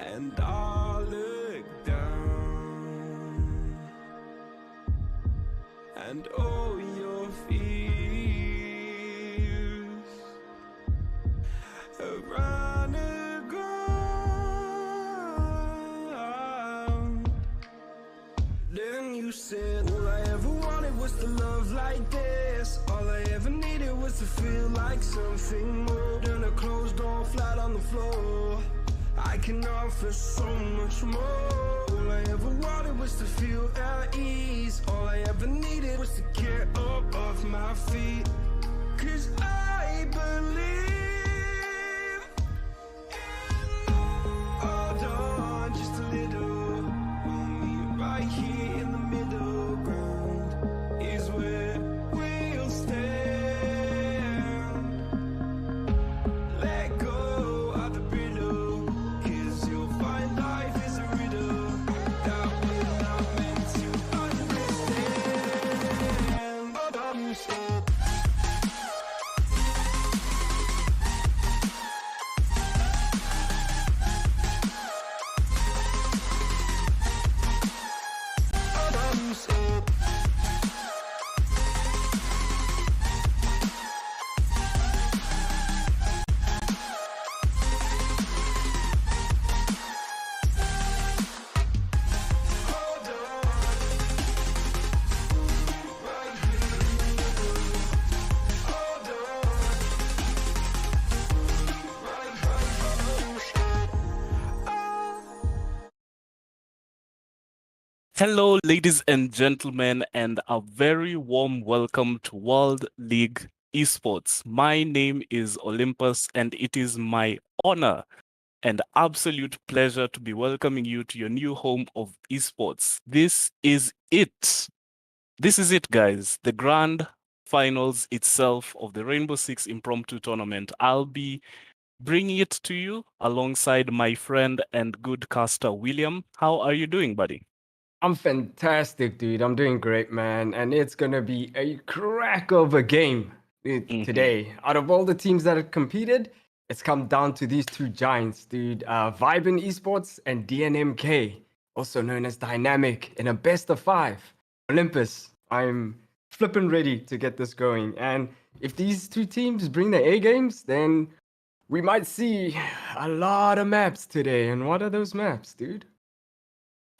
and I look down, and all your fears around the ground. Then you said, all I ever wanted was to love like this. All I ever needed was to feel like something more than a closed door flat on the floor. I can offer so much more. All I ever wanted was to feel at ease. All I ever needed was to get up off my feet. 'Cause I believe in hold on just a little. We'll meet right here in the middle ground is where we'll stand. Let go of the brittle, 'cause you'll find life is a riddle that we're not meant to understand. Hello, ladies and gentlemen, and a very warm welcome to World League Esports. My name is Olympus, and it is my honor and absolute pleasure to be welcoming you to your new home of esports. This is it. This is it, guys. The grand finals itself of the Rainbow Six Impromptu tournament. I'll be bringing it to you alongside my friend and good caster, William. How are you doing, buddy? I'm fantastic, dude. I'm doing great, man. And it's going to be a crack of a game today. Out of all the teams that have competed, it's come down to these two giants, dude. VYBN Esports and DNMK, also known as Dynamic, in a best of 5. Olympus, I'm flipping ready to get this going. And if these two teams bring their A games, then we might see a lot of maps today. And what are those maps, dude?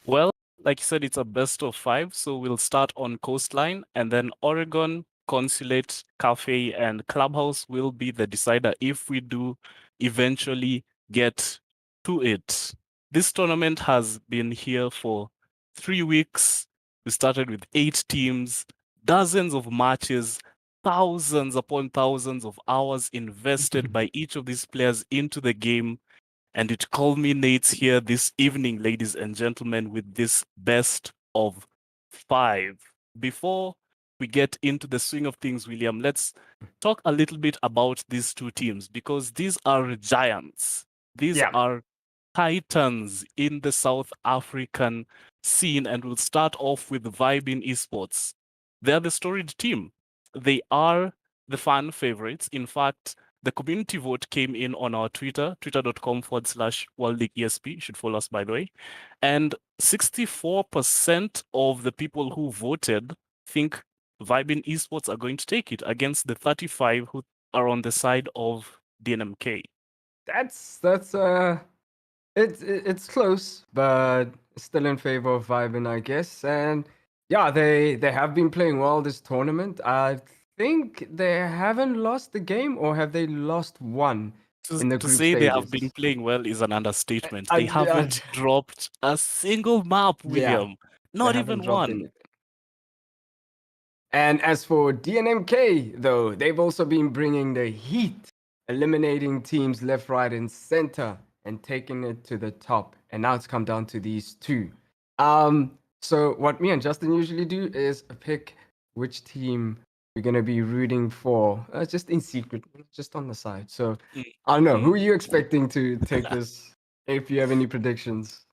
Well, like you said, it's a best of 5, so we'll start on Coastline, and then Oregon, Consulate, Cafe, and Clubhouse will be the decider if we do eventually get to it. This tournament has been here for 3 weeks. We started with 8 teams, dozens of matches, thousands upon thousands of hours invested by each of these players into the game. And it culminates here this evening, ladies and gentlemen, with this best of 5. Before we get into the swing of things, William, let's talk a little bit about these two teams, because these are giants. These are titans in the South African scene, and we'll start off with VYBN Esports. They're the storied team. They are the fan favorites. In fact, the community vote came in on our Twitter, twitter.com/World League ESP. You should follow us, by the way. And 64% of the people who voted think VYBN Esports are going to take it against the 35 who are on the side of DNMK. It's close, but still in favor of VYBN, I guess. And yeah, they have been playing well this tournament. I think they haven't lost the game, or have they lost one in the To group say stages? they have been playing well is an understatement. They haven't dropped a single map, William. Not even one. Anything. And as for DNMK, though, they've also been bringing the heat, eliminating teams left, right, and center, and taking it to the top. And now it's come down to these two. So what me and Justin usually do is pick which team we're going to be rooting for, just in secret, just on the side. So I don't know, who are you expecting to take this, if you have any predictions?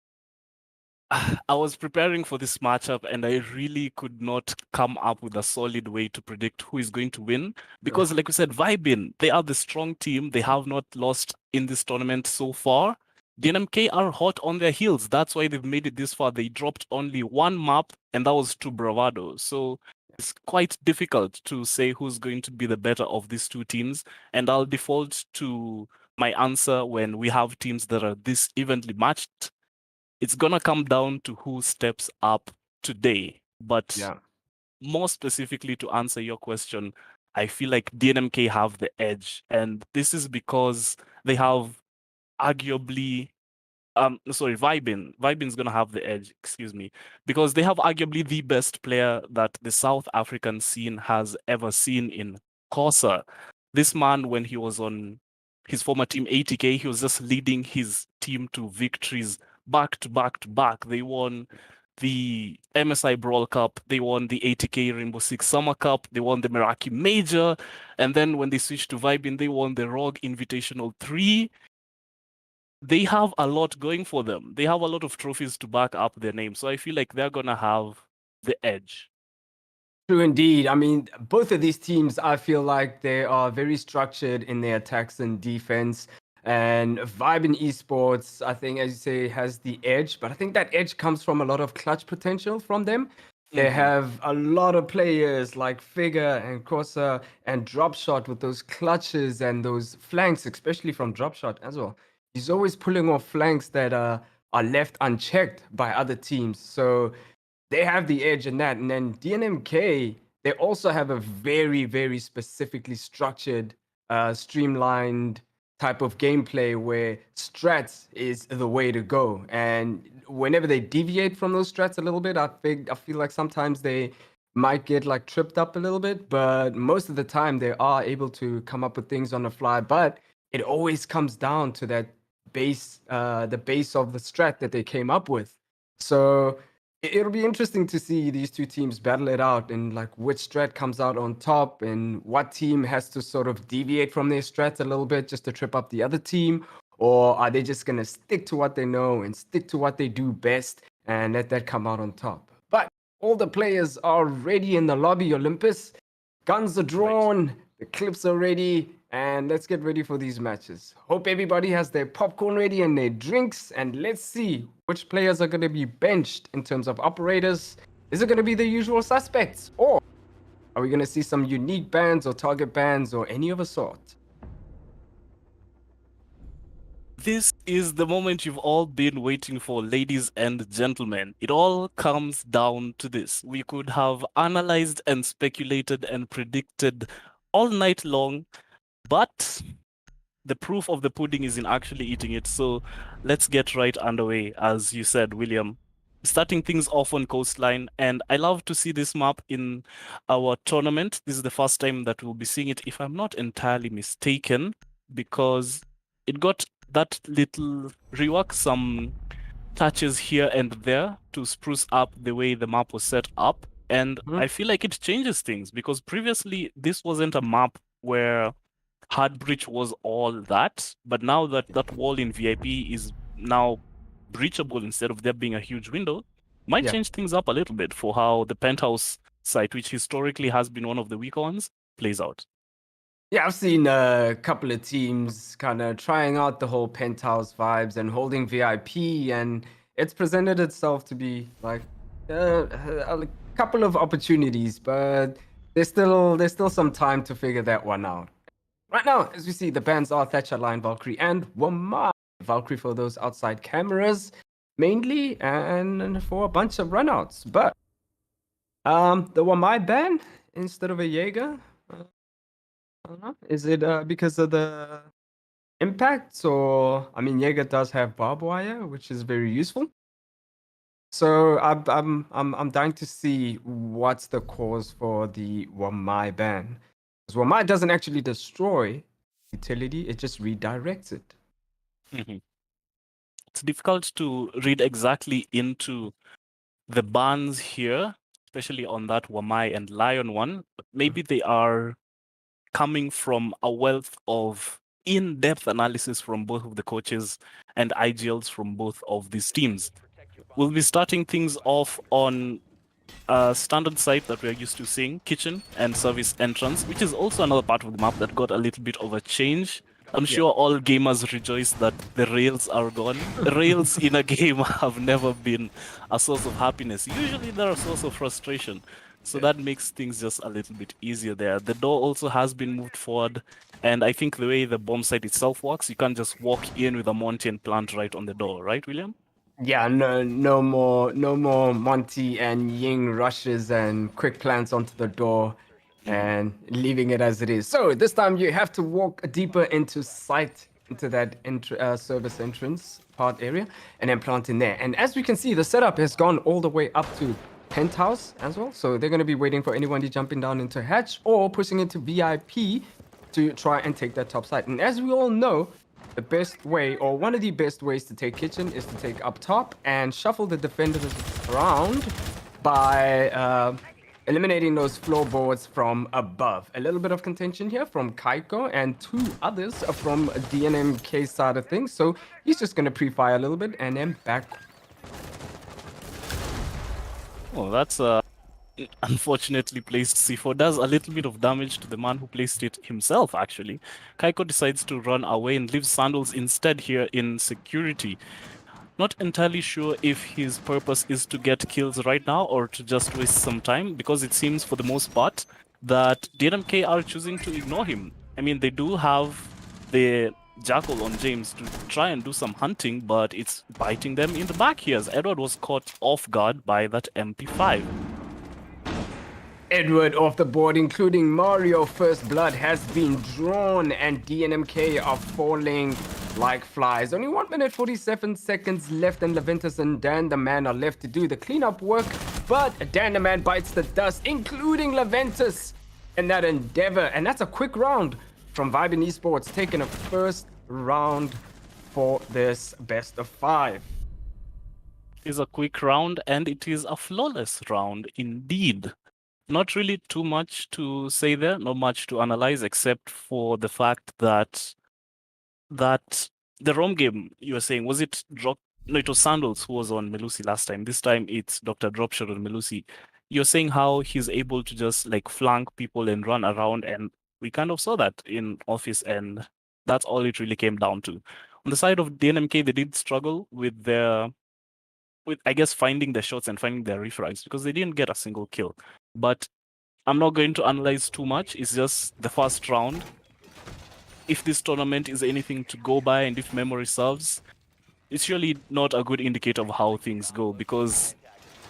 I was preparing for this matchup, and I really could not come up with a solid way to predict who is going to win. Because, like we said, VYBN, they are the strong team. They have not lost in this tournament so far. DNMK are hot on their heels. That's why they've made it this far. They dropped only one map, and that was to Bravado. So it's quite difficult to say who's going to be the better of these two teams. And I'll default to my answer when we have teams that are this evenly matched. It's going to come down to who steps up today. But more specifically, to answer your question, I feel like DNMK have the edge. And this is because they have arguably VYBN. VYBN's gonna have the edge, excuse me, because they have arguably the best player that the South African scene has ever seen in Corsa. This man, when he was on his former team 80K, he was just leading his team to victories back to back to back. They won the MSI Brawl Cup, they won the 80K Rainbow Six Summer Cup, they won the Meraki Major, and then when they switched to VYBN, they won the Rogue Invitational 3. They have a lot going for them. They have a lot of trophies to back up their name. So I feel like they're going to have the edge. True indeed. I mean, both of these teams, I feel like they are very structured in their attacks and defense. And VYBN Esports, I think, as you say, has the edge. But I think that edge comes from a lot of clutch potential from them. They have a lot of players like Figure and Corsa and Dropshot with those clutches and those flanks, especially from Dropshot as well. He's always pulling off flanks that are left unchecked by other teams. So they have the edge in that. And then DNMK, they also have a very, very specifically structured, streamlined type of gameplay where strats is the way to go. And whenever they deviate from those strats a little bit, I feel like sometimes they might get like tripped up a little bit, but most of the time they are able to come up with things on the fly. But it always comes down to that base, the base of the strat that they came up with. So it'll be interesting to see these two teams battle it out and like which strat comes out on top and what team has to sort of deviate from their strats a little bit just to trip up the other team, or are they just going to stick to what they know and stick to what they do best and let that come out on top. But all the players are ready in the lobby, Olympus. Guns are drawn, the clips are ready, and let's get ready for these matches. Hope everybody has their popcorn ready and their drinks, and let's see which players are going to be benched in terms of operators. Is it going to be the usual suspects, or are we going to see some unique bans or target bans or any of a sort? This is the moment you've all been waiting for, ladies and gentlemen. It all comes down to this. We could have analyzed and speculated and predicted all night long, but the proof of the pudding is in actually eating it. So let's get right underway, as you said, William. Starting things off on Coastline, and I love to see this map in our tournament. This is the first time that we'll be seeing it, if I'm not entirely mistaken, because it got that little rework, some touches here and there to spruce up the way the map was set up. And I feel like it changes things, because previously this wasn't a map where Hard Breach was all that, but now that that wall in VIP is now breachable instead of there being a huge window, might change things up a little bit for how the penthouse site, which historically has been one of the weaker ones, plays out. Yeah, I've seen a couple of teams kind of trying out the whole penthouse vibes and holding VIP, and it's presented itself to be like a couple of opportunities, but there's still some time to figure that one out. Right now, as we see, the bans are Thatcher Line Valkyrie and Wamai Valkyrie for those outside cameras mainly, and for a bunch of runouts. But the Wamai ban instead of a Jaeger. I don't know. Is it because of the impacts, or I mean, Jaeger does have barbed wire, which is very useful. So I'm dying to see what's the cause for the Wamai ban. Because Wamai doesn't actually destroy utility; it just redirects it. It's difficult to read exactly into the bans here, especially on that Wamai and Lion one. But maybe they are coming from a wealth of in-depth analysis from both of the coaches and IGLs from both of these teams. We'll be starting things off on a standard site that we're used to seeing, kitchen and service entrance, which is also another part of the map that got a little bit of a change. I'm sure all gamers rejoice that the rails are gone. Rails in a game have never been a source of happiness. Usually they're a source of frustration. So that makes things just a little bit easier there. The door also has been moved forward. And I think the way the bomb site itself works, you can't just walk in with a Monty and plant right on the door, right, William? Yeah, no more Monty and Ying rushes and quick plants onto the door and leaving it as it is. So this time you have to walk deeper into sight, into that service entrance part area, and then plant in there. And as we can see, the setup has gone all the way up to penthouse as well. So they're going to be waiting for anyone to jumping down into hatch or pushing into VIP to try and take that top side. And as we all know, the best way, or one of the best ways to take kitchen is to take up top and shuffle the defenders around by eliminating those floorboards from above. A little bit of contention here from Kaiko and two others from DNMK side of things. So he's just going to pre-fire a little bit and then back. Oh, that's unfortunately placed C4. Does a little bit of damage to the man who placed it himself, actually. Kaiko decides to run away and leaves Sandals instead here in security. Not entirely sure if his purpose is to get kills right now or to just waste some time, because it seems for the most part that DNMK are choosing to ignore him. I mean, they do have the Jackal on James to try and do some hunting, but it's biting them in the back here as Edward was caught off guard by that MP5. Edward off the board, including Mario. First blood has been drawn, and DNMK are falling like flies. Only 1 minute 47 seconds left, and Leventus and Dan the Man are left to do the cleanup work. But Dan the Man bites the dust, including Leventus in that endeavor. And that's a quick round from VYBN Esports, taking a first round for this best of 5. It is a quick round, and it is a flawless round indeed. Not really too much to say there, not much to analyze, except for the fact that the Rome game, you were saying, was it Drop? No, it was Sandals who was on Melusi last time. This time it's Dr. Dropshot on Melusi. You're saying how he's able to just like flank people and run around, and we kind of saw that in Office, and that's all it really came down to. On the side of DNMK, they did struggle with I guess finding the shots and finding their refrags because they didn't get a single kill. But I'm not going to analyze too much. It's just the first round. If this tournament is anything to go by and if memory serves, it's surely not a good indicator of how things go, because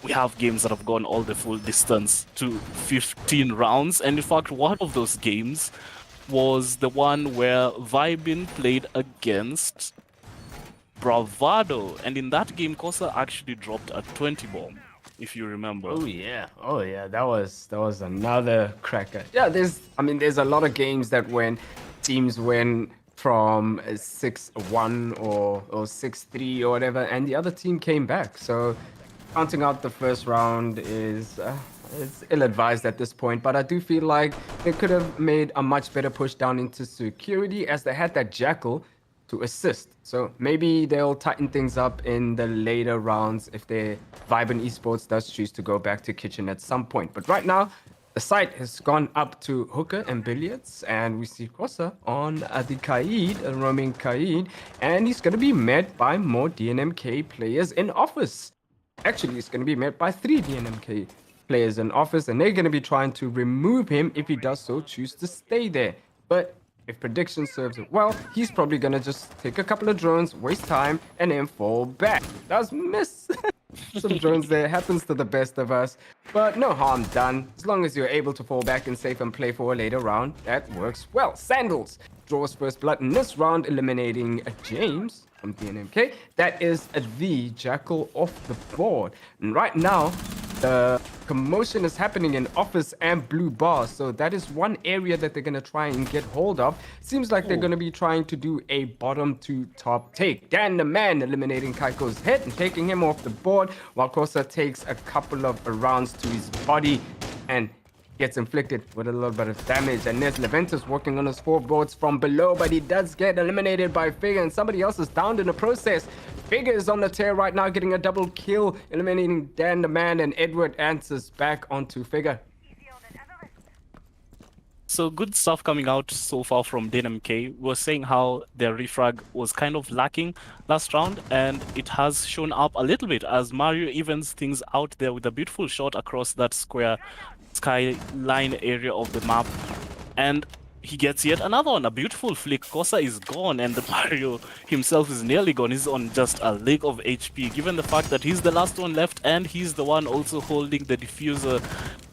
we have games that have gone all the full distance to 15 rounds. And in fact, one of those games was the one where VYBN played against Bravado, and in that game Kosa actually dropped a 20 bomb, if you remember. Oh yeah, that was another cracker. Yeah, there's a lot of games that when teams win from 6-1 or 6-3 or whatever, and the other team came back. So counting out the first round is it's ill-advised at this point, but I do feel like they could have made a much better push down into security, as they had that Jackal to assist. So maybe they'll tighten things up in the later rounds if their VYBN Esports does choose to go back to kitchen at some point. But right now, the site has gone up to hooker and billiards, and we see Kosa on the Kaid, roaming Kaid, and he's going to be met by more DNMK players in office. Actually, he's going to be met by 3 DNMK players in office, and they're going to be trying to remove him if he does so choose to stay there. But if prediction serves it well, he's probably going to just take a couple of drones, waste time, and then fall back. That's miss. Some drones there, happens to the best of us, but no harm done. As long as you're able to fall back and safe and play for a later round, that works well. Sandals draws first blood in this round, eliminating James from DNMK. That is the Jackal off the board. And right now, the commotion is happening in Office and Blue Bar, so that is one area that they're going to try and get hold of. Seems like they're going to be trying to do a bottom to top take. Dan the Man eliminating Kaiko's head and taking him off the board, while Kosa takes a couple of rounds to his body and gets inflicted with a little bit of damage. And there's Leventus working on his 4 boards from below, but he does get eliminated by Figure, and somebody else is downed in the process. Figure is on the tear right now, getting a double kill, eliminating Dan the Man, and Edward answers back onto Figure. So good stuff coming out so far from DNMK. We were saying how their refrag was kind of lacking last round, and it has shown up a little bit as Mario evens things out there with a beautiful shot across that square skyline area of the map. And he gets yet another one, a beautiful flick. Kosa is gone, and the Mario himself is nearly gone. He's on just a leg of HP. Given the fact that he's the last one left, and he's the one also holding the diffuser,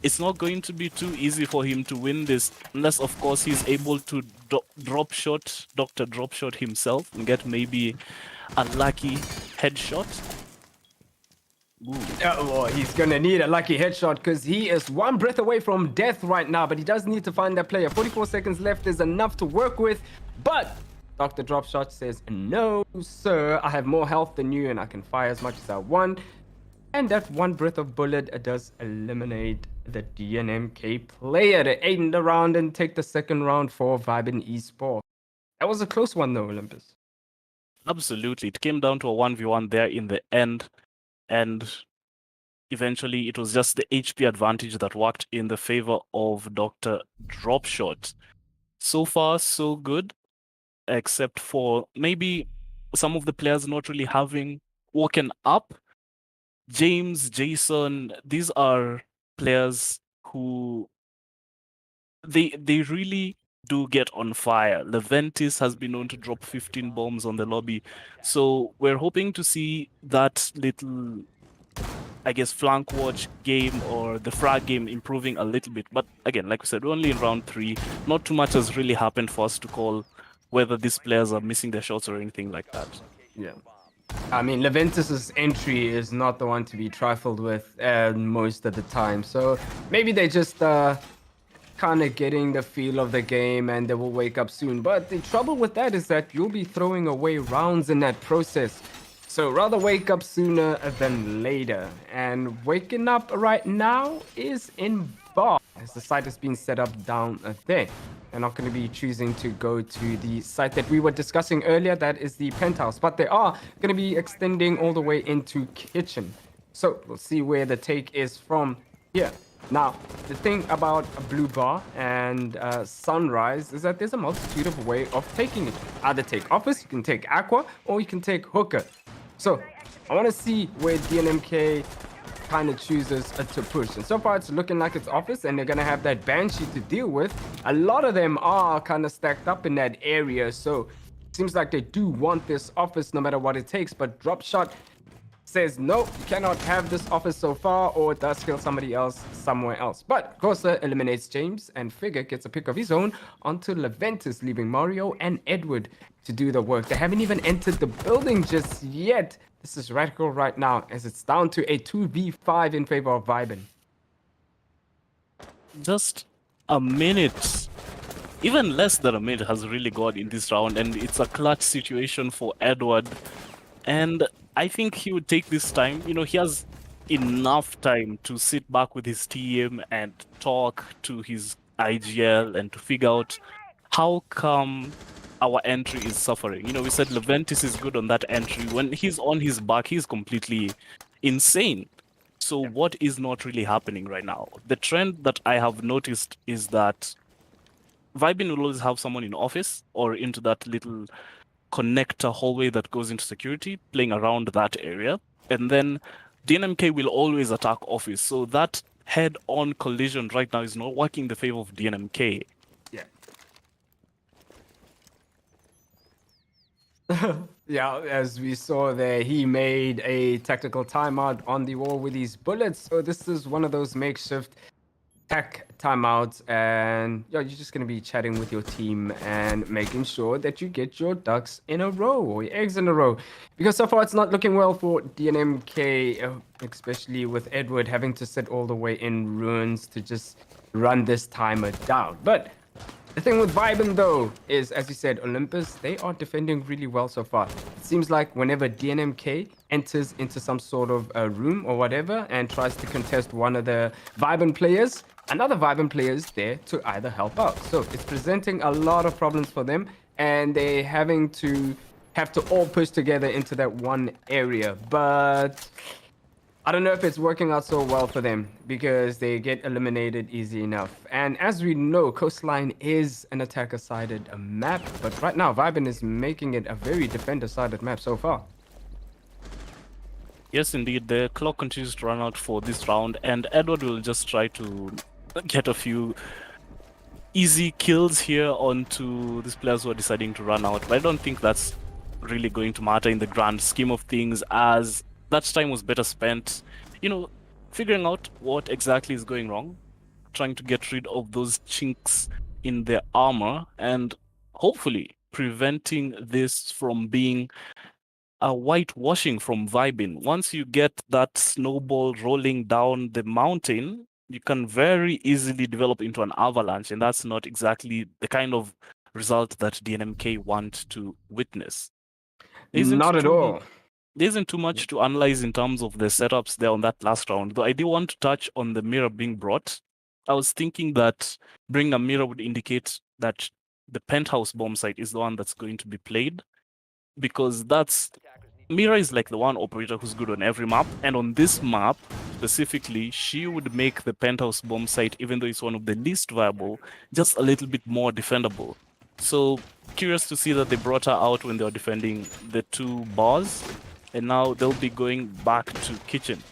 it's not going to be too easy for him to win this, unless, of course, he's able to drop shot, Dr. Drop Shot himself, and get maybe a lucky headshot. Well, he's gonna need a lucky headshot because he is one breath away from death right now, but he does need to find that player. 44 seconds left is enough to work with, but Dr. Dropshot says, no, sir, I have more health than you and I can fire as much as I want. And that one breath of bullet does eliminate the DNMK player to end the round and take the second round for VYBN Esports. That was a close one though, Olympus. Absolutely. It came down to a 1v1 there in the end. And eventually it was just the HP advantage that worked in the favor of Dr. Dropshot. So far, so good, except for maybe some of the players not really having woken up. James, Jason, these are players who they really do get on fire. Leventis has been known to drop 15 bombs on the lobby. So we're hoping to see that little, I guess, flank watch game or the frag game improving a little bit. But again, like we said, we're only in round 3. Not too much has really happened for us to call whether these players are missing their shots or anything like that. Yeah. I mean, Leventis' entry is not the one to be trifled with most of the time. So maybe they just kind of getting the feel of the game and they will wake up soon. But the trouble with that is that you'll be throwing away rounds in that process. So rather wake up sooner than later. And waking up right now is in bar, as the site has been set up down there. They're not going to be choosing to go to the site that we were discussing earlier. That is the penthouse. But they are going to be extending all the way into kitchen. So we'll see where the take is from here. Now, the thing about a blue bar and sunrise is that there's a multitude of ways of taking it. Either take office, you can take aqua, or you can take hooker. So I want to see where DNMK kind of chooses to push. And so far it's looking like it's office, and they're going to have that Banshee to deal with. A lot of them are kind of stacked up in that area, so it seems like they do want this office no matter what it takes. But Dropshot says, no, you cannot have this office so far, or it does kill somebody else somewhere else. But Corsa eliminates James, and Figure gets a pick of his own onto Leventis, leaving Mario and Edward to do the work. They haven't even entered the building just yet. This is radical right now, as it's down to a 2v5 in favor of VYBN. Just a minute, even less than a minute has really gone in this round, and it's a clutch situation for Edward. And I think he would take this time. You know, he has enough time to sit back with his team and talk to his IGL and to figure out how come our entry is suffering. You know, we said Leventis is good on that entry. When he's on his back, he's completely insane. So what is not really happening right now? The trend that I have noticed is that VYBN will always have someone in office or into that little connector hallway that goes into security, playing around that area. And then DNMK will always attack office. So that head-on collision right now is not working in the favor of DNMK. Yeah. Yeah, as we saw there, he made a tactical timeout on the wall with his bullets. So this is one of those makeshift tech timeouts, and you're just going to be chatting with your team and making sure that you get your ducks in a row or your eggs in a row, because so far it's not looking well for DNMK, especially with Edward having to sit all the way in ruins to just run this timer down. But the thing with VYBN though is, as you said, Olympus, they are defending really well so far. It seems like whenever DNMK enters into some sort of a room or whatever and tries to contest one of the VYBN players, another VYBN player is there to either help out. So it's presenting a lot of problems for them, and they have to all push together into that one area. But I don't know if it's working out so well for them because they get eliminated easy enough. And as we know, Coastline is an attacker-sided map, but right now VYBN is making it a very defender-sided map so far. Yes, indeed. The clock continues to run out for this round, and Edward will just try to get a few easy kills here onto these players who are deciding to run out. But I don't think that's really going to matter in the grand scheme of things, as that time was better spent, figuring out what exactly is going wrong, trying to get rid of those chinks in their armor, and hopefully preventing this from being a whitewashing from VYBN. Once you get that snowball rolling down the mountain, you can very easily develop into an avalanche, and that's not exactly the kind of result that DNMK want to witness. Not at all. There isn't too much to analyze in terms of the setups there on that last round, though I do want to touch on the mirror being brought. I was thinking that bringing a mirror would indicate that the penthouse bomb site is the one that's going to be played, because Mira is like the one operator who's good on every map, and on this map specifically, she would make the penthouse bomb site, even though it's one of the least viable, just a little bit more defendable. So curious to see that they brought her out when they were defending the two bars, and now they'll be going back to kitchen.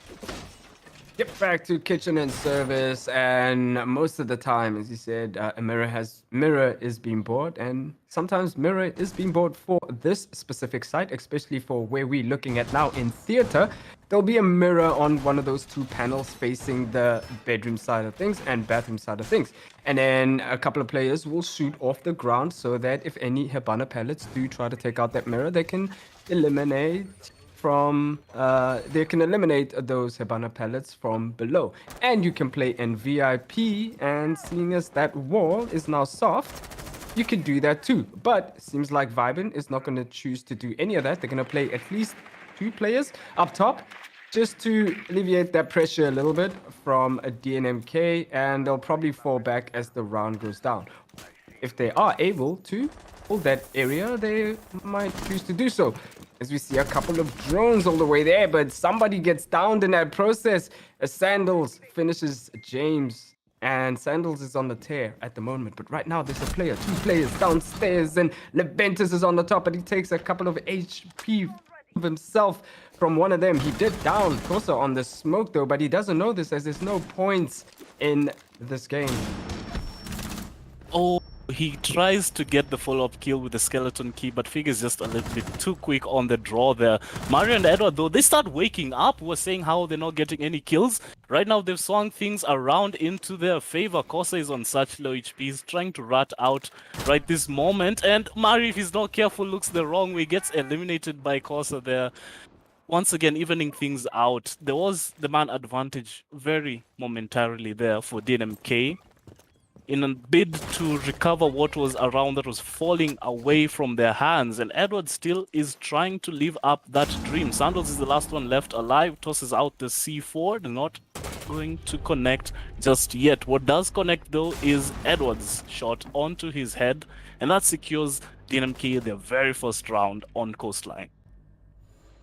Get back to kitchen and service, and most of the time, as you said, a mirror is being bought, and sometimes mirror is being bought for this specific site, especially for where we're looking at now in theater. There'll be a mirror on one of those two panels facing the bedroom side of things and bathroom side of things, and then a couple of players will shoot off the ground so that if any Hibana pellets do try to take out that mirror, they can eliminate those Hibana pellets from below. And you can play in VIP, and seeing as that wall is now soft, you can do that too. But it seems like VYBN is not going to choose to do any of that. They're going to play at least 2 players up top just to alleviate that pressure a little bit from a DNMK, and they'll probably fall back as the round goes down. If they are able to hold that area, they might choose to do so. As we see a couple of drones all the way there, but somebody gets downed in that process. As Sandals finishes James, and Sandals is on the tear at the moment. But right now, there's a player, 2 players downstairs, and Leventus is on the top, but he takes a couple of HP of himself from one of them. He did down Kosa on the smoke, though, but he doesn't know this as there's no points in this game. Oh, he tries to get the follow-up kill with the skeleton key, but figures just a little bit too quick on the draw there. Mario and Edward, though, they start waking up. We're saying how they're not getting any kills. Right now, they've swung things around into their favor. Kosa is on such low HP. He's trying to rat out right this moment. And Mario, if he's not careful, looks the wrong way. Gets eliminated by Kosa there. Once again, evening things out. There was the man advantage very momentarily there for DNMK, in a bid to recover what was around that was falling away from their hands. And Edward still is trying to live up that dream. Sandals is the last one left alive, tosses out the C4. They're not going to connect just yet. What does connect, though, is Edward's shot onto his head, and that secures DNMK their very first round on Coastline.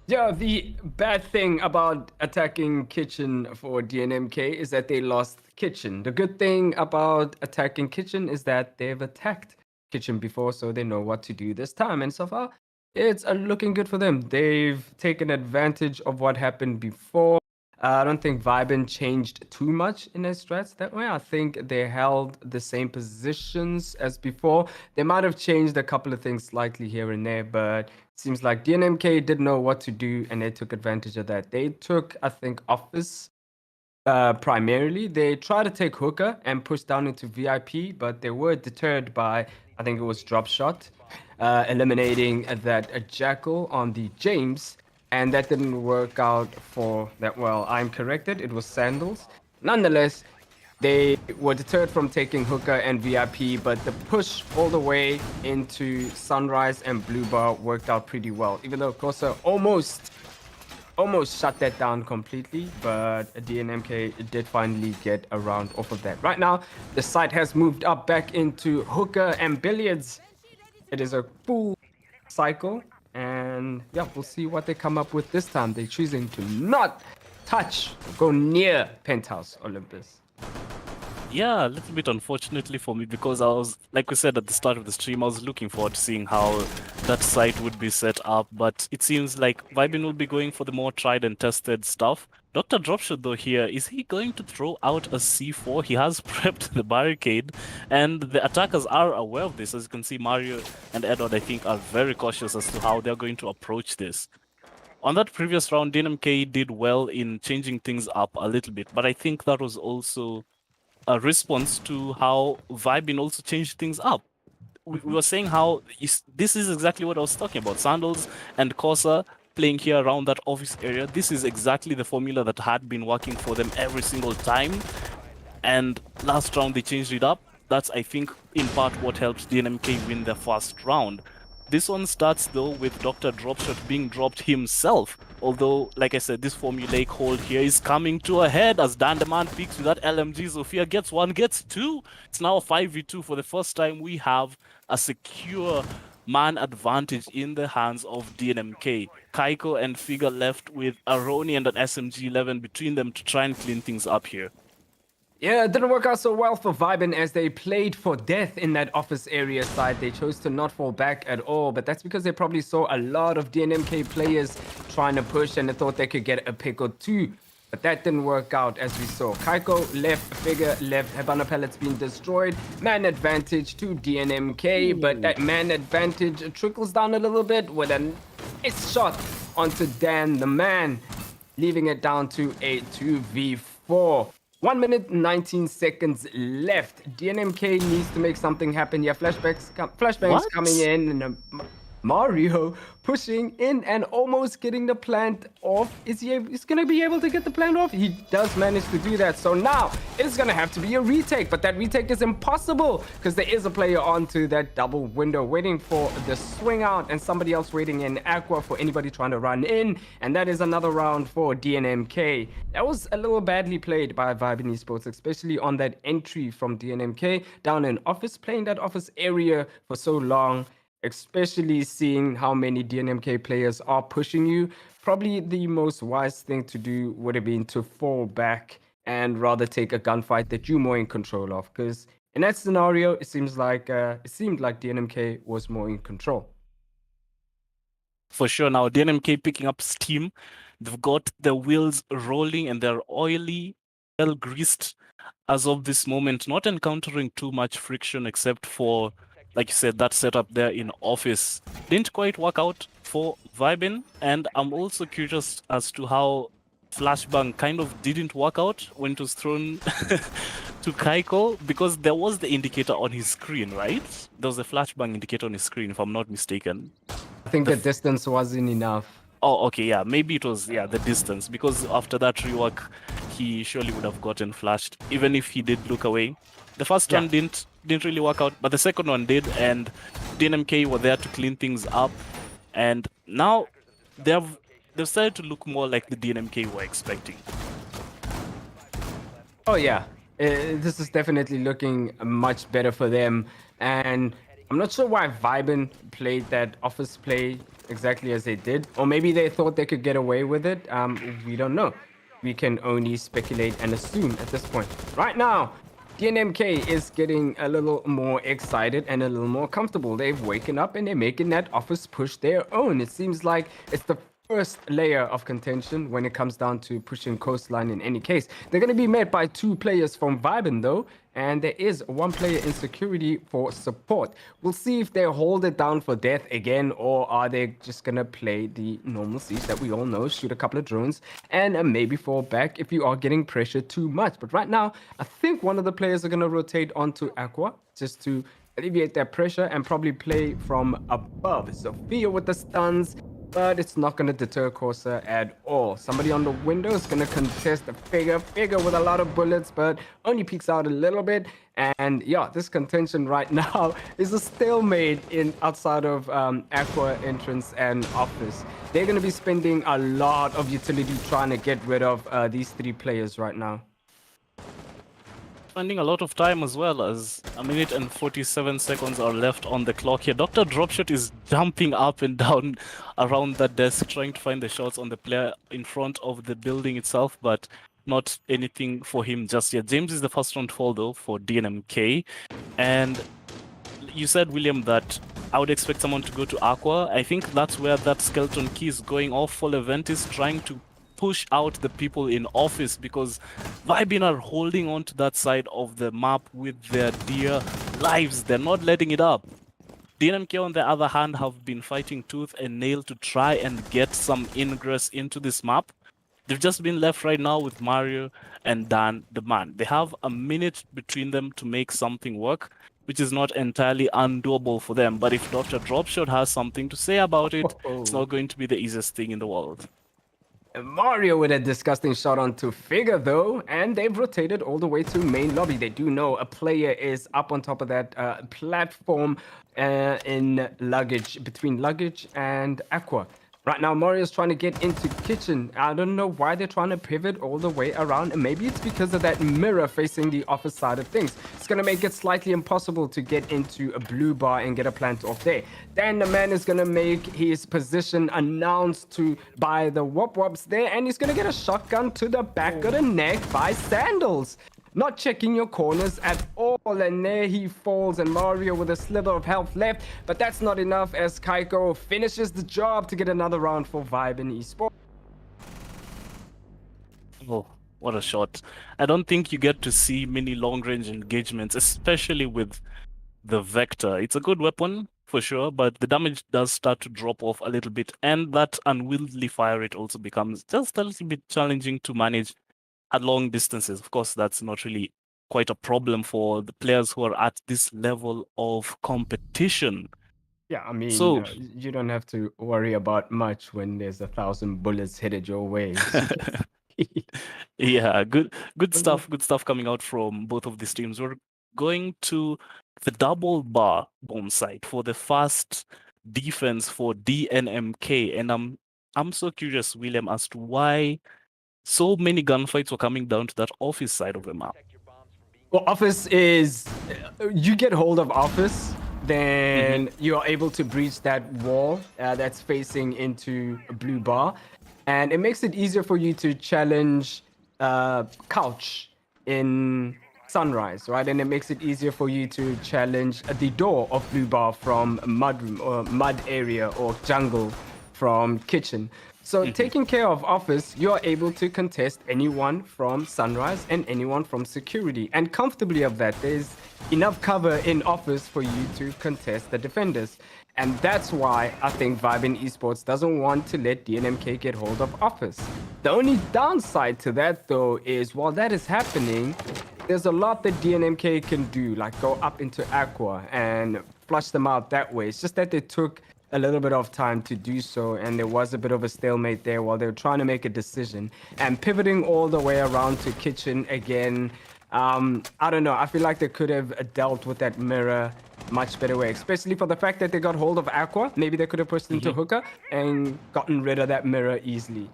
Yeah, the bad thing about attacking kitchen for DNMK is that they lost kitchen. The good thing about attacking kitchen is that they've attacked kitchen before, so they know what to do this time. And so far, it's looking good for them. They've taken advantage of what happened before. I don't think VYBN changed too much in their strats that way. I think they held the same positions as before. They might have changed a couple of things slightly here and there, but it seems like DNMK didn't know what to do, and they took advantage of that. They took, I think, office primarily. They tried to take hooker and push down into VIP, but they were deterred by, I think it was drop shot, eliminating that jackal on the James. And that didn't work out for that well. I'm corrected, it was Sandals. Nonetheless, they were deterred from taking hooker and VIP, but the push all the way into Sunrise and Blue Bar worked out pretty well. Even though Kosa almost shut that down completely, but DNMK did finally get a round off of that. Right now, the site has moved up back into hooker and billiards. It is a full cycle. And yeah, we'll see what they come up with this time. They're choosing to not touch, go near Penthouse Olympus. Yeah, a little bit unfortunately for me because I was, like we said at the start of the stream, I was looking forward to seeing how that site would be set up, but it seems like VYBN will be going for the more tried and tested stuff. Dr. Dropshot though here, is he going to throw out a C4? He has prepped the barricade and the attackers are aware of this. As you can see, Mario and Edward, I think, are very cautious as to how they're going to approach this. On that previous round, DNMK did well in changing things up a little bit, but I think that was also a response to how VYBN also changed things up. We were saying how this is exactly what I was talking about. Sandals and Corsa playing here around that office area. This is exactly the formula that had been working for them every single time. And last round they changed it up. That's, I think, in part what helped DNMK win their first round. This one starts though with Dr. Dropshot being dropped himself. Although, like I said, this formulaic hold here is coming to a head as Dandeman peeks with that LMG. Zofia gets one, gets two. It's now a 5v2. For the first time, we have a secure man advantage in the hands of DNMK. Kaiko and Figure left with Aroni and an SMG-11 between them to try and clean things up here. Yeah, it didn't work out so well for VYBN as they played for death in that office area side. They chose to not fall back at all, but that's because they probably saw a lot of DNMK players trying to push and they thought they could get a pick or two. But that didn't work out as we saw. Kaiko left, Figure left, Habana pellets being destroyed. Man advantage to DNMK, but that man advantage trickles down a little bit with a nice shot onto Dan the Man, leaving it down to a 2v4. 1 minute 19 seconds left. DNMK needs to make something happen. Yeah, flashbangs coming in, and Mario pushing in and almost getting the plant off. Is he's gonna be able to get the plant off? He does manage to do that. So now it's gonna have to be a retake, but that retake is impossible because there is a player onto that double window waiting for the swing out and somebody else waiting in Aqua for anybody trying to run in. And that is another round for DNMK. That was a little badly played by VYBN Esports, especially on that entry from DNMK down in office, playing that office area for so long. Especially seeing how many DNMK players are pushing you. Probably the most wise thing to do would have been to fall back and rather take a gunfight that you're more in control of. Because in that scenario, it seemed like DNMK was more in control. For sure. Now DNMK picking up steam. They've got the wheels rolling and they're oily, well greased as of this moment. Not encountering too much friction except for, like you said, that setup there in office didn't quite work out for VYBN, and I'm also curious as to how Flashbang kind of didn't work out when it was thrown to Kaiko, because there was the indicator on his screen, right? There was a Flashbang indicator on his screen, if I'm not mistaken. I think the distance wasn't enough. Oh, okay, yeah, maybe it was, yeah, the distance, because after that rework, he surely would have gotten flashed, even if he did look away. The first one didn't really work out, but the second one did, and DNMK were there to clean things up, and now they've started to look more like the DNMK were expecting. Oh yeah, this is definitely looking much better for them, and I'm not sure why VYBN played that office play exactly as they did, or maybe they thought they could get away with it. We don't know. We can only speculate and assume at this point. Right now, DNMK is getting a little more excited and a little more comfortable. They've waken up and they're making that office push their own. It seems like it's the first layer of contention when it comes down to pushing Coastline in any case. They're going to be met by 2 players from VYBN though, and there is 1 player in security for support. We'll see if they hold it down for death again, or are they just going to play the normal siege that we all know, shoot a couple of drones, and maybe fall back if you are getting pressured too much. But right now, I think one of the players are going to rotate onto Aqua just to alleviate that pressure and probably play from above. Sophia with the stuns, but it's not going to deter Corsa at all. Somebody on the window is going to contest the Figure with a lot of bullets, but only peeks out a little bit. And yeah, this contention right now is a stalemate outside of Aqua entrance and office. They're going to be spending a lot of utility trying to get rid of these 3 players right now. spending a lot of time as well, as a minute and 47 seconds are left on the clock here. Dr. Dropshot is jumping up and down around that desk, trying to find the shots on the player in front of the building itself, but not anything for him just yet. James is the first round fall, though, for DNMK. And you said, William, that I would expect someone to go to Aqua. I think that's where that skeleton key is going off. Full Event is trying to push out the people in office because VYBN are holding on to that side of the map with their dear lives. They're not letting it up. DNMK, on the other hand, have been fighting tooth and nail to try and get some ingress into this map. They've just been left right now with Mario and Dan the Man. They have a minute between them to make something work, which is not entirely undoable for them. But if Dr. Dropshot has something to say about it, it's not going to be the easiest thing in the world. Mario with a disgusting shot onto Figure, though, and they've rotated all the way to main lobby. They do know a player is up on top of that platform in luggage, between luggage and Aqua. Right now, Mario's trying to get into kitchen. I don't know why they're trying to pivot all the way around. And maybe it's because of that mirror facing the office side of things. It's going to make it slightly impossible to get into a blue bar and get a plant off there. Then the man is going to make his position announced by the Wop-Wops there. And he's going to get a shotgun to the back of the neck by Sandals. Not checking your corners at all, and there he falls, and Mario with a sliver of health left, but that's not enough as Kaiko finishes the job to get another round for VYBN Esports. Oh, what a shot. I don't think you get to see many long-range engagements, especially with the Vector. It's a good weapon, for sure, but the damage does start to drop off a little bit, and that unwieldy fire rate also becomes just a little bit challenging to manage at long distances. Of course, that's not really quite a problem for the players who are at this level of competition. Yeah, I mean, so, you don't have to worry about much when there's 1,000 bullets headed your way. Yeah, good stuff. Good stuff coming out from both of these teams. We're going to the double bar bomb site for the fast defense for DNMK, and I'm so curious, William, as to why so many gunfights were coming down to that office side of the map. Well, office is, you get hold of office, then you are able to breach that wall that's facing into a blue bar. And it makes it easier for you to challenge Couch in Sunrise, right? And it makes it easier for you to challenge the door of blue bar from mud room or mud area or jungle from kitchen. So taking care of office, you're able to contest anyone from Sunrise and anyone from security. And comfortably of that, there's enough cover in office for you to contest the defenders. And that's why I think VYBN Esports doesn't want to let DNMK get hold of office. The only downside to that, though, is while that is happening, there's a lot that DNMK can do, like go up into Aqua and flush them out that way. It's just that they took a little bit of time to do so, and there was a bit of a stalemate there while they were trying to make a decision. And pivoting all the way around to kitchen again, I don't know. I feel like they could have dealt with that mirror much better way, especially for the fact that they got hold of Aqua. Maybe they could have pushed into Hookah and gotten rid of that mirror easily.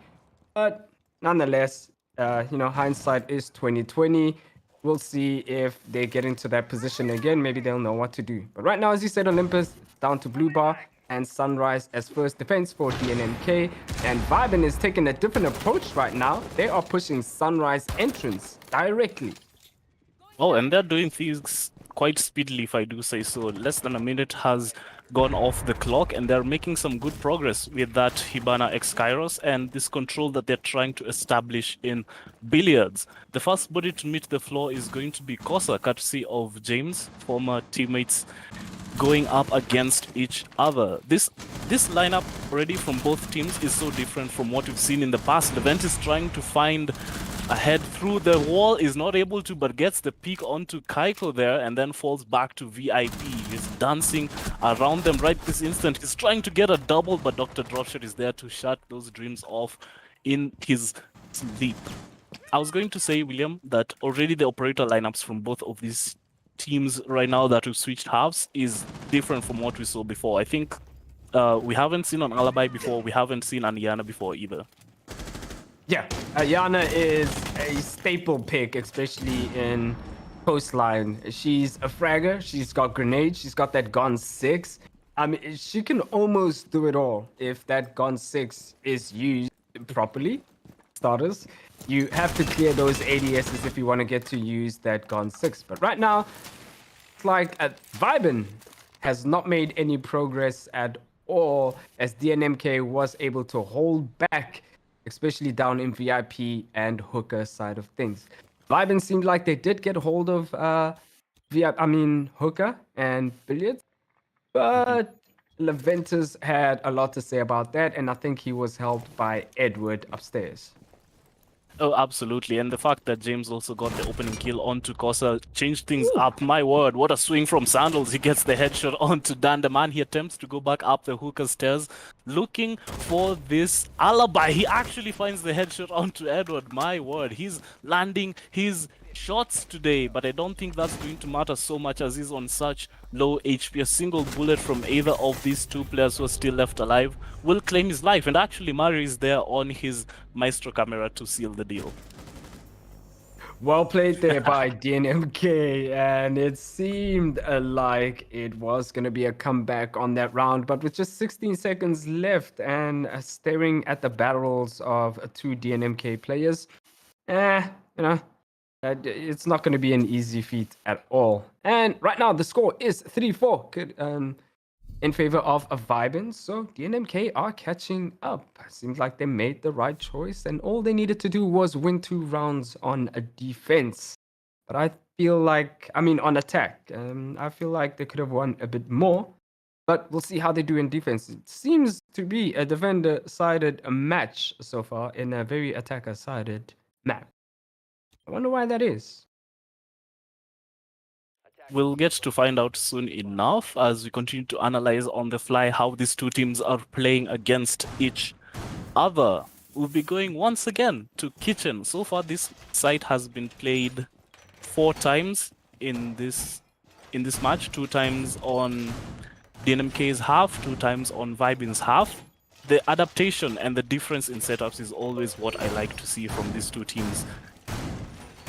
But nonetheless, hindsight is 2020. We'll see if they get into that position again. Maybe they'll know what to do. But right now, as you said, Olympus down to blue bar and Sunrise as first defense for DNMK. And VYBN is taking a different approach right now. They are pushing Sunrise entrance directly. Oh, and they're doing things quite speedily, if I do say so. Less than a minute has gone off the clock, and they're making some good progress with that Hibana X Kairos and this control that they're trying to establish in Billiards. The first body to meet the floor is going to be Kosa, courtesy of James, former teammates going up against each other. This lineup already from both teams is so different from what we've seen in the past. The Vent is trying to find a head through the wall, is not able to, but gets the peek onto Kaiko there and then falls back to VIP. He's dancing around them right this instant. He's trying to get a double, but Dr. Dropshot is there to shut those dreams off in his sleep. I was going to say, William, that already the operator lineups from both of these teams right now that we've switched halves is different from what we saw before. I think we haven't seen an Alibi before. We haven't seen an Yana before either. Yeah, Yana is a staple pick, especially in Coastline. She's a fragger. She's got grenades. She's got that gun 6. I mean, she can almost do it all if that gun 6 is used properly. Starters, you have to clear those ADSs if you want to get to use that gun 6. But right now, it's like VYBN has not made any progress at all, as DNMK was able to hold back, especially down in VIP and hooker side of things. VYBN seemed like they did get hold of hooker and billiards, but Leventus had a lot to say about that, and I think he was helped by Edward upstairs. Oh, absolutely. And the fact that James also got the opening kill onto Kosa changed things up. My word, what a swing from Sandals. He gets the headshot onto Dan. The man, he attempts to go back up the hooker stairs, looking for this alibi. He actually finds the headshot onto Edward. My word, he's landing his shots today, but I don't think that's going to matter so much as he's on such low HP. A single bullet from either of these two players who are still left alive will claim his life, and actually Mario is there on his Maestro camera to seal the deal. Well played there by DNMK, and it seemed like it was going to be a comeback on that round, but with just 16 seconds left and staring at the barrels of two DNMK players, it's not going to be an easy feat at all. And right now, the score is 3-4 in favor of a VYBN. So DNMK are catching up. Seems like they made the right choice, and all they needed to do was win 2 rounds on a defense. But I feel like, on attack, I feel like they could have won a bit more. But we'll see how they do in defense. It seems to be a defender-sided match so far in a very attacker-sided map. I wonder why that is. We'll get to find out soon enough as we continue to analyze on the fly how these two teams are playing against each other. We'll be going once again to Kitchen. So far, this site has been played 4 times in this match. 2 times on DNMK's half, 2 times on VYBN's half. The adaptation and the difference in setups is always what I like to see from these two teams.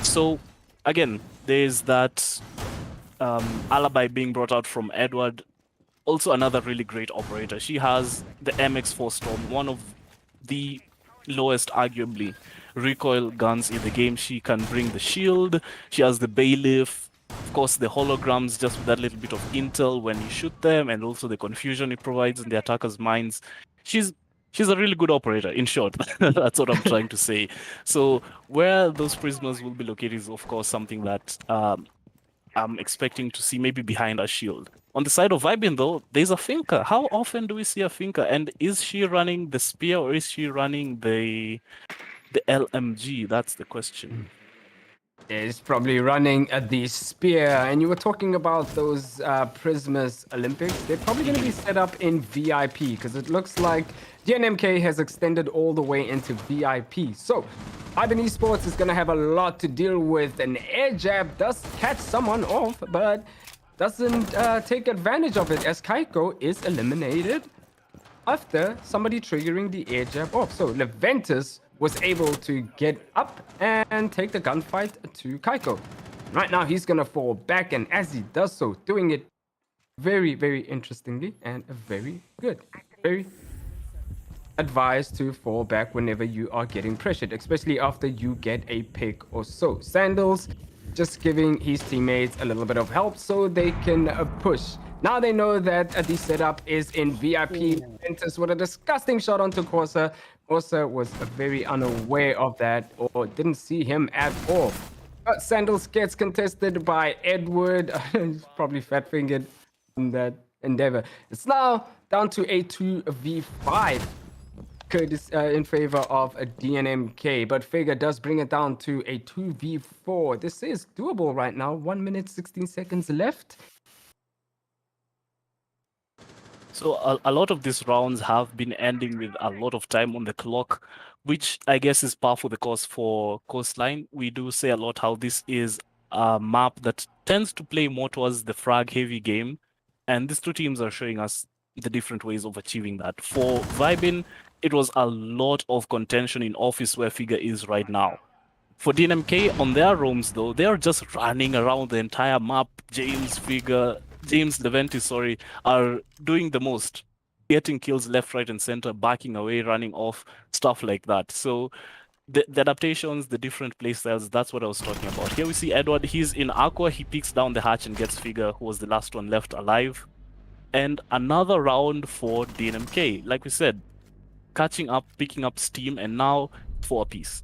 So, again, there's that alibi being brought out from Edward. Also another really great operator. She has the MX4 Storm, one of the lowest, arguably, recoil guns in the game. She can bring the shield. She has the bailiff. Of course, the holograms, just with that little bit of intel when you shoot them, and also the confusion it provides in the attacker's minds. She's a really good operator, in short. That's what I'm trying to say. So where those prisoners will be located is, of course, something that I'm expecting to see maybe behind a shield. On the side of VYBN, though, there's a Finker. How often do we see a Finker? And is she running the spear or is she running the LMG? That's the question. Is probably running the spear, and you were talking about those Prismas Olympics. They're probably going to be set up in VIP because it looks like DNMK has extended all the way into VIP. So VYBN Esports is going to have a lot to deal with. An air jab does catch someone off, but doesn't take advantage of it as Kaiko is eliminated after somebody triggering the air jab off. So Leventus was able to get up and take the gunfight to Kaiko. Right now, he's gonna fall back, and as he does so, doing it very, very interestingly and very good. Very advised to fall back whenever you are getting pressured, especially after you get a pick or so. Sandals just giving his teammates a little bit of help so they can push. Now they know that the setup is in VIP. Ventus with a disgusting shot onto Corsa. Corsa was very unaware of that or didn't see him at all. But Sandals gets contested by Edward. He's probably fat-fingered in that endeavor. It's now down to a 2v5 in favor of a DNMK, but Figure does bring it down to a 2v4. This is doable right now. 1 minute, 16 seconds left. So a lot of these rounds have been ending with a lot of time on the clock, which I guess is par for the course for Coastline. We do say a lot how this is a map that tends to play more towards the frag-heavy game, and these two teams are showing us the different ways of achieving that. For VYBN, it was a lot of contention in office where Figure is right now. For DNMK on their roams though, they are just running around the entire map. James Leventis, sorry, are doing the most, getting kills left, right, and center, backing away, running off, stuff like that. So the adaptations, the different playstyles, that's what I was talking about. Here we see Edward, he's in Aqua, he picks down the hatch and gets Figure, who was the last one left alive. And another round for DNMK. Like we said, catching up, picking up steam, and now 4 apiece.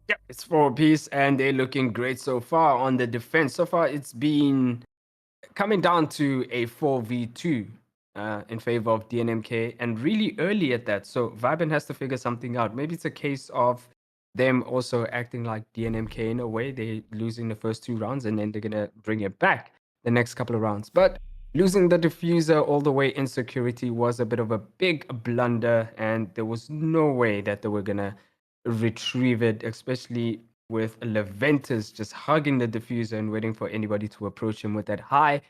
Yeah, it's 4 apiece, and they're looking great so far on the defense. So far, it's been coming down to a 4v2 in favor of DNMK, and really early at that. So VYBN has to figure something out. Maybe it's a case of them also acting like DNMK in a way. They're losing the first 2 rounds, and then they're going to bring it back the next couple of rounds. But losing the diffuser all the way in security was a bit of a big blunder, and there was no way that they were going to retrieve it, especially with Leventis just hugging the diffuser and waiting for anybody to approach him with that high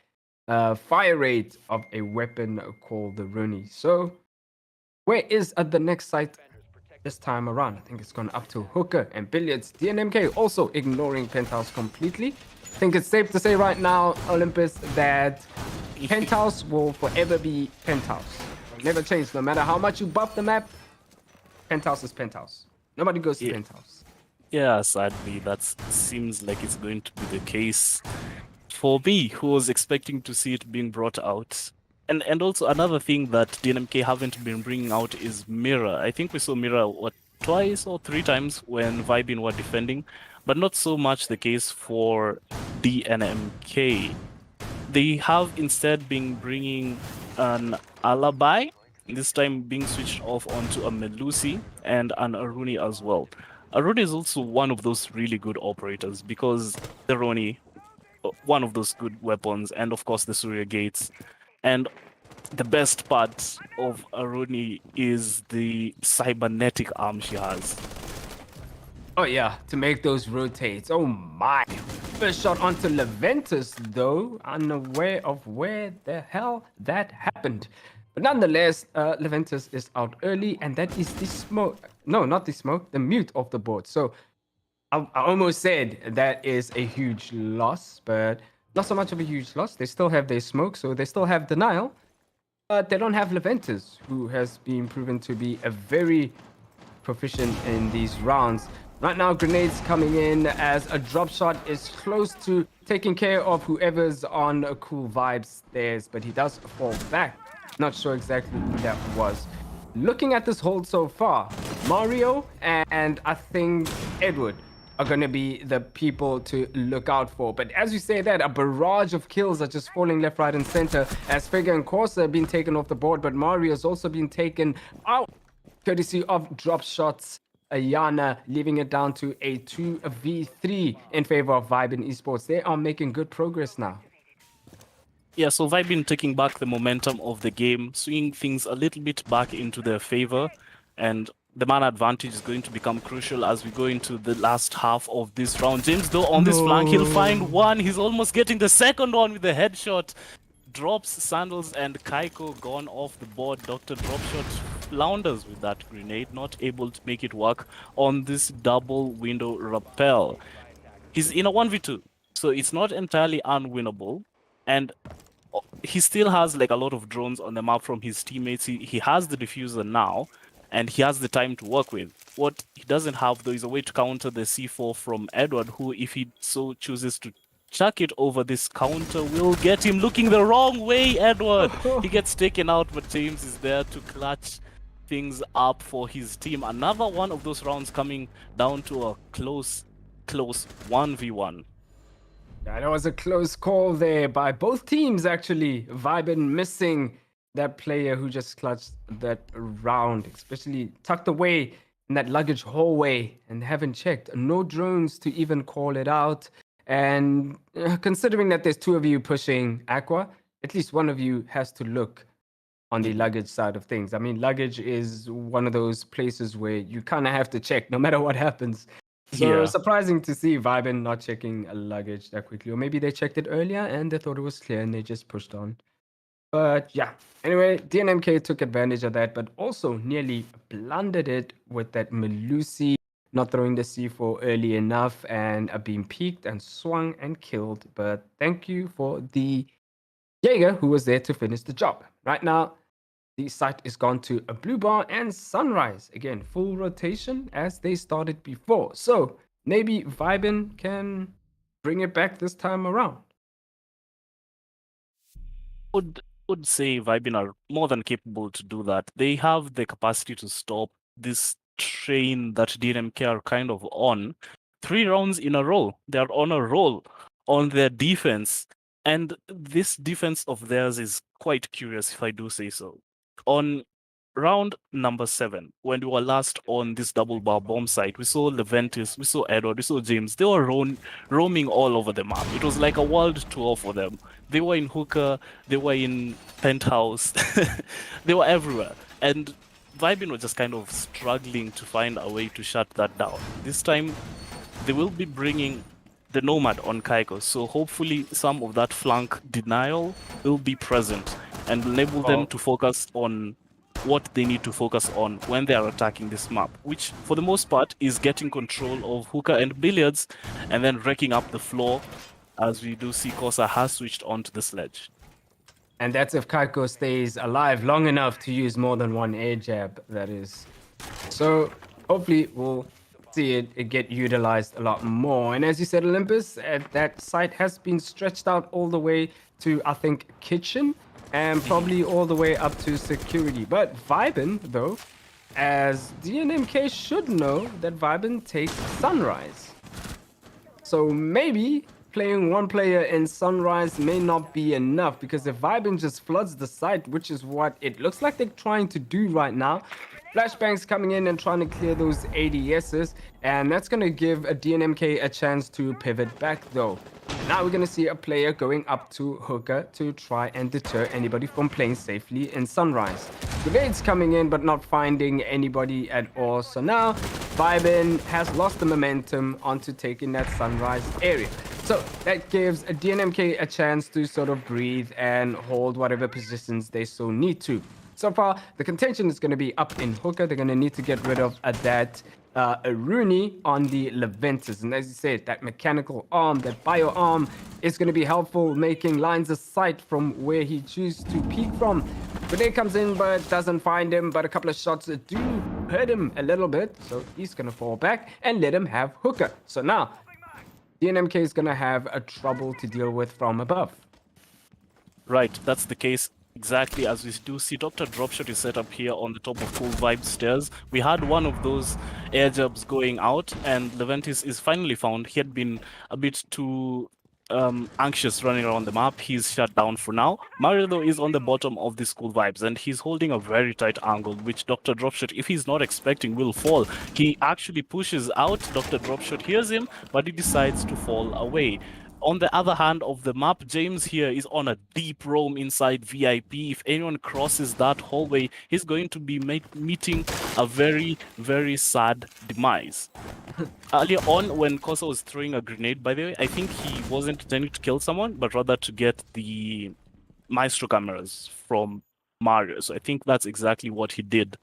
fire rate of a weapon called the Rooney. So where is the next site this time around? I think it's gone up to Hooker and Billiards. DNMK also ignoring Penthouse completely. I think it's safe to say right now, Olympus, that Penthouse will forever be Penthouse. Never change. No matter how much you buff the map, Penthouse is Penthouse. Nobody goes to Penthouse. Yeah, sadly, that seems like it's going to be the case for me, who was expecting to see it being brought out. And also another thing that DNMK haven't been bringing out is Mirror. I think we saw Mirror, what, 2 or 3 times when VYBN were defending, but not so much the case for DNMK. They have instead been bringing an Alibi, this time being switched off onto a Melusi and an Aruni as well. Aruni is also one of those really good operators because the Roni, one of those good weapons, and of course the Surya Gates. And the best part of Aruni is the cybernetic arm she has. Oh yeah, to make those rotates. Oh my. First shot onto Leventis though, unaware of where the hell that happened. But nonetheless, Leventis is out early, and that is the smoke. No, not the smoke, the mute of the board. So I almost said that is a huge loss, but not so much of a huge loss. They still have their smoke, so they still have denial. But they don't have Leventis, who has been proven to be a very proficient in these rounds. Right now, grenades coming in as a drop shot is close to taking care of whoever's on a cool vibe stairs, but he does fall back. Not sure exactly who that was. Looking at this hold so far, Mario and I think Edward are going to be the people to look out for. But as you say that, a barrage of kills are just falling left, right, and center as Figure and Corsa have been taken off the board, but Mario's also been taken out courtesy of drop shots. Ayana leaving it down to a 2v3 in favor of VYBN Esports. They are making good progress now. Yeah, so VYBN taking back the momentum of the game, swinging things a little bit back into their favor, and the man advantage is going to become crucial as we go into the last half of this round. James, though, on this flank, he'll find one. He's almost getting the second one with a headshot. Drops Sandals and Kaiko gone off the board. Dr. Dropshot flounders with that grenade, not able to make it work on this double window rappel. He's in a 1v2, so it's not entirely unwinnable. And he still has like a lot of drones on the map from his teammates. He has the diffuser now, and he has the time to work with. What he doesn't have, though, is a way to counter the C4 from Edward, who, if he so chooses to chuck it over this counter, will get him looking the wrong way, Edward. He gets taken out, but James is there to clutch things up for his team. Another one of those rounds coming down to a close 1v1. Yeah, that was a close call there by both teams, actually. VYBN missing that player who just clutched that round, especially tucked away in that luggage hallway and haven't checked. No drones to even call it out. And considering that there's 2 of you pushing Aqua, at least one of you has to look on the luggage side of things. I mean, luggage is one of those places where you kind of have to check no matter what happens. So surprising to see VYBN not checking a luggage that quickly. Or maybe they checked it earlier and they thought it was clear and they just pushed on. But yeah, anyway, DNMK took advantage of that, but also nearly blundered it with that Melusi not throwing the C4 early enough and being peeked and swung and killed. But thank you for the Jaeger who was there to finish the job. Right now, the site is gone to a blue bar and sunrise. Again, full rotation as they started before. So maybe VYBN can bring it back this time around. Would say VYBN are more than capable to do that. They have the capacity to stop this train that DNMK are kind of on. 3 rounds in a row. They are on a roll on their defense. And this defense of theirs is quite curious, if I do say so. On round number 7, when we were last on this double bar bomb site, we saw Leventis, we saw Edward, we saw James. They were roaming all over the map. It was like a world tour for them. They were in hookah, they were in penthouse, they were everywhere. And VYBN was just kind of struggling to find a way to shut that down. This time, they will be bringing the Nomad on Kaiko, so hopefully some of that flank denial will be present and enable them to focus on what they need to focus on when they are attacking this map, which for the most part is getting control of hookah and billiards and then wrecking up the floor, as we do see Kosa has switched onto the sledge. And that's if Kaiko stays alive long enough to use more than one air jab, that is. So hopefully we'll see it get utilized a lot more. And as you said, Olympus, that site has been stretched out all the way to, I think, kitchen and probably all the way up to security. But VYBN, though, as DNMK should know that VYBN takes sunrise. So maybe playing one player in sunrise may not be enough, because if VYBN just floods the site, which is what it looks like they're trying to do right now, flashbangs coming in and trying to clear those ADSs, and that's going to give a DNMK a chance to pivot back though. Now we're going to see a player going up to hookah to try and deter anybody from playing safely in sunrise. Grenades coming in but not finding anybody at all. So now VYBN has lost the momentum onto taking that sunrise area. So that gives a DNMK a chance to sort of breathe and hold whatever positions they so need to. So far, the contention is going to be up in hookah. They're going to need to get rid of that Rooney on the Leventis. And as you said, that mechanical arm, that bio arm is going to be helpful, making lines of sight from where he chooses to peek from. Grenade comes in, but doesn't find him. But a couple of shots do hurt him a little bit. So he's going to fall back and let him have hookah. So now, DNMK is going to have a trouble to deal with from above. Right, that's the case. Exactly, as we do see Dr. Dropshot is set up here on the top of Cool Vibe stairs. We had one of those air jabs going out, and Leventis is finally found. He had been a bit too anxious running around the map. He's shut down for now. Mario, though, is on the bottom of the Cool Vibes, and he's holding a very tight angle, which Dr. Dropshot, if he's not expecting, will fall. He actually pushes out. Dr. Dropshot hears him, but he decides to fall away. On the other hand of the map, James here is on a deep roam inside VIP. If anyone crosses that hallway, he's going to be meeting a very, very sad demise. Earlier on, when Kosa was throwing a grenade, by the way, I think he wasn't intending to kill someone, but rather to get the Maestro cameras from Mario. So I think that's exactly what he did.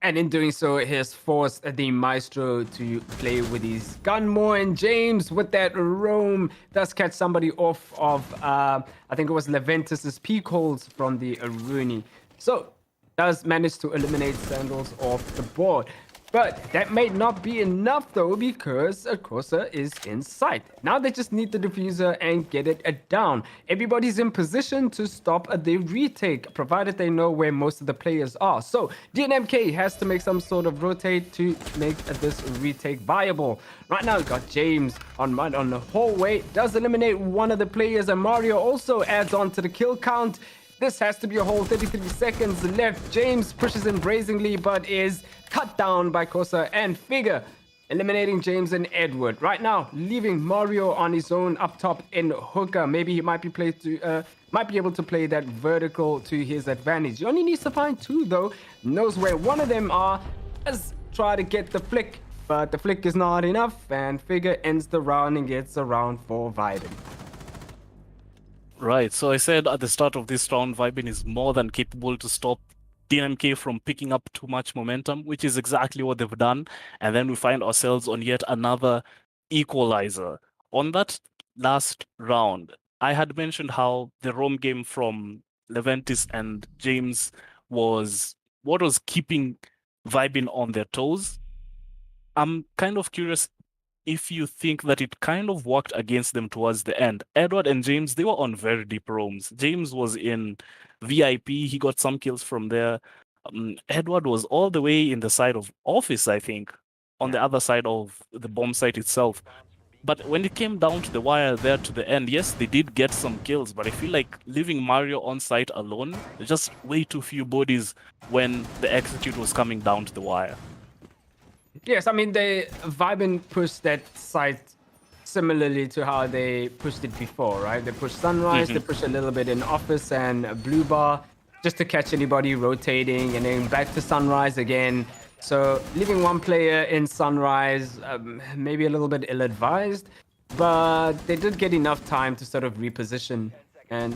And in doing so, he has forced the Maestro to play with his gun more. And James, with that roam, does catch somebody off of, I think it was Leventis' peak holds from the Rooney. So, does manage to eliminate Sandals off the board. But that may not be enough though, because Kosa is in sight. Now they just need the diffuser and get it down. Everybody's in position to stop the retake, provided they know where most of the players are. So DNMK has to make some sort of rotate to make this retake viable. Right now we've got James on the hallway, does eliminate one of the players, and Mario also adds on to the kill count. This has to be a whole 33 seconds left. James pushes in brazenly, but is cut down by Kosa and Figure, eliminating James and Edward. Right now, leaving Mario on his own up top in hookah. Maybe he might be able to play that vertical to his advantage. He only needs to find 2 though. Knows where one of them are. Let's try to get the flick, but the flick is not enough, and Figure ends the round and gets a round for VYBN. Right, so I said at the start of this round, VYBN is more than capable to stop DNMK from picking up too much momentum, which is exactly what they've done. And then we find ourselves on yet another equalizer. On that last round, I had mentioned how the Rome game from Leventis and James was what was keeping VYBN on their toes. I'm kind of curious if you think that it kind of worked against them towards the end. Edward and James, they were on very deep roams. James was in VIP, he got some kills from there. Edward was all the way in the side of Office, I think, on the other side of the bomb site itself. But when it came down to the wire there to the end, yes, they did get some kills, but I feel like leaving Mario on site alone, there's just way too few bodies when the execute was coming down to the wire. Yes, I mean, they VYBN pushed that site similarly to how they pushed it before, right? They pushed Sunrise, they pushed a little bit in Office and Blue Bar just to catch anybody rotating, and then back to Sunrise again. So leaving one player in Sunrise, maybe a little bit ill-advised, but they did get enough time to sort of reposition and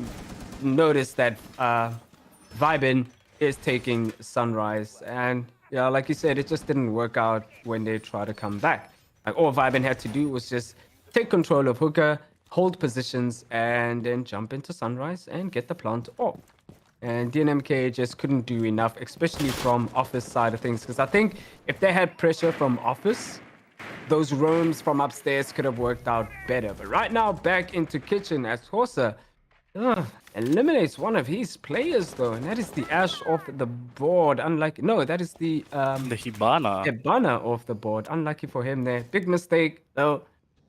notice that VYBN is taking Sunrise. And yeah, like you said, it just didn't work out when they tried to come back. Like, all VYBN had to do was just take control of Hookah, hold positions, and then jump into Sunrise and get the plant off. And DNMK just couldn't do enough, especially from Office side of things. Because I think if they had pressure from Office, those roams from upstairs could have worked out better. But right now, back into Kitchen as Horsa eliminates one of his players, though. And that is the Ash off the board. No, that is the Hibana. Hibana off the board. Unlucky for him there. Big mistake, though.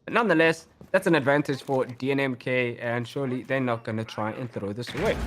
But nonetheless, that's an advantage for DNMK. And surely they're not going to try and throw this away.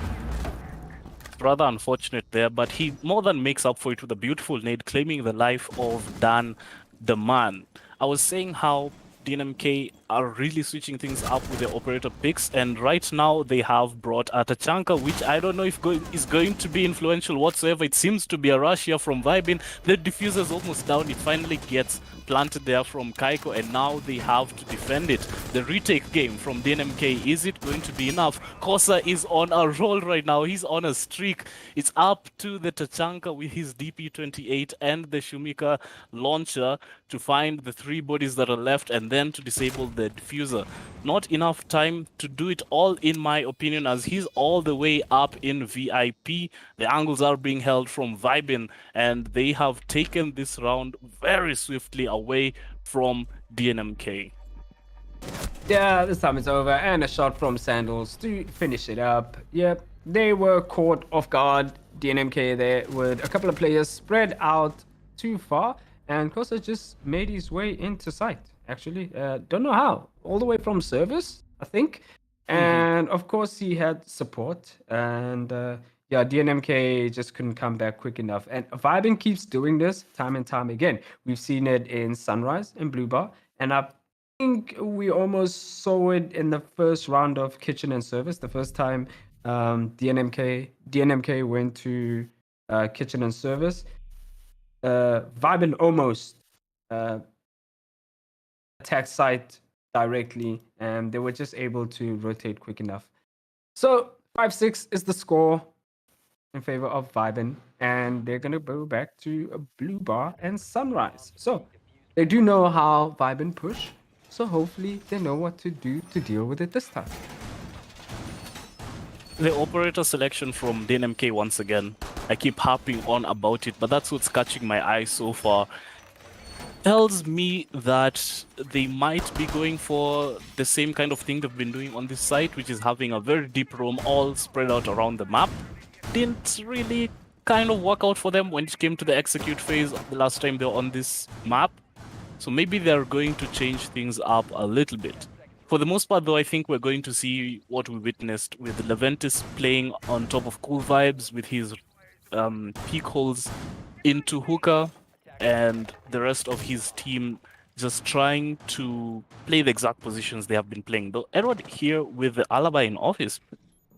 Rather unfortunate there, but he more than makes up for it with a beautiful nade, claiming the life of Dan the Man. I was saying how DNMK are really switching things up with their operator picks, and right now they have brought Atachanka, which I don't know if is going to be influential whatsoever. It seems to be a rush here from VYBN. The diffuser is almost down. It finally gets planted there from Kaiko, and now they have to defend it. The retake game from DNMK, is it going to be enough? Kosa is on a roll right now. He's on a streak. It's up to the Tachanka with his DP28 and the Shumika launcher to find the 3 bodies that are left and then to disable the diffuser. Not enough time to do it all, in my opinion, as he's all the way up in VIP. The angles are being held from VYBN, and they have taken this round very swiftly away from DNMK. Yeah, this time it's over, and a shot from Sandals to finish it up. Yep, they were caught off guard. DNMK there with a couple of players spread out too far, and Kosa just made his way into sight. Actually, don't know how. All the way from service, I think. And of course, he had support, and yeah, DNMK just couldn't come back quick enough. And VYBN keeps doing this time and time again. We've seen it in Sunrise and Blue Bar, and I think we almost saw it in the first round of Kitchen and Service. The first time DNMK went to Kitchen and Service, VYBN almost attacked site directly, and they were just able to rotate quick enough. So 5-6 is the score in favor of VYBN, and they're gonna go back to a Blue Bar and Sunrise. So they do know how VYBN push, so hopefully they know what to do to deal with it this time. The operator selection from DNMK once again. I keep harping on about it, but that's what's catching my eye so far. Tells me that they might be going for the same kind of thing they've been doing on this site, which is having a very deep roam all spread out around the map. Didn't really kind of work out for them when it came to the execute phase the last time they were on this map. So maybe they're going to change things up a little bit. For the most part, though, I think we're going to see what we witnessed with Leventis playing on top of Cool Vibes with his peak holes into Hookah, and the rest of his team just trying to play the exact positions they have been playing. Though Edward here with the alibi in Office,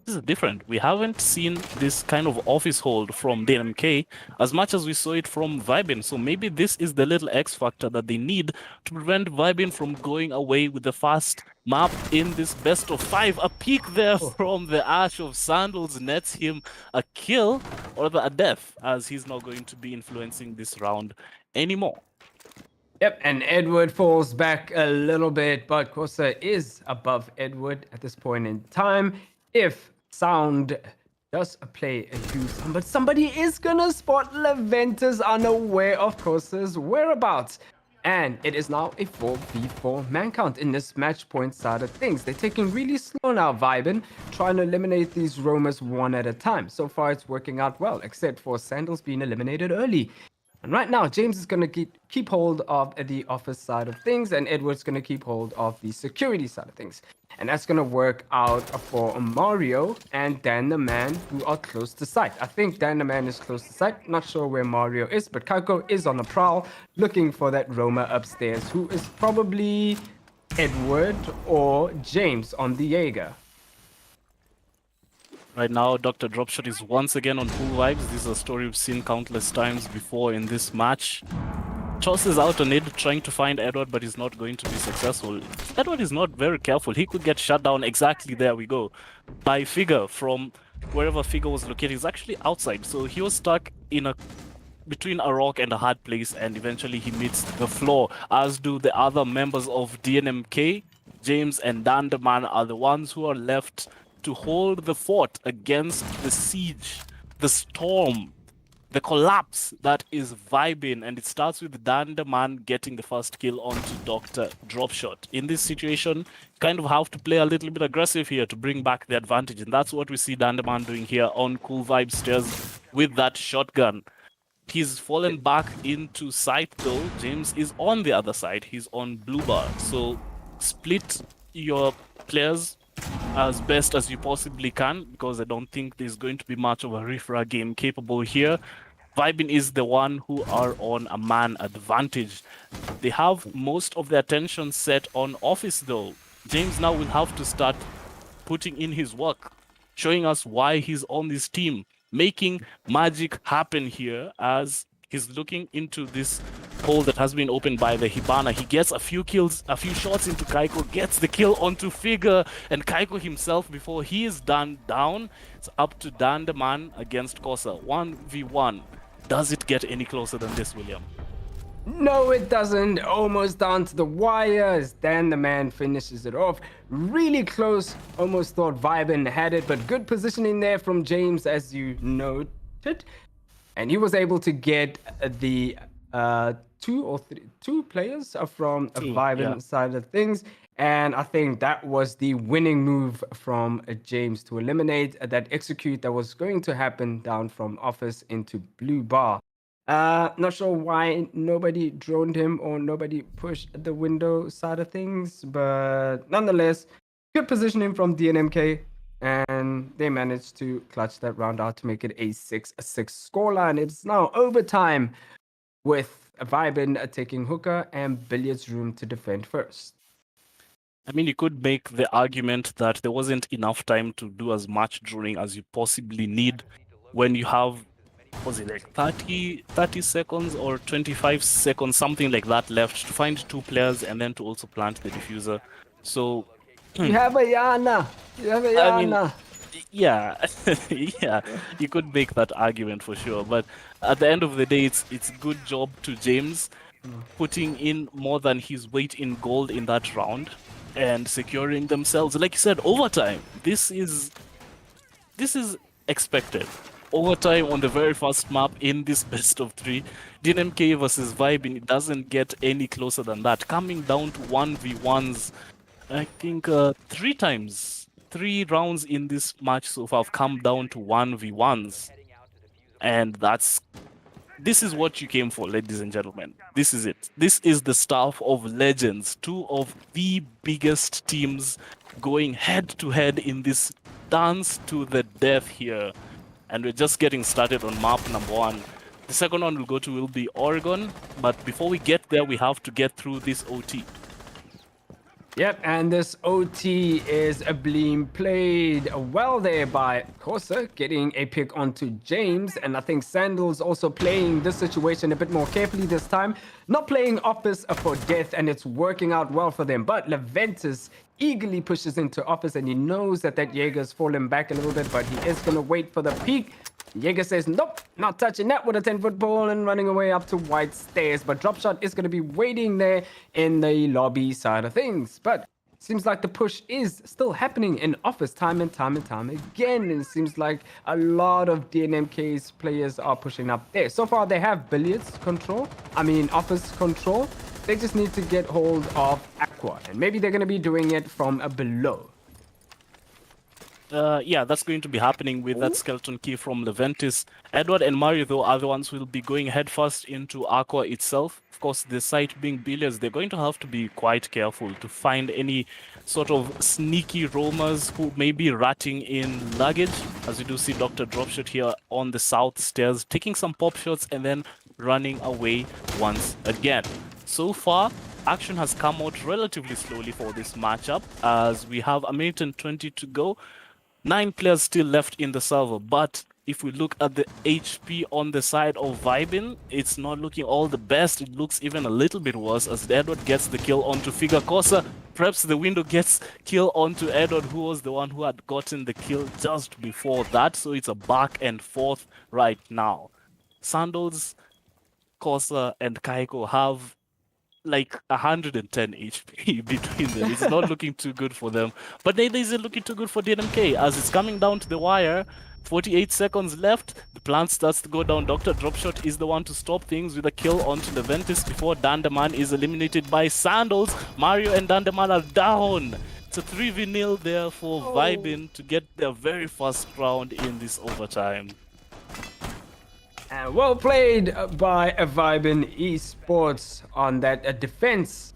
This is different. We haven't seen this kind of office hold from DNMK as much as we saw it from VYBN. So maybe this is the little X factor that they need to prevent VYBN from going away with the fast map in this best of 5. A peek there from the Ash of Sandals nets him a kill or a death, as he's not going to be influencing this round anymore. Yep, and Edward falls back a little bit, but Corsa is above Edward at this point in time. If Sound does play a huge sum, but somebody is gonna spot Leventus unaware of Corsa's whereabouts. And it is now a 4v4 man count in this match point side of things. They're taking really slow now, VYBN, trying to eliminate these roamers one at a time. So far, it's working out well, except for Sandals being eliminated early. And right now, James is going to keep hold of the office side of things, and Edward's going to keep hold of the security side of things. And that's going to work out for Mario and Dan the Man, who are close to site. I think Dan the Man is close to site. Not sure where Mario is, but Kaiko is on the prowl, looking for that roamer upstairs, who is probably Edward or James on the Jaeger. Right now, Dr. Dropshot is once again on full vibes. This is a story we've seen countless times before in this match. Tosses out on it, trying to find Edward, but he's not going to be successful. Edward is not very careful. He could get shut down exactly there we go by Figure from wherever Figure was located. He's actually outside, so he was stuck in between a rock and a hard place, and eventually he meets the floor, as do the other members of DNMK. James and Danderman are the ones who are left to hold the fort against the siege, the storm, the collapse that is VYBN. And it starts with Danderman getting the first kill onto Dr. Dropshot. In this situation, you kind of have to play a little bit aggressive here to bring back the advantage. And that's what we see Danderman doing here on Cool Vibe stairs with that shotgun. He's fallen back into sight though. James is on the other side. He's on blue bar. So split your players as best as you possibly can, because I don't think there's going to be much of a refra game capable here. VYBN is the one who are on a man advantage. They have most of their attention set on office though. James now will have to start putting in his work, showing us why he's on this team, making magic happen here as he's looking into this hole that has been opened by the Hibana. He gets a few kills, a few shots into Kaiko, gets the kill onto Figure, and Kaiko himself, before he is done down, it's up to Dan the Man against Kosa. 1v1. Does it get any closer than this, William? No, it doesn't. Almost down to the wire as Dan the Man finishes it off. Really close. Almost thought VYBN had it, but good positioning there from James, as you noted. And he was able to get the two players from a VYBN side of things. And I think that was the winning move from James to eliminate that execute that was going to happen down from office into blue bar. Not sure why nobody droned him or nobody pushed the window side of things, but nonetheless, good positioning from DNMK. And they managed to clutch that round out to make it a 6-6 scoreline. It's now overtime with VYBN taking hookah and billiards room to defend first. I mean, you could make the argument that there wasn't enough time to do as much drawing as you possibly need when you have, was it like 30 seconds or 25 seconds, something like that left to find two players and then to also plant the diffuser. So you have a Yana. You have a Yana. I mean, yeah, yeah, you could make that argument for sure. But at the end of the day, it's good job to James putting in more than his weight in gold in that round and securing themselves. Like you said, overtime. This is expected. Overtime on the very first map in this best of 3. DNMK versus VYBN, it doesn't get any closer than that. Coming down to 1v1s, I think 3 rounds in this match so far have come down to 1v1s. And this is what you came for, ladies and gentlemen. This is it. This is the stuff of legends. 2 of the biggest teams going head to head in this dance to the death here. And we're just getting started on map number 1. The second one will be Oregon. But before we get there, we have to get through this OT. Yep, and this OT is being played well there by Corsa, getting a pick onto James. And I think Sandals also playing this situation a bit more carefully this time. Not playing Office for death, and it's working out well for them. But Leventus eagerly pushes into Office, and he knows that Jaeger's fallen back a little bit, but he is going to wait for the peak. Jaeger says, nope, not touching that with a 10-foot ball and running away up to White Stairs. But Dropshot is going to be waiting there in the lobby side of things. But seems like the push is still happening in Office time and time again. And it seems like a lot of DNMK's players are pushing up there. So far, they have Office control. They just need to get hold of Aqua. And maybe they're going to be doing it from below. Yeah, that's going to be happening with that skeleton key from Leventis. Edward and Mario, though, are the ones who will be going headfirst into Aqua itself. Of course, the site being billiards, they're going to have to be quite careful to find any sort of sneaky roamers who may be ratting in luggage. As you do see Dr. Dropshot here on the south stairs, taking some pop shots and then running away once again. So far, action has come out relatively slowly for this matchup, as we have a minute and 20 to go. 9 players still left in the server, but if we look at the HP on the side of VYBN, it's not looking all the best. It looks even a little bit worse as Edward gets the kill onto Figure Corsa. Perhaps the window gets kill onto Edward, who was the one who had gotten the kill just before that. So it's a back and forth right now. Sandals, Corsa, and Kaiko have like 110 HP between them. It's not looking too good for them. But neither is it looking too good for DNMK as it's coming down to the wire. 48 seconds left. The plan starts to go down. Dr. Dropshot is the one to stop things with a kill onto Leventis before Dandeman is eliminated by Sandals. Mario and Dandeman are down. It's a 3v0 there for VYBN to get their very first round in this overtime. And well played by VYBN Esports on that defense.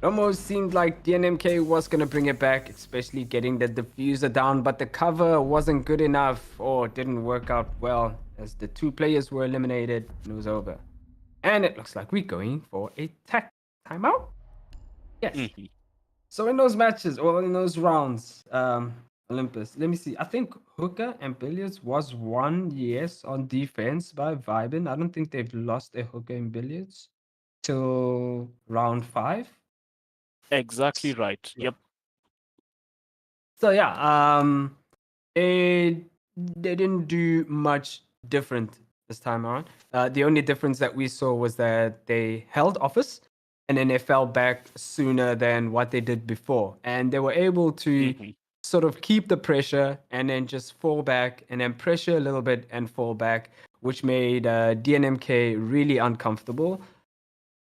It almost seemed like DNMK was going to bring it back, especially getting the diffuser down, but the cover wasn't good enough or didn't work out well as the 2 players were eliminated and it was over. And it looks like we're going for a timeout. Yes. Mm-hmm. So in those matches, or in those rounds, Olympus, let me see. I think Hooker and Billiards was won, yes, on defense by VYBN. I don't think they've lost a Hooker in Billiards till round 5. Exactly right. Yeah. Yep. So yeah, they didn't do much different this time around. The only difference that we saw was that they held Office and then they fell back sooner than what they did before. And they were able to sort of keep the pressure and then just fall back and then pressure a little bit and fall back, which made DNMK really uncomfortable.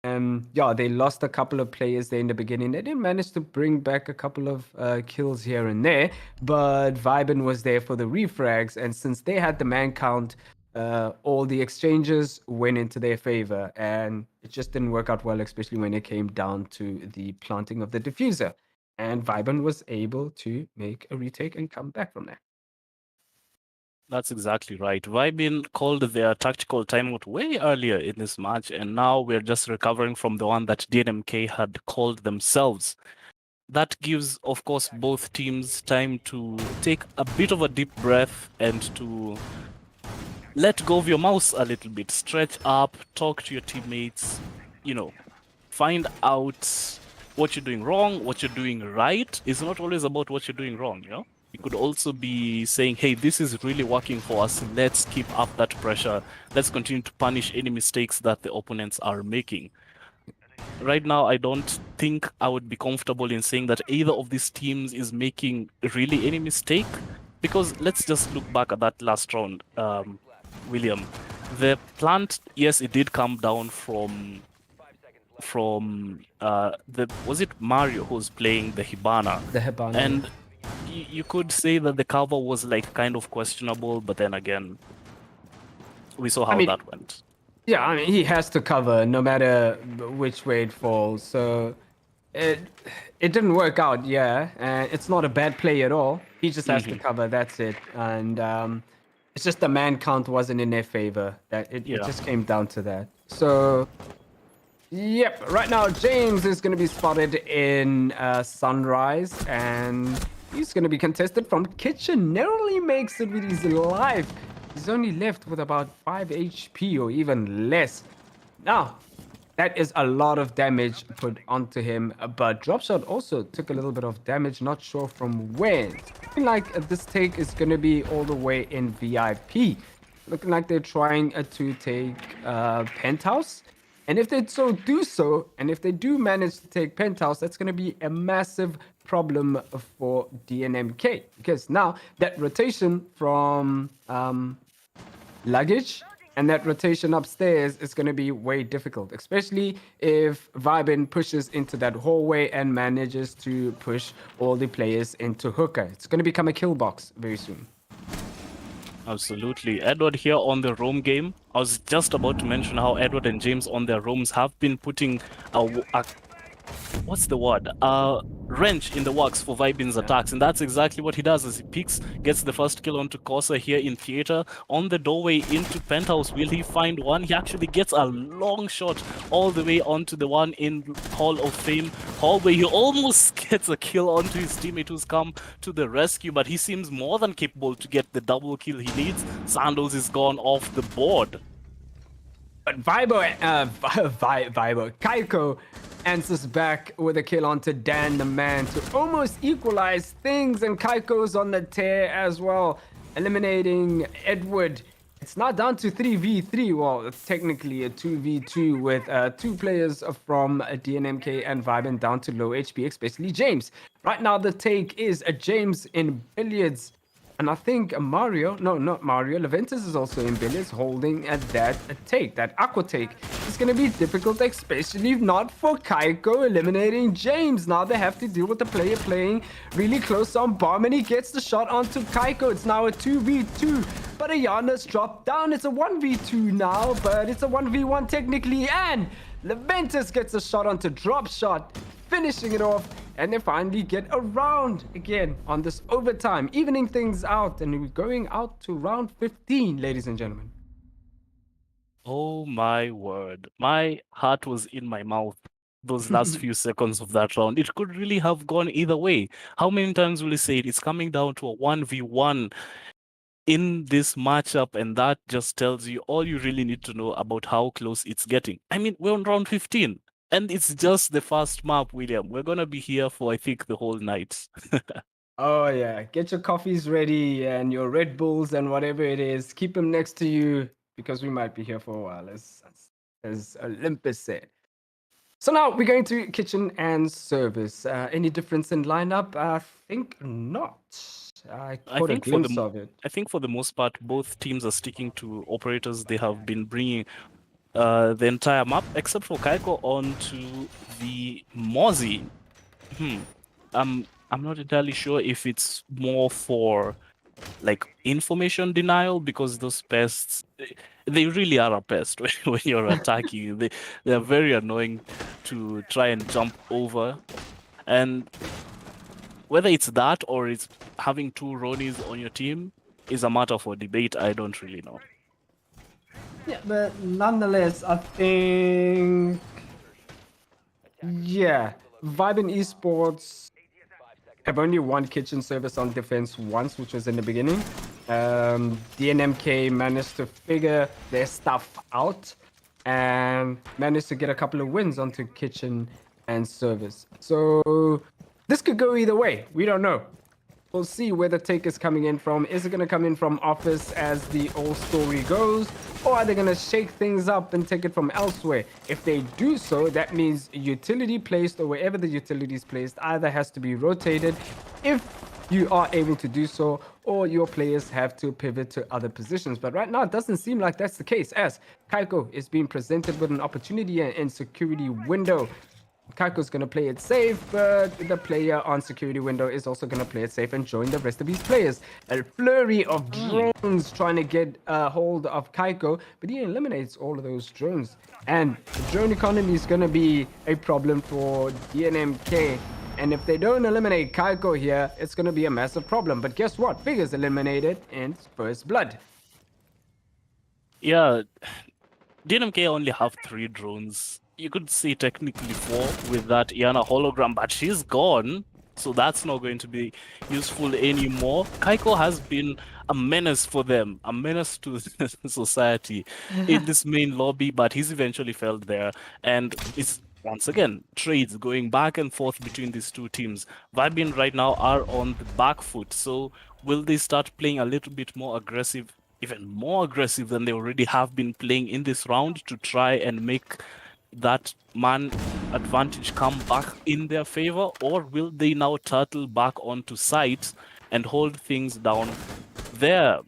Yeah, they lost a couple of players there in the beginning. They didn't manage to bring back a couple of kills here and there, but VYBN was there for the refrags, and since they had the man count, all the exchanges went into their favor, and it just didn't work out well, especially when it came down to the planting of the diffuser. And VYBN was able to make a retake and come back from there. That's exactly right. VYBN called their tactical timeout way earlier in this match, and now we're just recovering from the one that DNMK had called themselves. That gives, of course, both teams time to take a bit of a deep breath and to let go of your mouse a little bit, stretch up, talk to your teammates, find out what you're doing wrong, what you're doing right. It's not always about what you're doing wrong, You could also be saying, hey, this is really working for us. Let's keep up that pressure. Let's continue to punish any mistakes that the opponents are making. Right now, I don't think I would be comfortable in saying that either of these teams is making really any mistake, because let's just look back at that last round, William. The plant, yes, it did come down from was it Mario who's playing the Hibana? The Hibana. And you could say that the cover was like kind of questionable, but then again, we saw how that went. Yeah, he has to cover no matter which way it falls. So it didn't work out, yeah. And it's not a bad play at all. He just has to cover, that's it. And it's just the man count wasn't in their favor. That it just came down to that. So Yep, right now James is going to be spotted in Sunrise, and he's going to be contested from Kitchen. Narrowly makes it with his life. He's only left with about 5 HP or even less. Now, that is a lot of damage put onto him, but Dropshot also took a little bit of damage, not sure from where. Looking like this take is going to be all the way in VIP. Looking like they're trying to take Penthouse. And if they do so, and if they do manage to take Penthouse, that's going to be a massive problem for DNMK. Because now that rotation from luggage and that rotation upstairs is going to be way difficult, especially if VYBN pushes into that hallway and manages to push all the players into hookah. It's going to become a kill box very soon. Absolutely. Edward here on the roam game. I was just about to mention how Edward and James on their roams have been putting a what's the word? Wrench in the works for VYBN's attacks, and that's exactly what he does as he peeks, gets the first kill onto Corsa here in Theater. On the doorway into Penthouse, will he find one? He actually gets a long shot all the way onto the one in Hall of Fame hallway. He almost gets a kill onto his teammate who's come to the rescue, but he seems more than capable to get the double kill he needs. Sandoz is gone off the board. But Kaiko answers back with a kill onto Dan the Man to almost equalize things, and Kaiko's on the tear as well, eliminating Edward. It's not down to 3v3, well, it's technically a 2v2 with 2 players from DNMK and VYBN down to low HP, especially James. Right now, the take is a James in billiards. And I think Mario, no, not Mario, Leventus is also in billiards, holding at that take, that aqua take. It's going to be difficult, especially if not for Kaiko eliminating James. Now they have to deal with the player playing really close on bomb, and he gets the shot onto Kaiko. It's now a 2v2, but Ayana's dropped down. It's a 1v2 now, but it's a 1v1 technically, and Leventus gets a shot onto Drop Shot, finishing it off, and they finally get a round again on this overtime, evening things out, and we're going out to round 15, ladies and gentlemen. Oh my word. My heart was in my mouth those last few seconds of that round. It could really have gone either way. How many times will you say it? It's coming down to a 1v1 in this matchup, and that just tells you all you really need to know about how close it's getting. I mean, we're on round 15. And it's just the first map, William. We're going to be here for, I think, the whole night. Oh, yeah. Get your coffees ready and your Red Bulls and whatever it is. Keep them next to you because we might be here for a while, as Olympus said. So now we're going to kitchen and service. Any difference in lineup? I think not. I caught a glimpse of it. I think for the most part, both teams are sticking to operators they have been bringing the entire map, except for Kaiko onto the Mozzie. I'm not entirely sure if it's more for like information denial, because those pests, they really are a pest when you're attacking. They're very annoying to try and jump over, and whether it's that or it's having 2 Ronis on your team is a matter for debate. I don't really know. Yeah, but nonetheless, I think, yeah, VYBN Esports have only one kitchen service on defense once, which was in the beginning. DNMK managed to figure their stuff out and managed to get a couple of wins onto kitchen and service. So this could go either way. We don't know. We'll see where the take is coming in from. Is it going to come in from office as the old story goes? Or are they going to shake things up and take it from elsewhere? If they do so, that means utility placed, or wherever the utility is placed, either has to be rotated if you are able to do so, or your players have to pivot to other positions. But right now, it doesn't seem like that's the case, as Kaiko is being presented with an opportunity and security window. Kaiko's going to play it safe, but the player on security window is also going to play it safe and join the rest of these players. A flurry of drones trying to get a hold of Kaiko, but he eliminates all of those drones. And the drone economy is going to be a problem for DNMK. And if they don't eliminate Kaiko here, it's going to be a massive problem. But guess what? Figures eliminated in first blood. Yeah, DNMK only have 3 drones. you could say technically 4 with that Iana hologram, but she's gone. So that's not going to be useful anymore. Kaiko has been a menace for them, a menace to society in this main lobby, but he's eventually failed there. And it's once again trades going back and forth between these two teams. VYBN right now are on the back foot. So will they start playing a little bit more aggressive, even more aggressive than they already have been playing in this round to try and make that man advantage come back in their favor, or will they now turtle back onto site and hold things down there?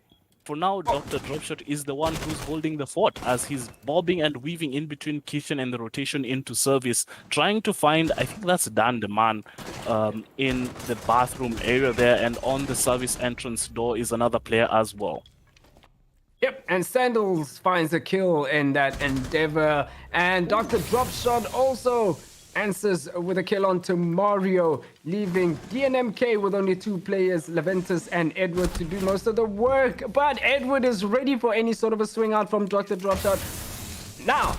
For now, Dr. Dropshot is the one who's holding the fort as he's bobbing and weaving in between kitchen and the rotation into service, trying to find, I think that's Dan the man, in the bathroom area there, and on the service entrance door is another player as well. Yep, and Sandals finds a kill in that endeavor, and Dr. Dropshot also answers with a kill onto Mario, leaving DNMK with only 2 players, Leventus and Edward, to do most of the work. But Edward is ready for any sort of a swing out from Dr. Dropshot. Now,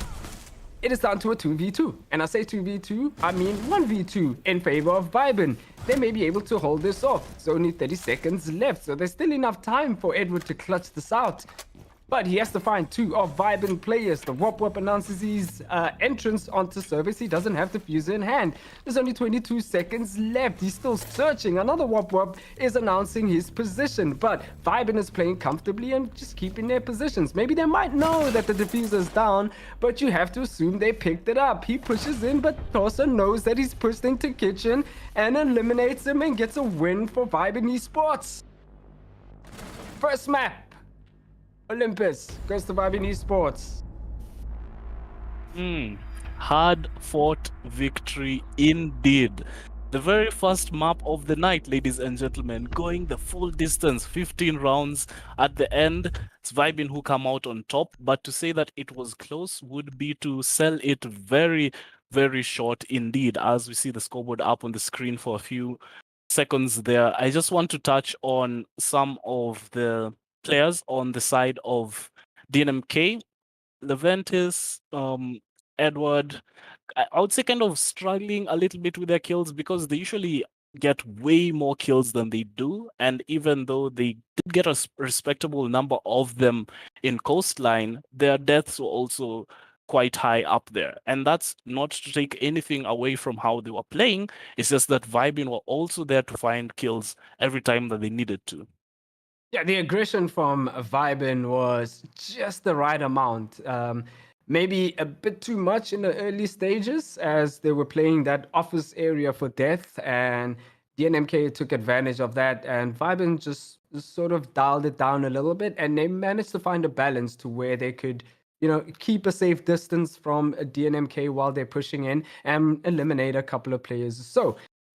it is down to a 2v2. And I say 2v2, I mean 1v2 in favor of VYBN. They may be able to hold this off. It's only 30 seconds left, so there's still enough time for Edward to clutch this out. But he has to find 2 of VYBN players. The Wop announces his entrance onto service. He doesn't have the fuser in hand. There's only 22 seconds left. He's still searching. Another Wop is announcing his position. But VYBN is playing comfortably and just keeping their positions. Maybe they might know that the diffuser's down, but you have to assume they picked it up. He pushes in, but also knows that he's pushed into kitchen and eliminates him and gets a win for VYBN Esports. First map. Olympus goes to VYBN Esports. Hard fought victory indeed. The very first map of the night, ladies and gentlemen, going the full distance, 15 rounds. At the end, it's VYBN who come out on top. But to say that it was close would be to sell it very, very short indeed, as we see the scoreboard up on the screen for a few seconds there. I just want to touch on some of the players on the side of DNMK. Leventus, Edward, I would say kind of struggling a little bit with their kills because they usually get way more kills than they do. And even though they did get a respectable number of them in Coastline, their deaths were also quite high up there. And that's not to take anything away from how they were playing. It's just that VYBN were also there to find kills every time that they needed to. Yeah, the aggression from VYBN was just the right amount. Maybe a bit too much in the early stages as they were playing that office area for death, and DNMK took advantage of that, and VYBN just sort of dialed it down a little bit, and they managed to find a balance to where they could, keep a safe distance from DNMK while they're pushing in and eliminate a couple of players.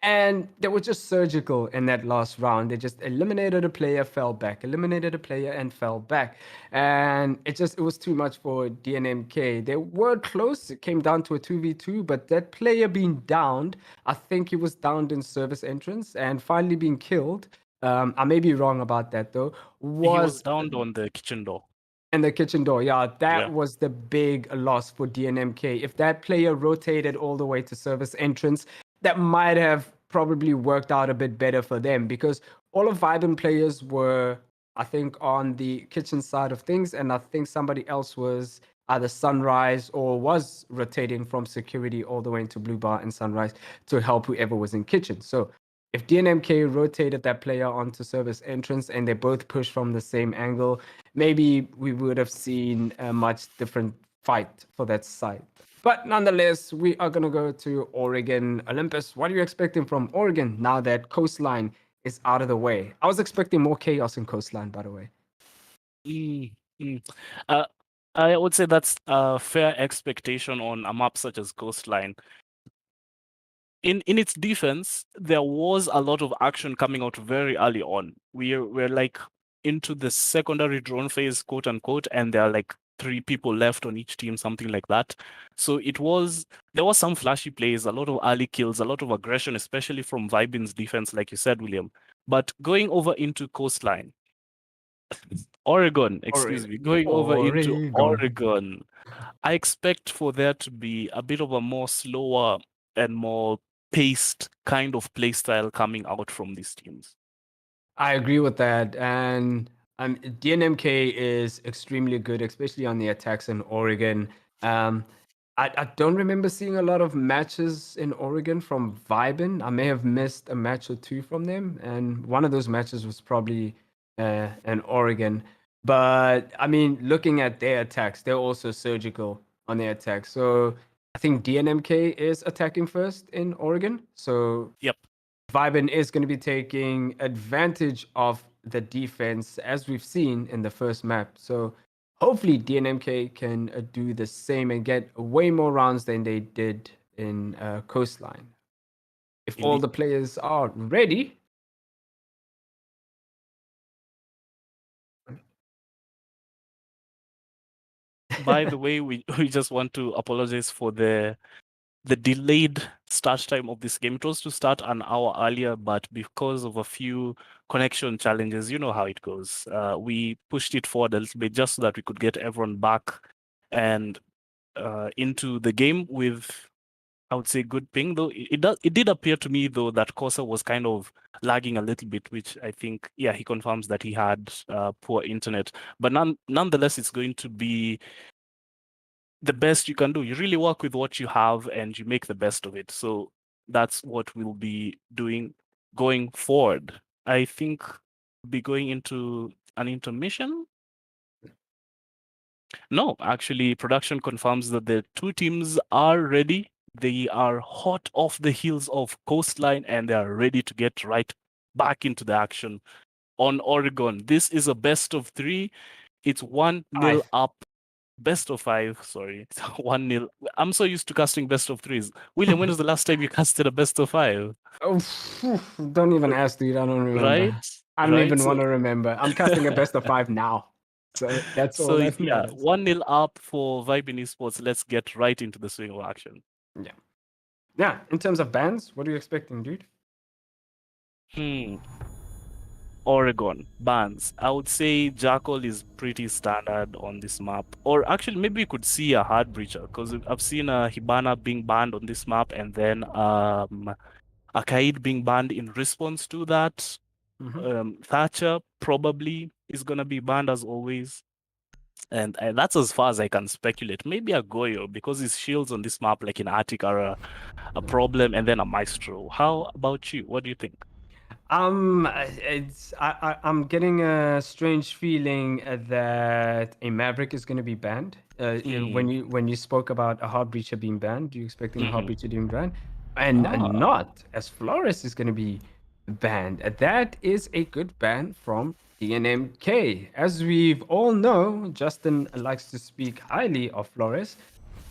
And they were just surgical in that last round. They just eliminated a player, fell back, eliminated a player, and fell back. And it was too much for DNMK. They were close. It came down to a 2v2, but that player being downed, I think he was downed in service entrance and finally being killed. I may be wrong about that, though. He was downed on the kitchen door. And the kitchen door, that was the big loss for DNMK. If that player rotated all the way to service entrance, that might have probably worked out a bit better for them, because all of VYBN players were, I think, on the kitchen side of things, and I think somebody else was either Sunrise or was rotating from security all the way into Blue Bar and Sunrise to help whoever was in kitchen. So if DNMK rotated that player onto service entrance and they both pushed from the same angle, maybe we would have seen a much different fight for that side. But nonetheless, we are going to go to Oregon. Olympus, what are you expecting from Oregon now that Coastline is out of the way? I was expecting more chaos in Coastline, by the way. I would say that's a fair expectation on a map such as Coastline. In its defense, there was a lot of action coming out very early on. We're like into the secondary drone phase, quote unquote, and there are like 3 people left on each team, something like that. So there was some flashy plays, a lot of early kills, a lot of aggression, especially from VYBN's defense, like you said, William. But going over into Coastline, Oregon, excuse me, going over into Oregon. Oregon. I expect for there to be a bit of a more slower and more paced kind of play style coming out from these teams. I agree with that. And DNMK is extremely good, especially on the attacks in Oregon. Um, I don't remember seeing a lot of matches in Oregon from VYBN. I may have missed a match or two from them. And one of those matches was probably in Oregon. But I mean, looking at their attacks, they're also surgical on their attacks. So I think DNMK is attacking first in Oregon. So Yep. VYBN is going to be taking advantage of the defense as we've seen in the first map. So hopefully DNMK can do the same and get way more rounds than they did in Coastline. If all Indeed. the players are ready. By the way, we just want to apologize for the delayed start time of this game. It was to start an hour earlier, but because of a few connection challenges, you know how it goes. We pushed it forward a little bit just so that we could get everyone back and into the game with, I would say, good ping. Though it did appear to me though that Kosa was kind of lagging a little bit, which I think, yeah, he confirms that he had poor internet. But nonetheless, it's going to be the best you can do. You really work with what you have and you make the best of it. So that's what we'll be doing going forward. I think we'll be going into an intermission. No, actually, production confirms that the two teams are ready. They are hot off the heels of Coastline and they are ready to get right back into the action on Oregon. This is a best of 3. It's 1-0 up. Best of 5, sorry. It's 1-0. I'm so used to casting best of 3s. William, when was the last time you casted a best of 5? Oh, don't even ask, dude. I don't remember. Right? I don't Right? even want to remember. I'm casting a best of 5 now. So that's all So that yeah, matters. 1-0 up for VYBN Esports. Let's get right into the swing of action. Yeah. Yeah. In terms of bans, what are you expecting, dude? Oregon bans. I would say Jackal is pretty standard on this map. Or actually, maybe we could see a hard breacher because I've seen a Hibana being banned on this map and then Akaid being banned in response to that. Thatcher probably is gonna be banned as always. And that's as far as I can speculate. Maybe a Goyo because his shields on this map, like in Arctic, are a problem, and then a Maestro. How about you? What do you think? I'm getting a strange feeling that a Maverick is going to be banned. When you spoke about a Heart Breacher being banned, do you expecting a Heart Breacher being banned? And not as Flores is going to be banned. That is a good ban from DNMK. As we've all know, Justin likes to speak highly of Flores.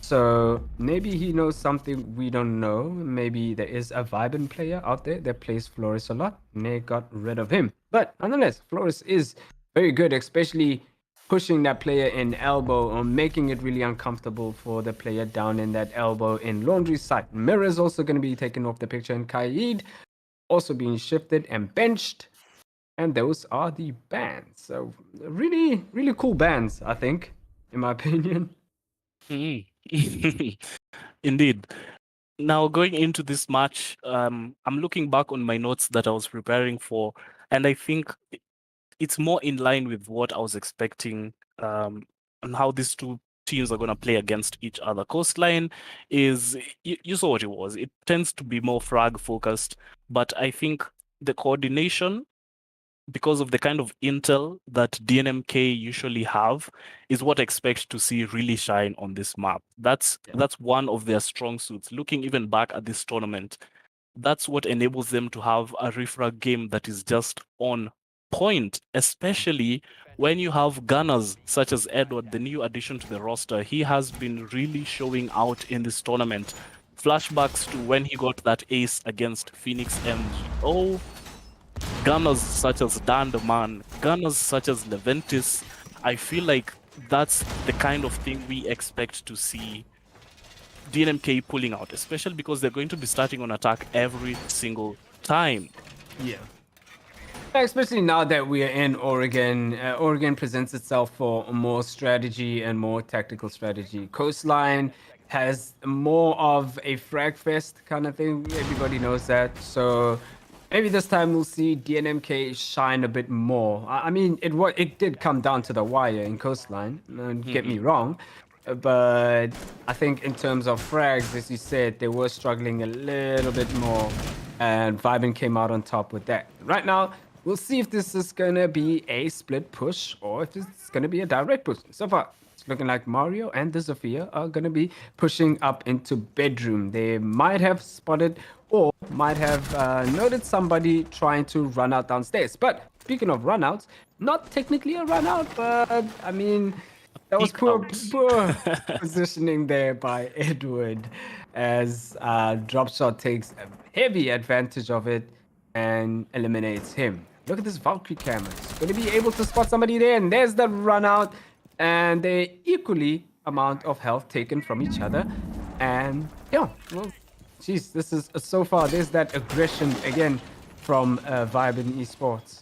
So maybe he knows something we don't know. Maybe there is a VYBN player out there that plays Flores a lot, and they got rid of him. But nonetheless, Flores is very good, especially pushing that player in elbow or making it really uncomfortable for the player down in that elbow in Laundry side. Mirror is also going to be taken off the picture, and Kaid also being shifted and benched. And those are the bans. So really, really cool bans, I think, in my opinion. Indeed. Now, going into this match, I'm looking back on my notes that I was preparing for, and I think it's more in line with what I was expecting on how these two teams are going to play against each other. Coastline is, you saw what it was. It tends to be more frag focused, but I think the coordination, because of the kind of intel that DNMK usually have, is what I expect to see really shine on this map. That's one of their strong suits. Looking even back at this tournament, that's what enables them to have a refrag game that is just on point, especially when you have gunners such as Edward, the new addition to the roster. He has been really showing out in this tournament. Flashbacks to when he got that ace against Phoenix MGO. Gunners such as Dan the Man, gunners such as Leventis. I feel like that's the kind of thing we expect to see DNMK pulling out, especially because they're going to be starting on attack every single time. Yeah. Especially now that we are in Oregon, Oregon presents itself for more strategy and more tactical strategy. Coastline has more of a frag fest kind of thing. Everybody knows that. So maybe this time we'll see DNMK shine a bit more. I mean, it did come down to the wire in Coastline. Don't get me wrong. But I think in terms of frags, as you said, they were struggling a little bit more. And VYBN came out on top with that. Right now, we'll see if this is going to be a split push or if it's going to be a direct push. So far, it's looking like Mario and the Zofia are going to be pushing up into bedroom. They might have spotted or might have noted somebody trying to run out downstairs. But speaking of runouts, not technically a run out, but I mean, that was poor positioning there by Edward as Dropshot takes a heavy advantage of it and eliminates him. Look at this Valkyrie camera. He's going to be able to spot somebody there, and there's the run out, and they equally amount of health taken from each other. And yeah, well, geez, this is so far. There's that aggression again from VYBN Esports.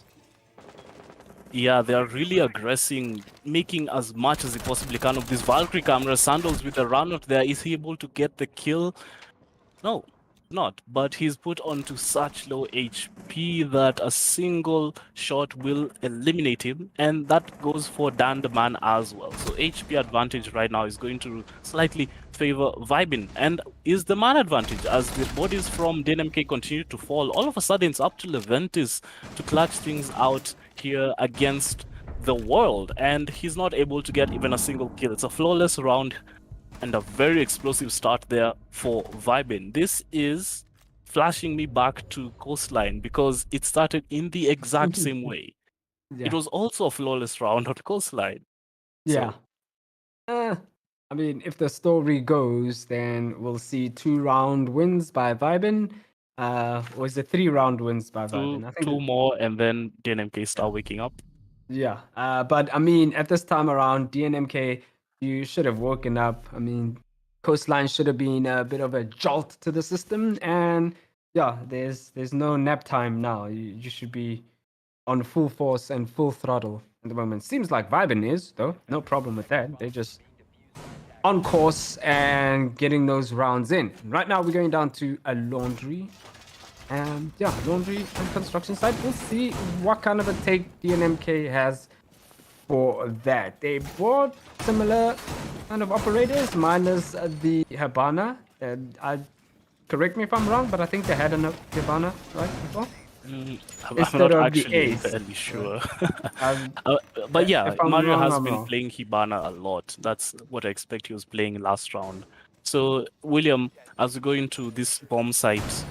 Yeah, they are really aggressing, making as much as they possibly can of this Valkyrie camera. Sandals with the run out there. Is he able to get the kill? No, not. But he's put onto such low HP that a single shot will eliminate him. And that goes for Dan the Man as well. So HP advantage right now is going to slightly favor VYBN. And is the man advantage as the bodies from DNMK continue to fall. All of a sudden, it's up to Leventis to clutch things out here against the world. And he's not able to get even a single kill. It's a flawless round and a very explosive start there for VYBN. This is flashing me back to Coastline because it started in the exact same way. Yeah. It was also a flawless round on Coastline. Yeah. So, I mean, if the story goes, then we'll see 2-round wins by VYBN. Or is it 3-round wins by VYBN? I think two more, and then DNMK start waking up. Yeah. But I mean, at this time around, DNMK, you should have woken up. I mean, Coastline should have been a bit of a jolt to the system, and yeah, there's no nap time now. You should be on full force and full throttle at the moment. Seems like VYBN is, though. No problem with that. They're just on course and getting those rounds in. Right now, we're going down to a laundry. And yeah, laundry and construction site. We'll see what kind of a take DNMK has for that. They bought similar kind of operators, minus the Habana. Correct me if I'm wrong, but I think they had a Habana right before. I'm not actually fairly sure. But yeah, Mario has been playing Hibana a lot. That's what I expect he was playing last round. So, William, as we go into this bomb site,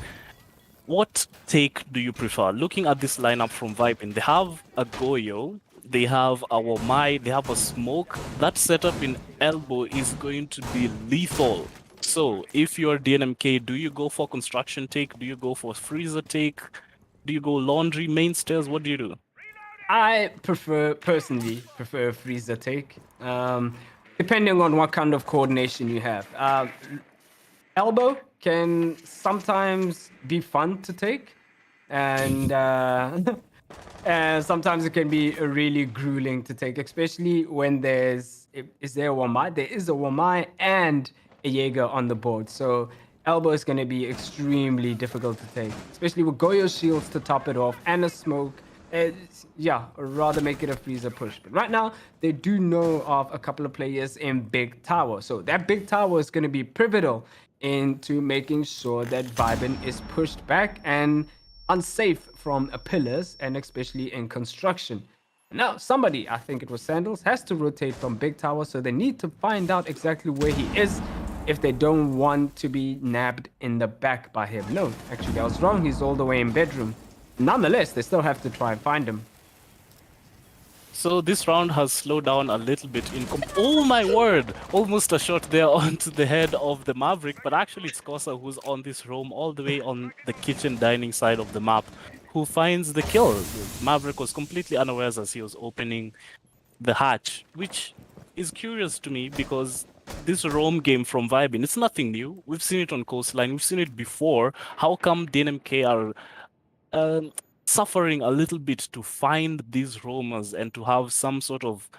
what take do you prefer? Looking at this lineup from VYBN, they have a Goyo, they have a Womai, they have a Smoke. That setup in elbow is going to be lethal. So, if you're DNMK, do you go for construction take? Do you go for freezer take? Do you go laundry, main stairs? What do you do? I personally prefer freezer take, depending on what kind of coordination you have. Elbow can sometimes be fun to take, and and sometimes it can be really grueling to take, especially when is there a Womai? There is a Womai and a Jaeger on the board, so elbow is going to be extremely difficult to take, especially with Goyo shields to top it off and a smoke. Yeah, rather make it a freezer push. But right now, they do know of a couple of players in Big Tower. So that Big Tower is going to be pivotal into making sure that VYBN is pushed back and unsafe from pillars, and especially in construction. Now, somebody, I think it was Sandals, has to rotate from Big Tower, so they need to find out exactly where he is if they don't want to be nabbed in the back by him. No, actually, I was wrong. He's all the way in bedroom. Nonetheless, they still have to try and find him. So this round has slowed down a little bit. Oh my word! Almost a shot there onto the head of the Maverick, but actually it's Kosa who's on this roam all the way on the kitchen dining side of the map, who finds the kill. Maverick was completely unaware as he was opening the hatch, which is curious to me because this roam game from VYBN, it's nothing new. We've seen it on Coastline, we've seen it before. How come DNMK are suffering a little bit to find these roamers and to have some sort of,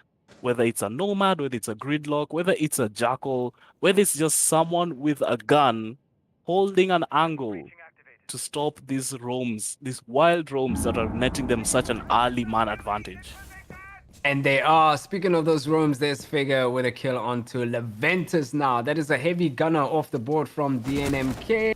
whether it's a nomad, whether it's a gridlock, whether it's a jackal, whether it's just someone with a gun holding an angle to stop these roams, these wild roams that are netting them such an early man advantage. And they are. Speaking of those rooms, there's Figure with a kill onto Leventus now. That is a heavy gunner off the board from DNMK.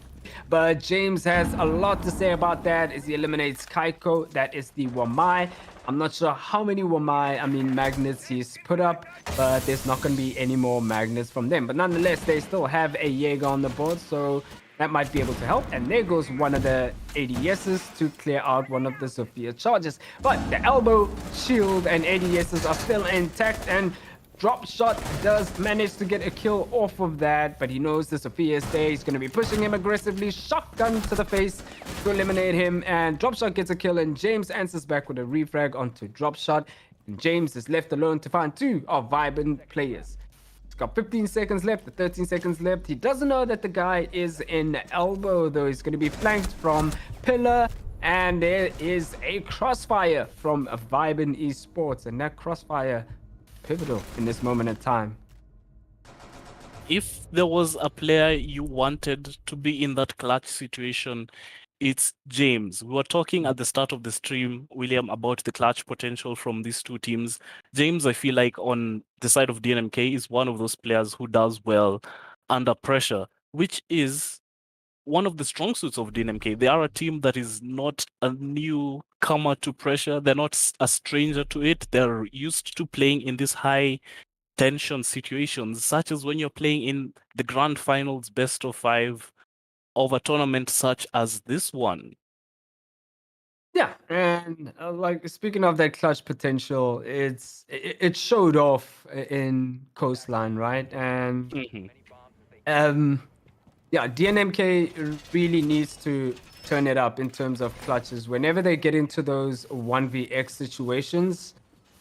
But James has a lot to say about that as he eliminates Kaiko. That is the Wamai. I'm not sure how many magnets he's put up, but there's not going to be any more magnets from them. But nonetheless, they still have a Jaeger on the board, so that might be able to help. And there goes one of the ADSs to clear out one of the Sophia charges. But the elbow, shield, and ADSs are still intact, and Drop Shot does manage to get a kill off of that, but he knows the Sophia is there. He's going to be pushing him aggressively. Shotgun to the face to eliminate him, and Drop Shot gets a kill, and James answers back with a refrag onto Drop Shot. And James is left alone to find two of VYBN players. He's got 15 seconds left, 13 seconds left. He doesn't know that the guy is in elbow, though. He's going to be flanked from Pillar, and there is a crossfire from VYBN Esports, and that crossfire pivotal in this moment in time. If there was a player you wanted to be in that clutch situation, it's James. We were talking at the start of the stream, William, about the clutch potential from these two teams. James, I feel like on the side of DNMK, is one of those players who does well under pressure, which is one of the strong suits of DNMK. They are a team that is not a newcomer to pressure. They're not a stranger to it. They're used to playing in these high tension situations, such as when you're playing in the grand finals, best of 5 of a tournament such as this one. Yeah, and like speaking of that clutch potential, it showed off in Coastline, right? And yeah, DNMK really needs to turn it up in terms of clutches. Whenever they get into those 1vx situations,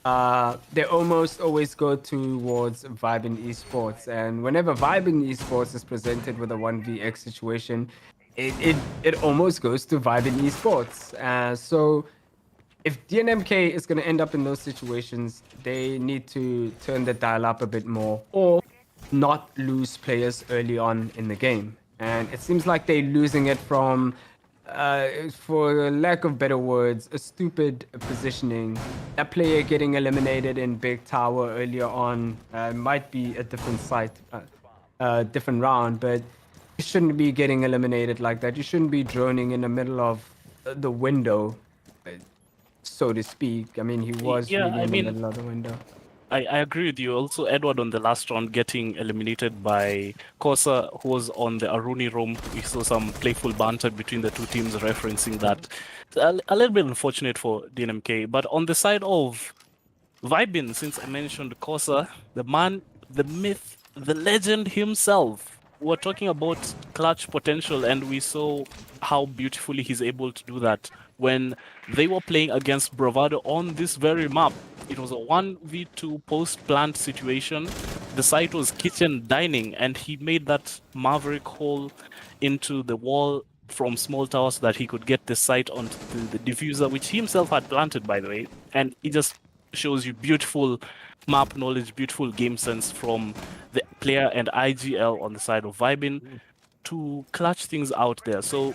they almost always go towards VYBN Esports. And whenever VYBN Esports is presented with a 1vx situation, it almost goes to VYBN Esports. So if DNMK is going to end up in those situations, they need to turn the dial up a bit more, or not lose players early on in the game. And it seems like they're losing it from, for lack of better words, a stupid positioning. A player getting eliminated in Big Tower earlier on might be a different site, different round, but you shouldn't be getting eliminated like that. You shouldn't be droning in the middle of the window, so to speak. I mean, he was really in the middle of the window. I agree with you. Also, Edward on the last round getting eliminated by Kosa, who was on the Aruni room. We saw some playful banter between the two teams referencing that. A little bit unfortunate for DNMK. But on the side of VYBN, since I mentioned Kosa, the man, the myth, the legend himself, we're talking about clutch potential, and we saw how beautifully he's able to do that when they were playing against Bravado on this very map. It was a 1v2 post-plant situation. The site was kitchen dining, and he made that maverick hole into the wall from small tower so that he could get the site onto the diffuser, which he himself had planted, by the way. And it just shows you beautiful map knowledge, beautiful game sense from the player and IGL on the side of VYBN to clutch things out there. So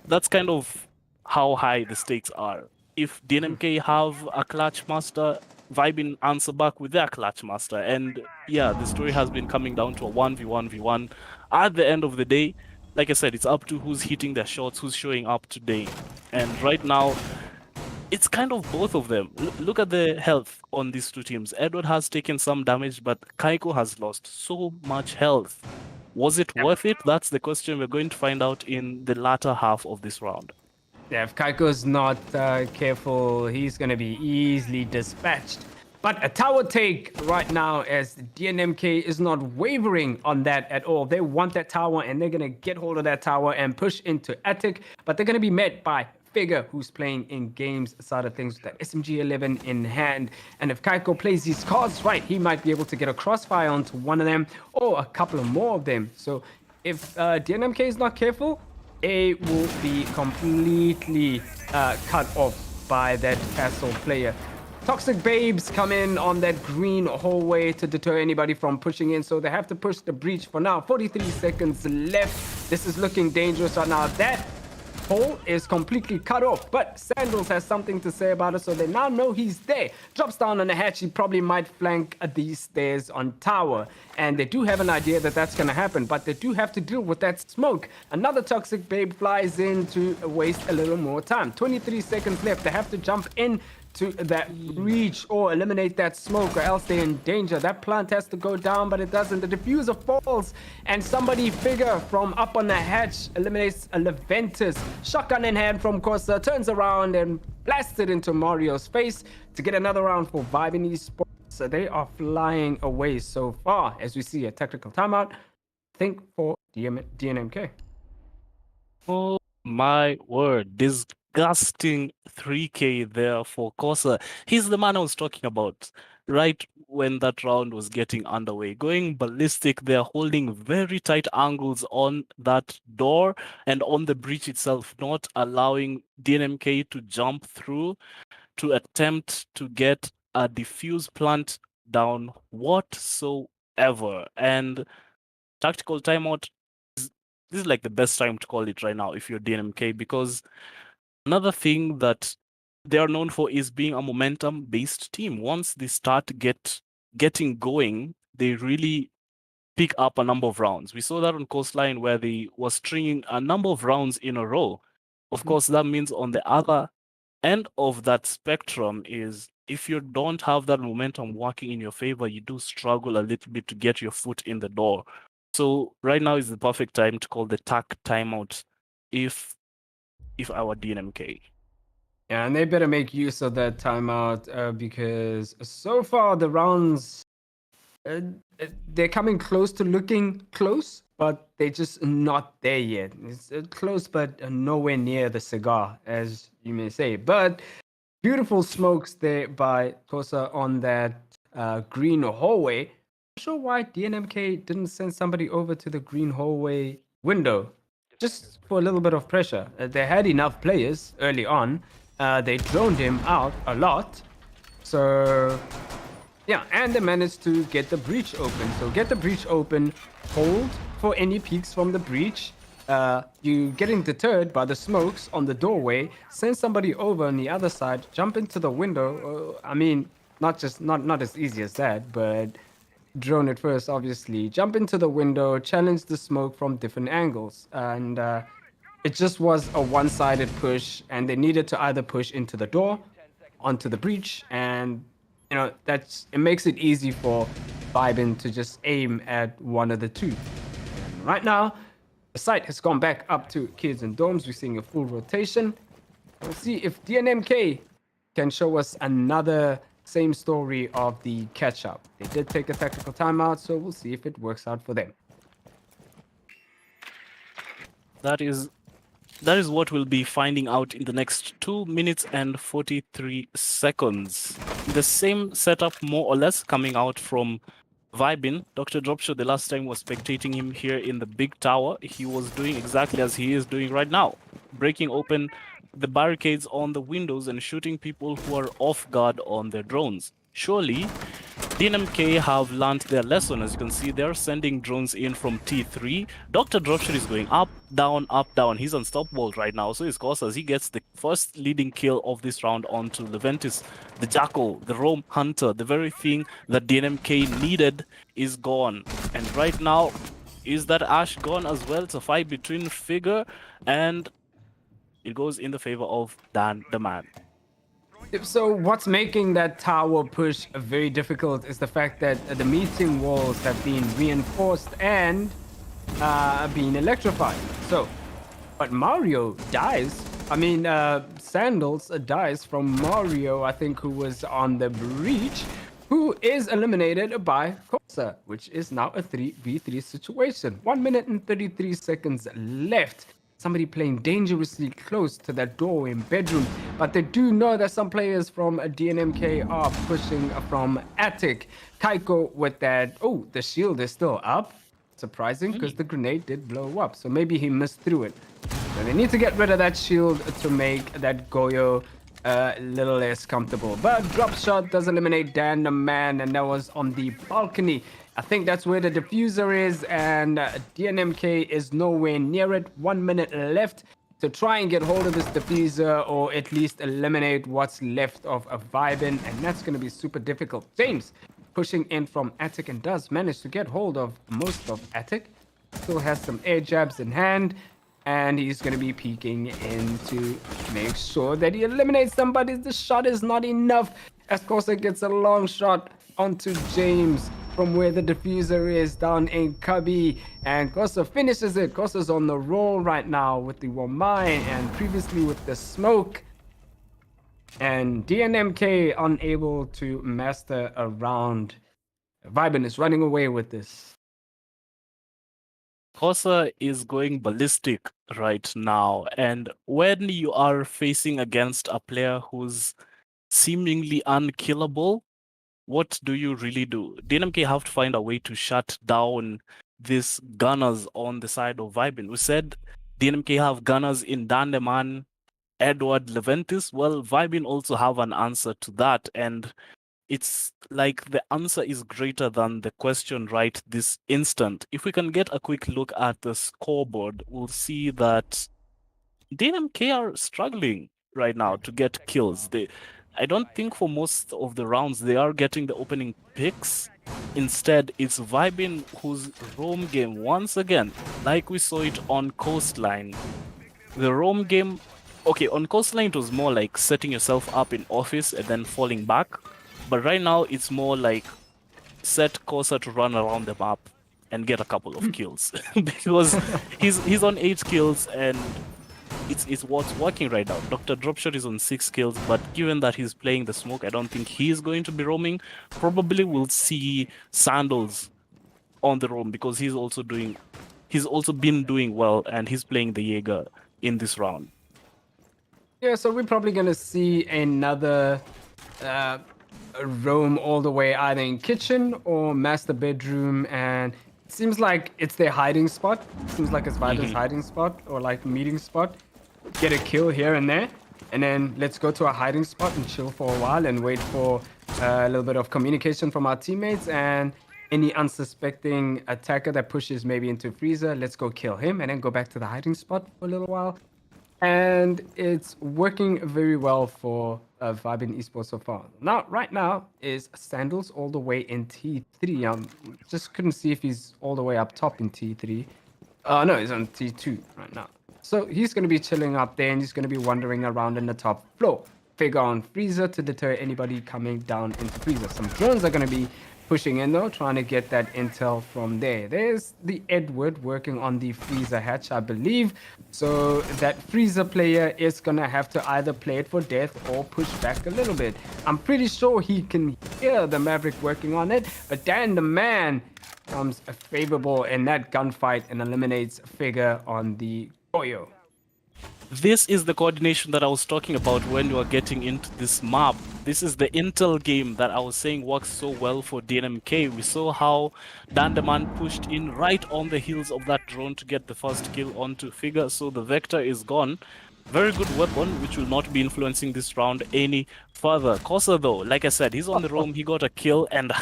that's kind of how high the stakes are. If DNMK have a clutch master, VYBN answer back with their clutch master. And yeah, the story has been coming down to a 1v1v1. At the end of the day, like I said, it's up to who's hitting their shots, who's showing up today. And right now, it's kind of both of them. Look at the health on these two teams. Edward has taken some damage, but Kaiko has lost so much health. Was it worth it? That's the question we're going to find out in the latter half of this round. Yeah, if Kaiko's not careful, he's going to be easily dispatched. But a tower take right now, as DNMK is not wavering on that at all. They want that tower, and they're going to get hold of that tower and push into Attic. But they're going to be met by Figure, who's playing in games side of things with that SMG-11 in hand. And if Kaiko plays his cards right, he might be able to get a crossfire onto one of them or a couple of more of them. So if DNMK is not careful, it will be completely cut off by that castle player. Toxic Babes come in on that green hallway to deter anybody from pushing in, so they have to push the breach for now. 43 seconds left. This is looking dangerous right now. That hole is completely cut off, but Sandals has something to say about it, so they now know he's there. Drops down on the hatch. He probably might flank these stairs on tower, and they do have an idea that that's going to happen, but they do have to deal with that smoke. Another Toxic Babe flies in to waste a little more time. 23 seconds left. They have to jump in to that breach or eliminate that smoke, or else they're in danger. That plant has to go down, but it doesn't. The diffuser falls, and somebody figure from up on the hatch eliminates a Leventus. Shotgun in hand from Corsa, turns around and blasts it into Mario's face to get another round for VYBN Esports. So they are flying away so far, as we see a tactical timeout, I think, for DNMK. Oh my word. Disgusting 3K there for Corsa. He's the man I was talking about right when that round was getting underway. Going ballistic, they're holding very tight angles on that door and on the breach itself, not allowing DNMK to jump through to attempt to get a diffuse plant down whatsoever. And tactical timeout, this is like the best time to call it right now if you're DNMK, because another thing that they are known for is being a momentum-based team. Once they start getting going, they really pick up a number of rounds. We saw that on Coastline where they were stringing a number of rounds in a row. Of course, that means on the other end of that spectrum is if you don't have that momentum working in your favor, you do struggle a little bit to get your foot in the door. So right now is the perfect time to call the TAC timeout if I were DNMK. Yeah, and they better make use of that timeout because so far the rounds, they're coming close to looking close, but they're just not there yet. It's close, but nowhere near the cigar, as you may say. But beautiful smokes there by Tosa on that green hallway. Not sure why DNMK didn't send somebody over to the green hallway window, just for a little bit of pressure. They had enough players early on. They droned him out a lot. So, yeah, and they managed to get the breach open. So get the breach open, hold for any peeks from the breach. You getting deterred by the smokes on the doorway, send somebody over on the other side, jump into the window. I mean, not as easy as that, but drone it first, obviously. Jump into the window, challenge the smoke from different angles. And it just was a one-sided push, and they needed to either push into the door, onto the breach, and you know it makes it easy for VYBN to just aim at one of the two. And right now, the site has gone back up to kids and domes. We're seeing a full rotation. We'll see if DNMK can show us another same story of the catch-up. They did take a tactical timeout, so we'll see if it works out for them. That is what we'll be finding out in the next 2 minutes and 43 seconds. The same setup, more or less, coming out from VYBN. Dr. Dropshot, the last time was spectating him here in the big tower. He was doing exactly as he is doing right now, breaking open the barricades on the windows and shooting people who are off guard on their drones. Surely, DNMK have learned their lesson. As you can see, they're sending drones in from T3. Dr. Dropshot is going up, down, up, down. He's unstoppable right now. So is Corsa as he gets the first leading kill of this round onto Leventus. The Jackal, the Roam Hunter, the very thing that DNMK needed is gone. And right now, is that Ash gone as well? It's a fight between Figure, and it goes in the favor of Dan the Man. So what's making that tower push very difficult is the fact that the meeting walls have been reinforced and been electrified. So, but Mario dies. I mean, Sandals dies from Mario, I think, who was on the breach, who is eliminated by Corsa, which is now a 3v3 situation. 1 minute and 33 seconds left. Somebody playing dangerously close to that doorway in bedroom, but they do know that some players from DNMK are pushing from attic. Kaiko with that, oh, the shield is still up. Surprising, because the grenade did blow up, so maybe he missed through it. So they need to get rid of that shield to make that Goyo a little less comfortable. But drop shot does eliminate Dan the man, and that was on the balcony. I think that's where the diffuser is, and DNMK is nowhere near it. 1 minute left to try and get hold of this diffuser, or at least eliminate what's left of a VYBN, and that's going to be super difficult. James pushing in from Attic and does manage to get hold of most of Attic. Still has some air jabs in hand, and he's going to be peeking in to make sure that he eliminates somebody. The shot is not enough, as Kosa gets a long shot onto James from where the diffuser is down in Cubby, and Kosa finishes it. Kosa's on the roll right now with the Wamai and previously with the smoke. And DNMK unable to master a round. VYBN is running away with this. Kosa is going ballistic right now, and when you are facing against a player who's seemingly unkillable, what do you really do? DNMK have to find a way to shut down these gunners on the side of VYBN. We said DNMK have gunners in Dandeman, Edward, Leventis. Well, VYBN also have an answer to that, and it's like the answer is greater than the question right this instant. If we can get a quick look at the scoreboard, we'll see that DNMK are struggling right now to get kills. I don't think for most of the rounds they are getting the opening picks. Instead, it's VYBN whose roam game, once again, like we saw it on Coastline. The roam game, okay, on Coastline it was more like setting yourself up in office and then falling back. But right now it's more like set Kosa to run around the map and get a couple of kills. Because he's on 8 kills and it's what's working right now. Dr. Dropshot is on 6 kills, but given that he's playing the smoke, I don't think he's going to be roaming. Probably we'll see Sandals on the roam because he's also been doing well, and he's playing the Jaeger in this round. Yeah, so we're probably gonna see another roam all the way either in kitchen or master bedroom, and it seems like it's their hiding spot. Seems like it's VYBN's hiding spot or like meeting spot. Get a kill here and there, and then let's go to a hiding spot and chill for a while and wait for a little bit of communication from our teammates, and any unsuspecting attacker that pushes maybe into freezer, let's go kill him and then go back to the hiding spot for a little while. And it's working very well for VYBN Esports so far. Now, right now is Sandals all the way in T3. Just couldn't see if he's all the way up top in T3. No, he's on T2 right now. So he's going to be chilling up there, and he's going to be wandering around in the top floor. Figure on freezer to deter anybody coming down into freezer. Some drones are going to be pushing in though, trying to get that intel from there. There's the Edward working on the freezer hatch, I believe. So that freezer player is gonna have to either play it for death or push back a little bit. I'm pretty sure he can hear the Maverick working on it, but Dan the man comes favorable in that gunfight and eliminates Figure on the Goyo. This is the coordination that I was talking about when you are getting into this map. This is the intel game that I was saying works so well for DNMK. We saw how Dandeman pushed in right on the heels of that drone to get the first kill onto Figure, so the Vector is gone. Very good weapon, which will not be influencing this round any further. Kosa, though, like I said, he's on the roam, he got a kill, and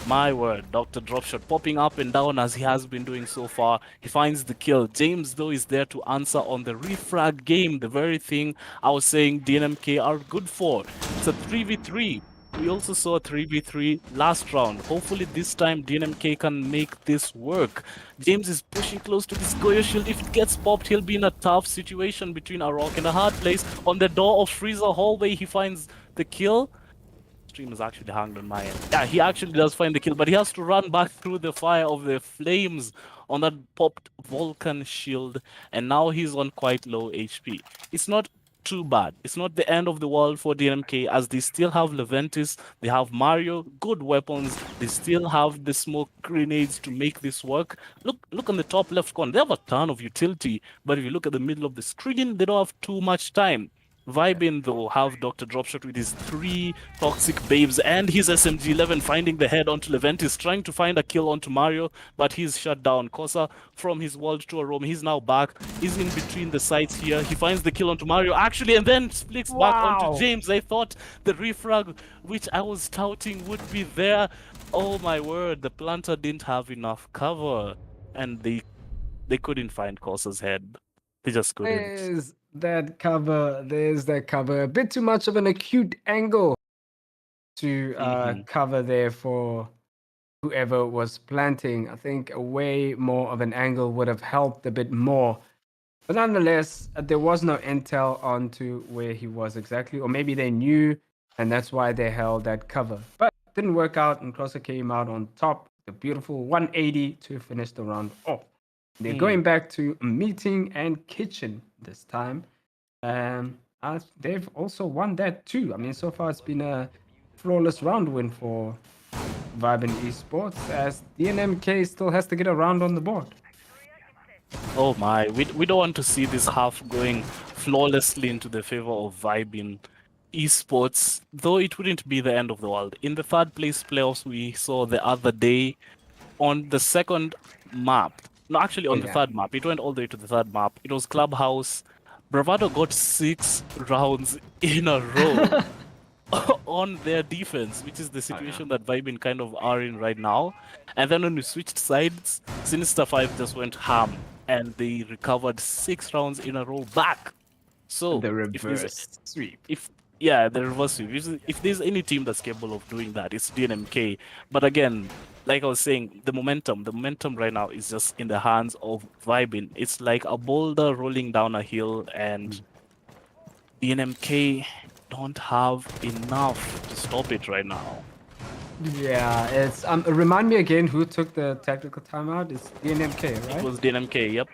my word, Dr. Dropshot popping up and down as he has been doing so far. He finds the kill. James, though, is there to answer on the refrag game, the very thing I was saying DNMK are good for. It's a 3v3. We also saw a 3v3 last round. Hopefully this time DNMK can make this work. James is pushing close to this Goyo shield. If it gets popped, he'll be in a tough situation between a rock and a hard place. On the door of Freezer hallway, he finds the kill. Stream is actually hanged on my end. Yeah, he actually does find the kill, but he has to run back through the fire of the flames on that popped Vulcan shield. And now he's on quite low HP. It's not too bad. It's not the end of the world for DNMK, as they still have Leventis, they have Mario, good weapons, they still have the smoke grenades to make this work. Look on the top left corner, they have a ton of utility, but if you look at the middle of the screen, they don't have too much time. VYBN, though, have Dr. Dropshot with his 3 toxic babes and his SMG-11 finding the head onto Leventis, trying to find a kill onto Mario, but he's shut down. Kosa from his world tour roam, he's now back. He's in between the sites here. He finds the kill onto Mario, actually, and then flicks back onto James. I thought the refrag, which I was touting, would be there. Oh my word, the planter didn't have enough cover, and they couldn't find Kosa's head. They just couldn't. There's that cover. There's that cover. A bit too much of an acute angle to cover there for whoever was planting. I think a way more of an angle would have helped a bit more. But nonetheless, there was no intel onto where he was exactly, or maybe they knew, and that's why they held that cover. But it didn't work out, and Crosser came out on top. The beautiful 180 to finish the round off. They're going back to meeting and kitchen this time. They've also won that too. I mean, so far it's been a flawless round win for VYBN Esports, as DNMK still has to get a round on the board. Oh my, we don't want to see this half going flawlessly into the favor of VYBN Esports, though it wouldn't be the end of the world. In the third place playoffs we saw the other day, on the second map, no, actually on the third map, it went all the way to the third map. It was Clubhouse. Bravado got 6 rounds in a row on their defense, which is the situation that VYBN kind of are in right now. And then when we switched sides, Sinister 5 just went ham, and they recovered 6 rounds in a row back. So the reverse sweep. The reverse sweep. If there's any team that's capable of doing that, it's DNMK. But again, like I was saying, the momentum right now is just in the hands of VYBN. It's like a boulder rolling down a hill, and DNMK don't have enough to stop it right now. Yeah, it's remind me again who took the tactical timeout. It's DNMK, right? It was DNMK, yep.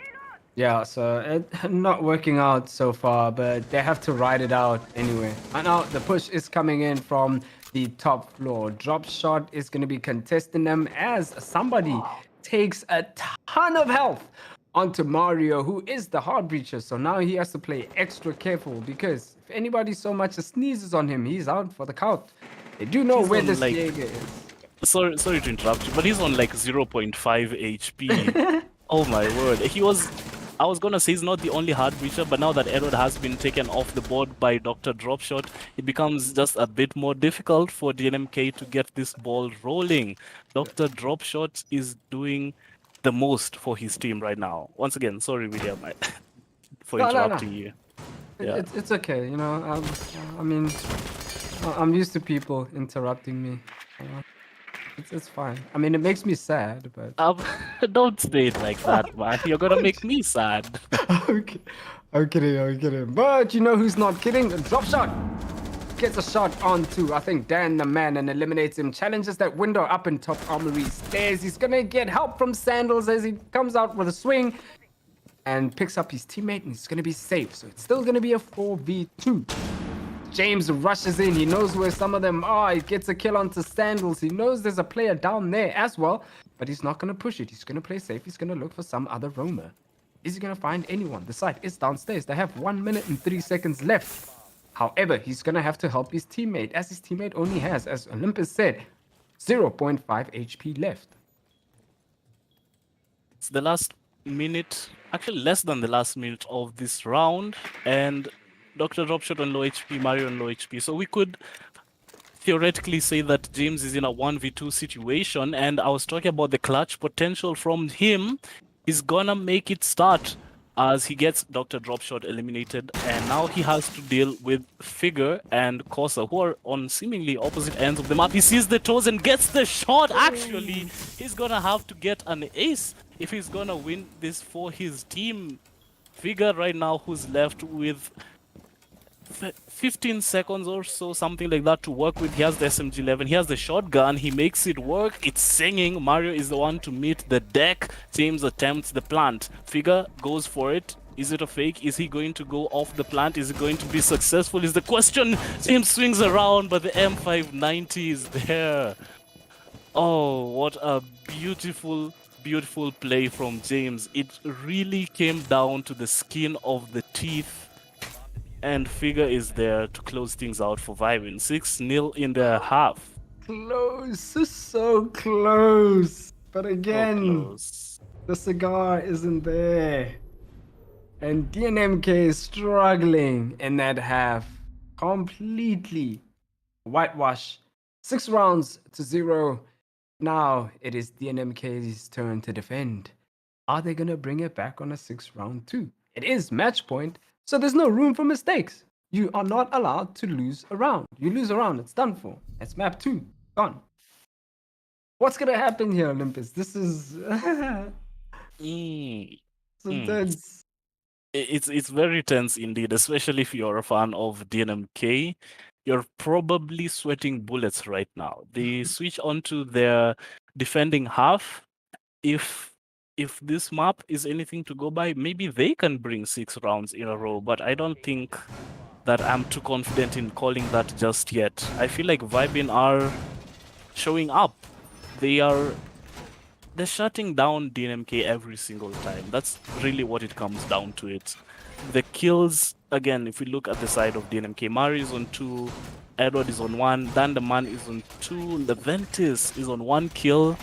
Yeah, so it not working out so far, but they have to ride it out anyway. And now the push is coming in from the top floor. Drop shot is going to be contesting them as somebody takes a ton of health onto Mario, who is the hard breacher. So now he has to play extra careful, because if anybody so much as sneezes on him, he's out for the count. They do know where this Jaeger is. Sorry to interrupt you, but he's on like 0.5 HP. Oh my word. I was gonna say he's not the only hard breacher, but now that Edward has been taken off the board by Dr. Dropshot, it becomes just a bit more difficult for DNMK to get this ball rolling. Dr. Dropshot is doing the most for his team right now. Once again, sorry, William, for interrupting you. Yeah. It's okay, you know. I mean, I'm used to people interrupting me. It's fine. I mean, it makes me sad, but don't say it like that, man. You're gonna make me sad. Okay. I'm kidding. But you know who's not kidding? Drop shot gets a shot onto, I think, Dan the man, and eliminates him. Challenges that window up in top armory stairs. He's gonna get help from Sandals as he comes out with a swing and picks up his teammate, and he's gonna be safe. So it's still gonna be a 4v2. James rushes in. He knows where some of them are. He gets a kill onto Sandals. He knows there's a player down there as well, but he's not going to push it. He's going to play safe. He's going to look for some other roamer. Is he going to find anyone? The site is downstairs. They have 1 minute and 3 seconds left. However, he's going to have to help his teammate, as his teammate only has, as Olympus said, 0.5 HP left. It's the last minute, actually less than the last minute of this round, and Dr. Dropshot on low HP, Mario on low HP. So we could theoretically say that James is in a 1v2 situation, and I was talking about the clutch potential from him. He's gonna make it start as he gets Dr. Dropshot eliminated, and now he has to deal with Figure and Kosa, who are on seemingly opposite ends of the map. He sees the toes and gets the shot. Actually, he's gonna have to get an ace if he's gonna win this for his team. Figure right now, who's left with 15 seconds or so, something like that, to work with. He has the SMG-11, he has the shotgun, he makes it work, it's singing. Mario is the one to meet the deck. James attempts the plant. Figure goes for it. Is it a fake? Is he going to go off the plant? Is it going to be successful is the question. James swings around, but the M590 is there. Oh, what a beautiful play from James. It really came down to the skin of the teeth and Figure is there to close things out for VYBN. 6-0 in the half. Close, so close. But So again, close. the cigar isn't there. And DNMK is struggling in that half. Completely whitewash. 6 rounds to 0. Now it is DNMK's turn to defend. Are they going to bring it back on a 6-round 2? It is match point, so there's no room for mistakes. You are not allowed to lose a round. You lose a round, it's done for. It's map 2. Gone. What's going to happen here, Olympus? This is Mm. intense. It's very tense indeed, especially if you're a fan of DNMK. You're probably sweating bullets right now. They switch onto their defending half. If this map is anything to go by, maybe they can bring 6 rounds in a row, but I don't think that I'm too confident in calling that just yet. I feel like VYBN are showing up. They're shutting down DNMK every single time. That's really what it comes down to it. The kills, again, if we look at the side of DNMK, Mari is on 2, Edward is on 1, Dandaman is on 2, Leventis is on 1 kill.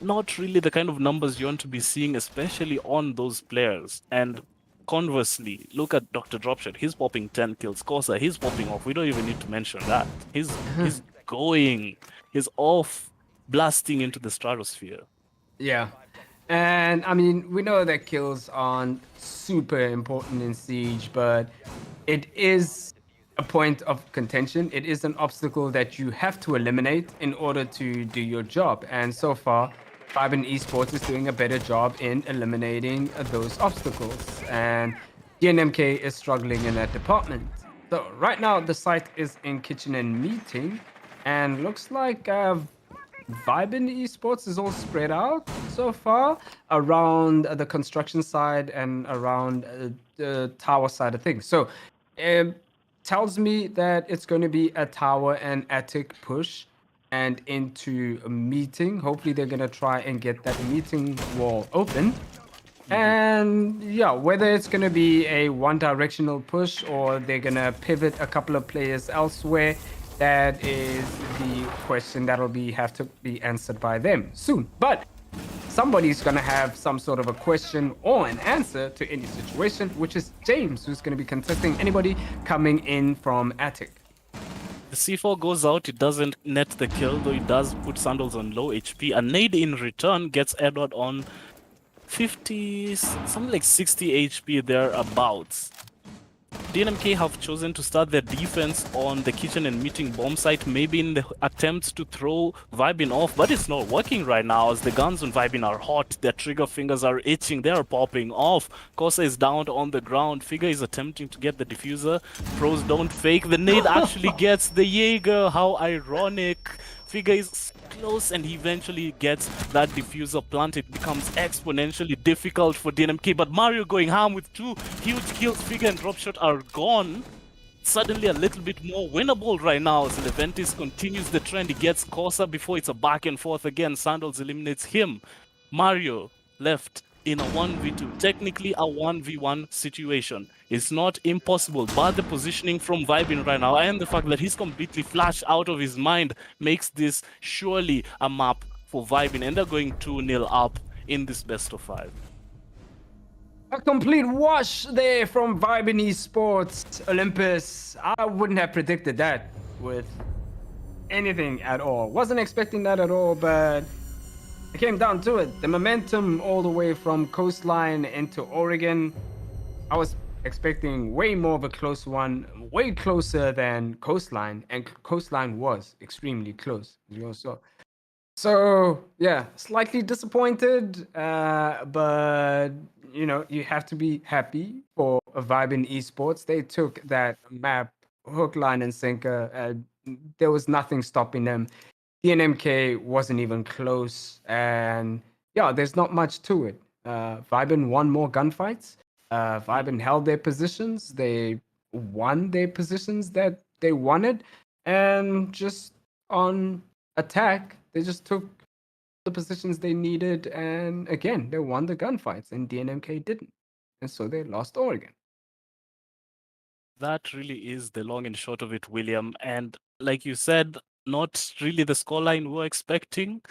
Not really the kind of numbers you want to be seeing, especially on those players. And conversely, look at Dr. Dropshot. He's popping 10 kills. Kosa, he's popping off. We don't even need to mention that. He's going. He's off, blasting into the stratosphere. Yeah. And I mean, we know that kills aren't super important in Siege, but it is a point of contention. It is an obstacle that you have to eliminate in order to do your job. And so far, VYBN Esports is doing a better job in eliminating those obstacles. And DNMK is struggling in that department. So right now, the site is in kitchen and meeting, and looks like VYBN Esports is all spread out so far around the construction side and around the tower side of things. So it tells me that it's going to be a tower and attic push and into a meeting. Hopefully they're going to try and get that meeting wall open. And yeah, whether it's going to be a one-directional push or they're going to pivot a couple of players elsewhere, that is the question that'll have to be answered by them soon. But somebody's going to have some sort of a question or an answer to any situation, which is James, who's going to be contesting anybody coming in from attic. The C4 goes out, it doesn't net the kill, though it does put Sandals on low HP. A nade in return gets Edward on 50, something like 60 HP thereabouts. DNMK have chosen to start their defense on the kitchen and meeting bomb site, maybe in the attempt to throw VYBN off, but it's not working right now as the guns on VYBN are hot, their trigger fingers are itching, they are popping off. Kosa is down on the ground, Figure is attempting to get the diffuser, pros don't fake, the nade actually gets the Jaeger, how ironic. Figure is close and he eventually gets that diffuser planted. It becomes exponentially difficult for DNMK, but Mario going ham with 2 huge kills. Figure and Dropshot are gone. Suddenly a little bit more winnable right now as Leventis continues the trend. He gets Kosa before it's a back and forth again. Sandals eliminates him. Mario left in a 1v2, technically a 1v1 situation. It's not impossible, but the positioning from VYBN right now and the fact that he's completely flashed out of his mind makes this surely a map for VYBN, and they're going 2-0 up in this best of 5. A complete wash there from VYBN Esports, Olympus. I wouldn't have predicted that with anything at all. Wasn't expecting that at all, but it came down to it. The momentum all the way from Coastline into Oregon. I was expecting way more of a close one, way closer than Coastline, and Coastline was extremely close, as you all saw. So yeah, slightly disappointed, but you know, you have to be happy for VYBN Esports. They took that map hook, line, and sinker. There was nothing stopping them. DNMK wasn't even close, and yeah, there's not much to it. VYBN won more gunfights. VYBN held their positions. They won their positions that they wanted, and just on attack, they just took the positions they needed, and again, they won the gunfights, and DNMK didn't, and so they lost Oregon. That really is the long and short of it, William. And like you said, not really the scoreline we're expecting,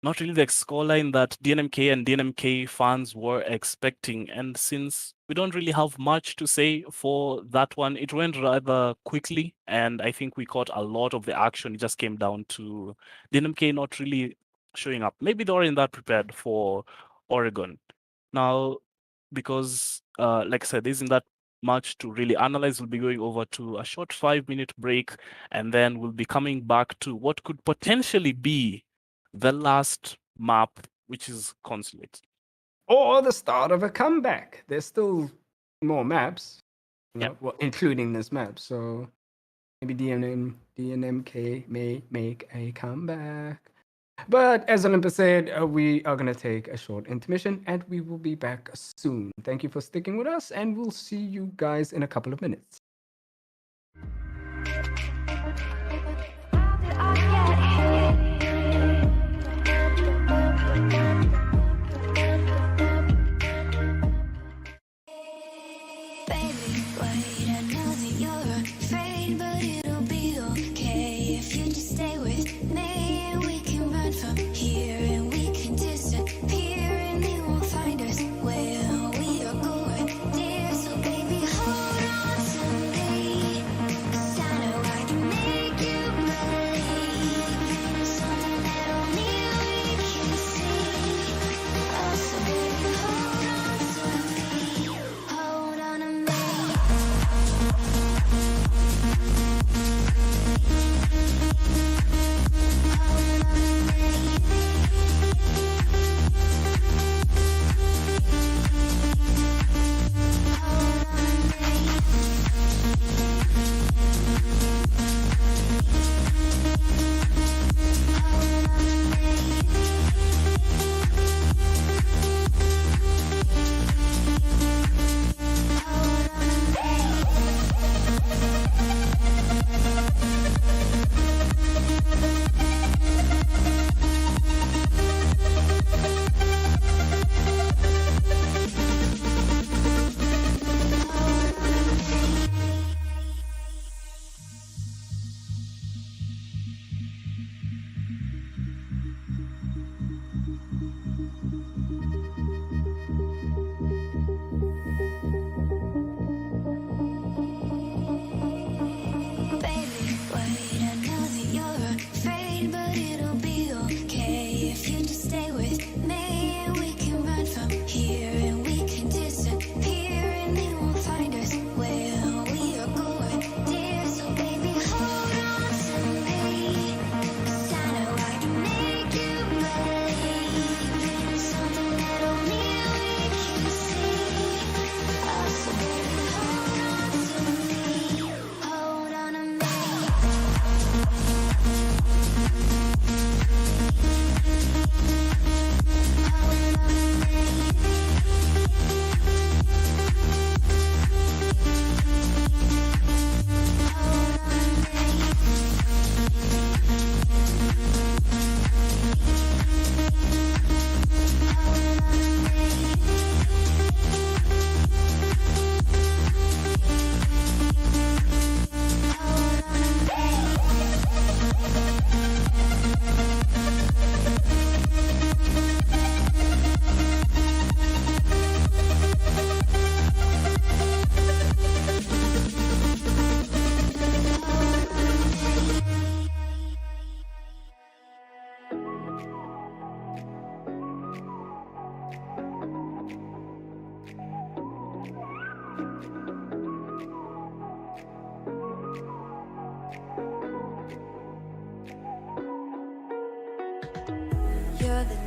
not really the scoreline that DNMK and DNMK fans were expecting. And since we don't really have much to say for that one, it went rather quickly. And I think we caught a lot of the action. It just came down to DNMK not really showing up. Maybe they weren't that prepared for Oregon. Now, because like I said, there isn't that much to really analyze. We'll be going over to a short 5-minute break, and then we'll be coming back to what could potentially be the last map, which is Consulate. Or the start of a comeback. There's still more maps, well, including this map. So maybe DNMK may make a comeback. But as Olympus said, we are going to take a short intermission and we will be back soon. Thank you for sticking with us, and we'll see you guys in a couple of minutes.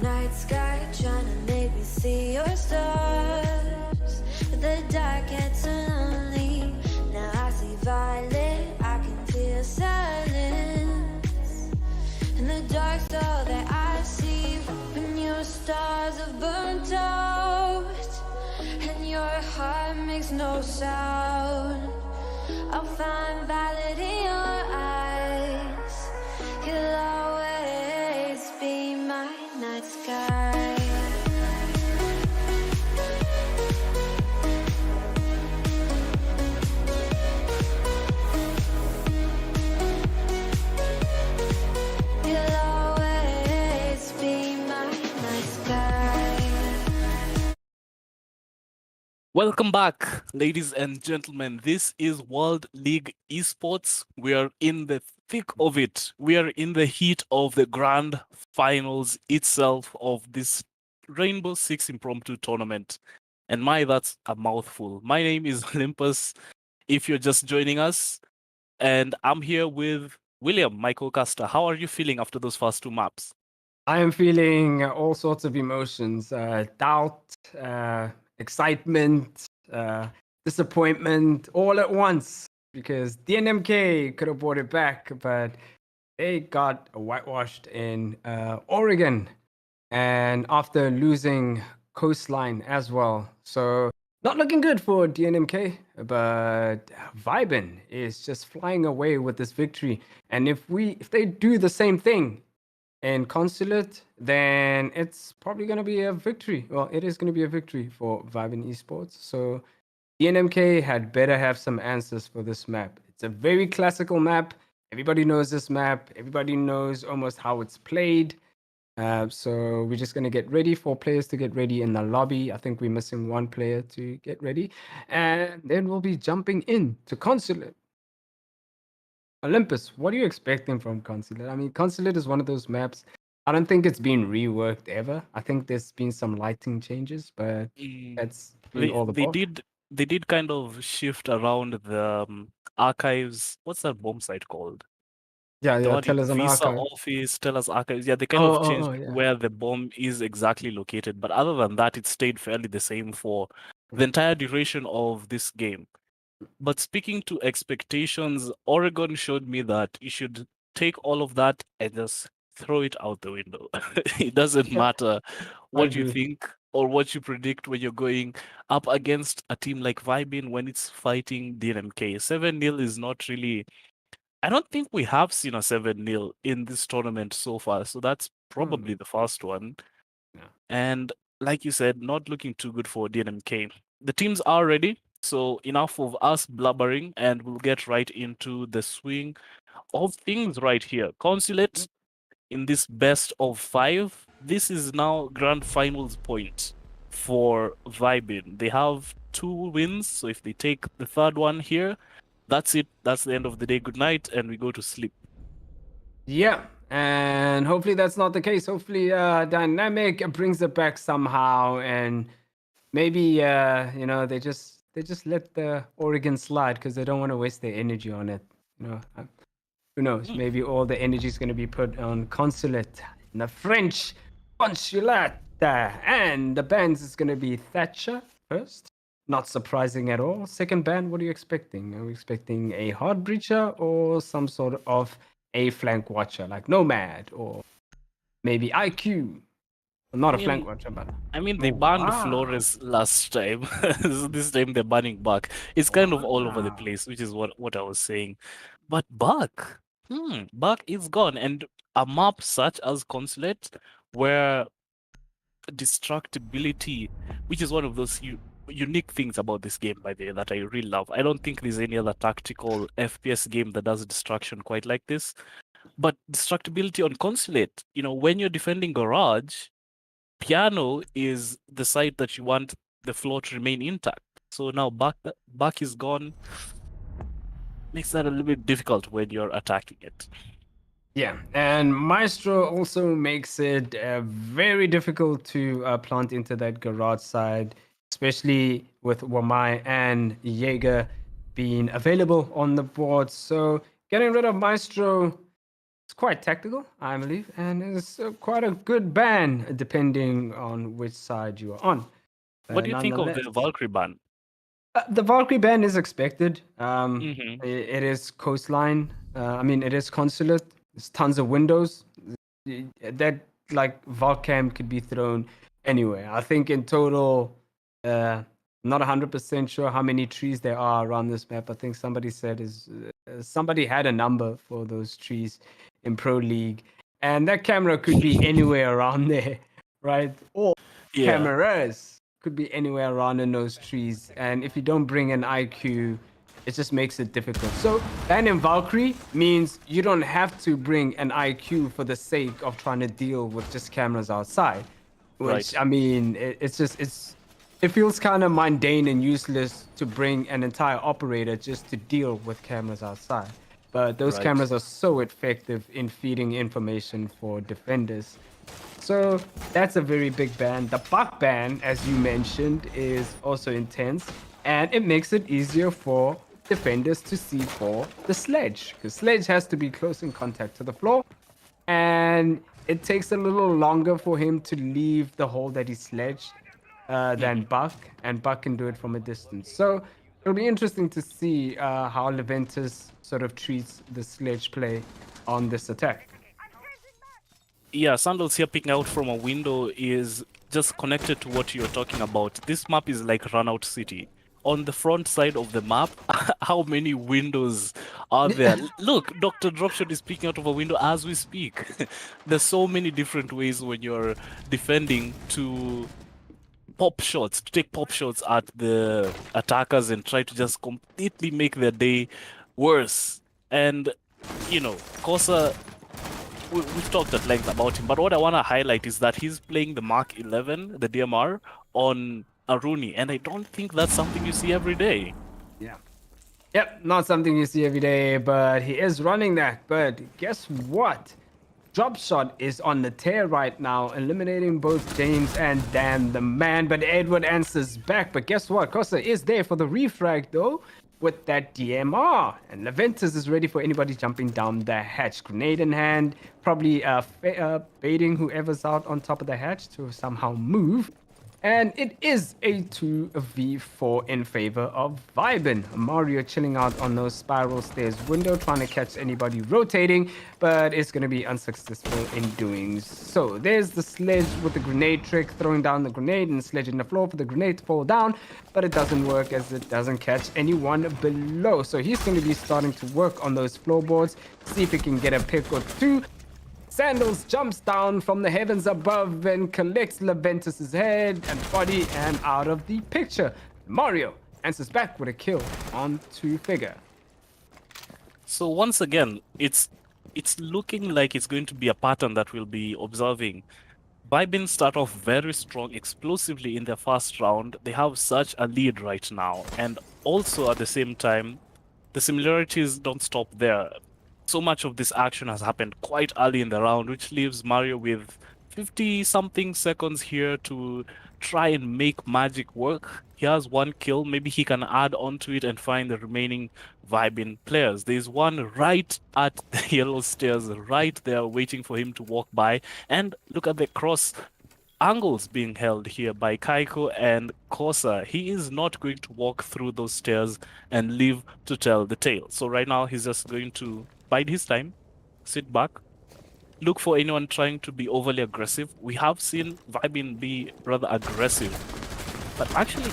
night sky trying to make me see your stars, but the dark gets so lonely. Now I see violet, I can feel silence, and the dark's all that I see. When your stars have burnt out and your heart makes no sound, I'll find violet in your eyes. You'll always be my night sky. Welcome back, ladies and gentlemen. This is World League Esports. We are in the thick of it. We are in the heat of the grand finals itself of this Rainbow Six Impromptu tournament. And that's a mouthful. My name is Olympus, if you're just joining us. And I'm here with William, my co-caster. How are you feeling after those first two maps? I am feeling all sorts of emotions: doubt, excitement, disappointment, all at once. Because DNMK could have brought it back, but they got whitewashed in Oregon, and after losing Coastline as well. So not looking good for DNMK, but VYBN is just flying away with this victory. And if they do the same thing and Consulate, then it's probably going to be a victory. Well, it is going to be a victory for VYBN Esports. So DNMK had better have some answers for this map. It's a very classical map. Everybody knows this map. Everybody knows almost how it's played. So we're just going to get ready for players to get ready in the lobby. I think we're missing one player to get ready. And then we'll be jumping in to Consulate. Olympus, what are you expecting from Consulate? I mean, Consulate is one of those maps. I don't think it's been reworked ever. I think there's been some lighting changes, but that's all the they did kind of shift around the archives. What's that bomb site called? Yeah, tell us an Visa archive. office, tell us archives. Yeah, they kind of changed where the bomb is exactly located. But other than that, it stayed fairly the same for the entire duration of this game. But speaking to expectations, Oregon showed me that you should take all of that and just throw it out the window. It doesn't matter what you think or what you predict when you're going up against a team like VYBN when it's fighting DNMK. 7-0 is not really... I don't think we have seen a 7-0 in this tournament so far, so that's probably the first one. Yeah. And like you said, not looking too good for DNMK. The teams are ready. So enough of us blubbering, and we'll get right into the swing of things right here. Consulate in this best of 5. This is now grand finals point for VYBN. They have 2 wins, so if they take the third one here, that's it. That's the end of the day. Good night, and we go to sleep. Yeah, and hopefully that's not the case. Hopefully Dynamic brings it back somehow, and maybe they just let the Oregon slide because they don't want to waste their energy on it. Who knows? Maybe all the energy is going to be put on Consulate in the French Consulate, and the bands is going to be Thatcher first. Not surprising at all. Second band, what are you expecting? Are we expecting a hard breacher or some sort of a flank watcher like Nomad or maybe IQ? Not a flank watcher, but they banned Flores last time. This time they're banning Buck. It's kind of all over the place, which is what I was saying. But Buck, Buck is gone, and a map such as Consulate, where destructibility, which is one of those unique things about this game, by the way, that I really love. I don't think there's any other tactical FPS game that does destruction quite like this. But destructibility on Consulate, when you're defending Garage, Piano is the site that you want the floor to remain intact. So now Buck is gone. Makes that a little bit difficult when you're attacking it. Yeah, and Maestro also makes it very difficult to plant into that garage side, especially with Wamai and Jaeger being available on the board. So getting rid of Maestro, it's quite tactical, I believe, and it's quite a good ban depending on which side you are on. What do you think of the Valkyrie ban? The Valkyrie ban is expected. It is Coastline. It is Consulate. There's tons of windows. That Valcam could be thrown anywhere. I think in total, not 100% sure how many trees there are around this map. I think somebody said somebody had a number for those trees in Pro League, and that camera could be anywhere around there, right? Or cameras could be anywhere around in those trees, and if you don't bring an IQ, it just makes it difficult. So banning Valkyrie means you don't have to bring an IQ for the sake of trying to deal with just cameras outside, which it's it feels kind of mundane and useless to bring an entire operator just to deal with cameras outside. But those Right. cameras are so effective in feeding information for defenders. So that's a very big ban. The buck ban, as you mentioned, is also intense, and it makes it easier for defenders to see for the sledge, because sledge has to be close in contact to the floor, and it takes a little longer for him to leave the hole that he sledged than Buck, and Buck can do it from a distance. So it'll be interesting to see how Leventus sort of treats the sledge play on this attack. Yeah, Sandals here picking out from a window is just connected to what you're talking about. This map is like Runout City. On the front side of the map, how many windows are there? Look, Dr. Dropshot is peeking out of a window as we speak. There's so many different ways when you're defending to pop shots, to take pop shots at the attackers and try to just completely make their day worse. And, you know, Kosa, we've talked at length about him, but what I want to highlight is that he's playing the Mark 11, the DMR, on Aruni, and I don't think that's something you see every day. Yeah. Yep, not something you see every day, but he is running that. But guess what? Dropshot is on the tear right now, eliminating both James and Dan the man. But Edward answers back. But guess what? Kosa is there for the refrag though, with that DMR. And Leventus is ready for anybody jumping down the hatch. Grenade in hand, probably baiting whoever's out on top of the hatch to somehow move. And it is a 2v4 in favor of VYBN. Mario chilling out on those spiral stairs window, trying to catch anybody rotating, but it's going to be unsuccessful in doing so. There's the sledge with the grenade trick, throwing down the grenade and sledging the floor for the grenade to fall down, but it doesn't work as it doesn't catch anyone below. So he's going to be starting to work on those floorboards, see if he can get a pick or two. Sandals jumps down from the heavens above and collects Leventus's head and body and out of the picture. Mario answers back with a kill on 2-figure. So once again, it's looking like it's going to be a pattern that we'll be observing. VYBN start off very strong explosively in their first round. They have such a lead right now, and also at the same time, the similarities don't stop there. So much of this action has happened quite early in the round, which leaves Mario with 50-something seconds here to try and make magic work. He has one kill. Maybe he can add on to it and find the remaining VYBN players. There's one right at the yellow stairs, right there, waiting for him to walk by. And look at the cross angles being held here by Kaiko and Kosa. He is not going to walk through those stairs and live to tell the tale. So right now, he's just going to bide his time, sit back, look for anyone trying to be overly aggressive. We have seen VYBN be rather aggressive, but actually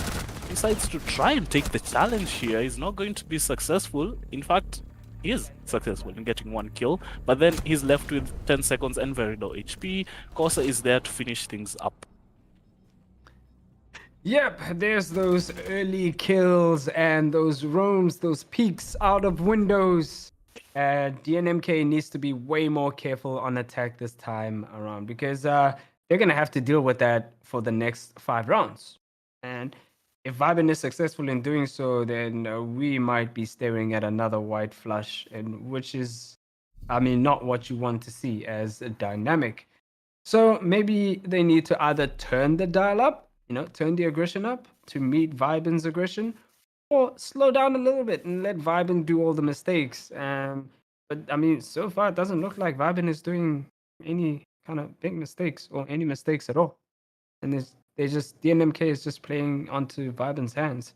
decides to try and take the challenge here. He's not going to be successful. In fact, he is successful in getting one kill, but then he's left with 10 seconds and very low HP. Kosa is there to finish things up. Yep, there's those early kills and those roams, those peeks out of windows. DNMK needs to be way more careful on attack this time around, because they're going to have to deal with that for the next 5 rounds. And if VYBN is successful in doing so, then we might be staring at another white flush, and which is, I mean, not what you want to see as a dynamic. So maybe they need to either turn the dial up, turn the aggression up to meet VYBN's aggression, or slow down a little bit and let VYBN do all the mistakes. But I mean, so far it doesn't look like VYBN is doing any kind of big mistakes or any mistakes at all. And DNMK is just playing onto VYBN's hands.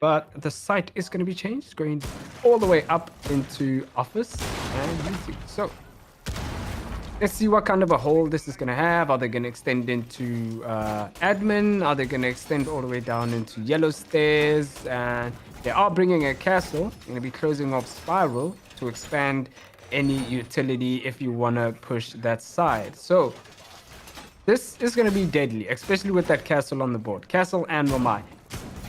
But the site is going to be changed, going all the way up into Office and YouTube. So let's see what kind of a hole this is going to have. Are they going to extend into admin? Are they going to extend all the way down into yellow stairs? And they are bringing a castle. Going to be closing off spiral to expand any utility if you want to push that side. So this is going to be deadly, especially with that castle on the board. Castle and Wamai.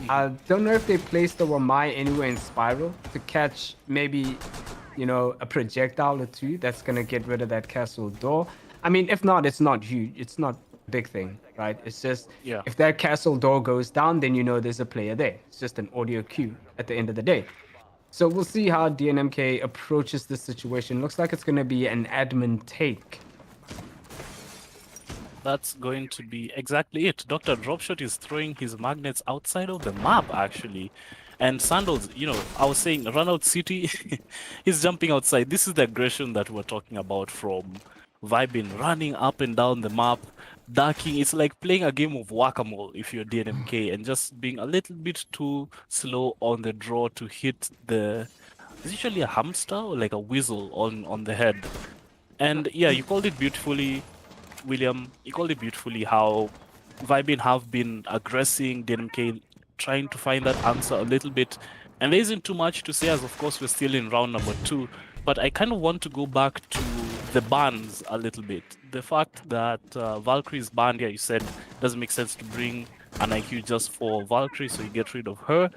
I don't know if they placed the Wamai anywhere in spiral to catch maybe, a projectile or two that's going to get rid of that castle door. I mean, if not, it's not huge. It's not a big thing, right? It's just Yeah. if that castle door goes down, then you know there's a player there. It's just an audio cue at the end of the day. So we'll see how DNMK approaches this situation. Looks like it's going to be an admin take. That's going to be exactly it. Dr. Dropshot is throwing his magnets outside of the map, actually. And Sandals, I was saying, run out city, he's jumping outside. This is the aggression that we're talking about from VYBN, running up and down the map, ducking. It's like playing a game of whack-a-mole if you're DNMK, and just being a little bit too slow on the draw to hit the... Is it usually a hamster or like a weasel on the head? And yeah, you called it beautifully, William. You called it beautifully how VYBN have been aggressing DNMK, trying to find that answer a little bit. And there isn't too much to say, as of course we're still in round number 2. But I kind of want to go back to the bans a little bit. The fact that Valkyrie's banned, yeah, you said doesn't make sense to bring an IQ just for Valkyrie, so you get rid of her.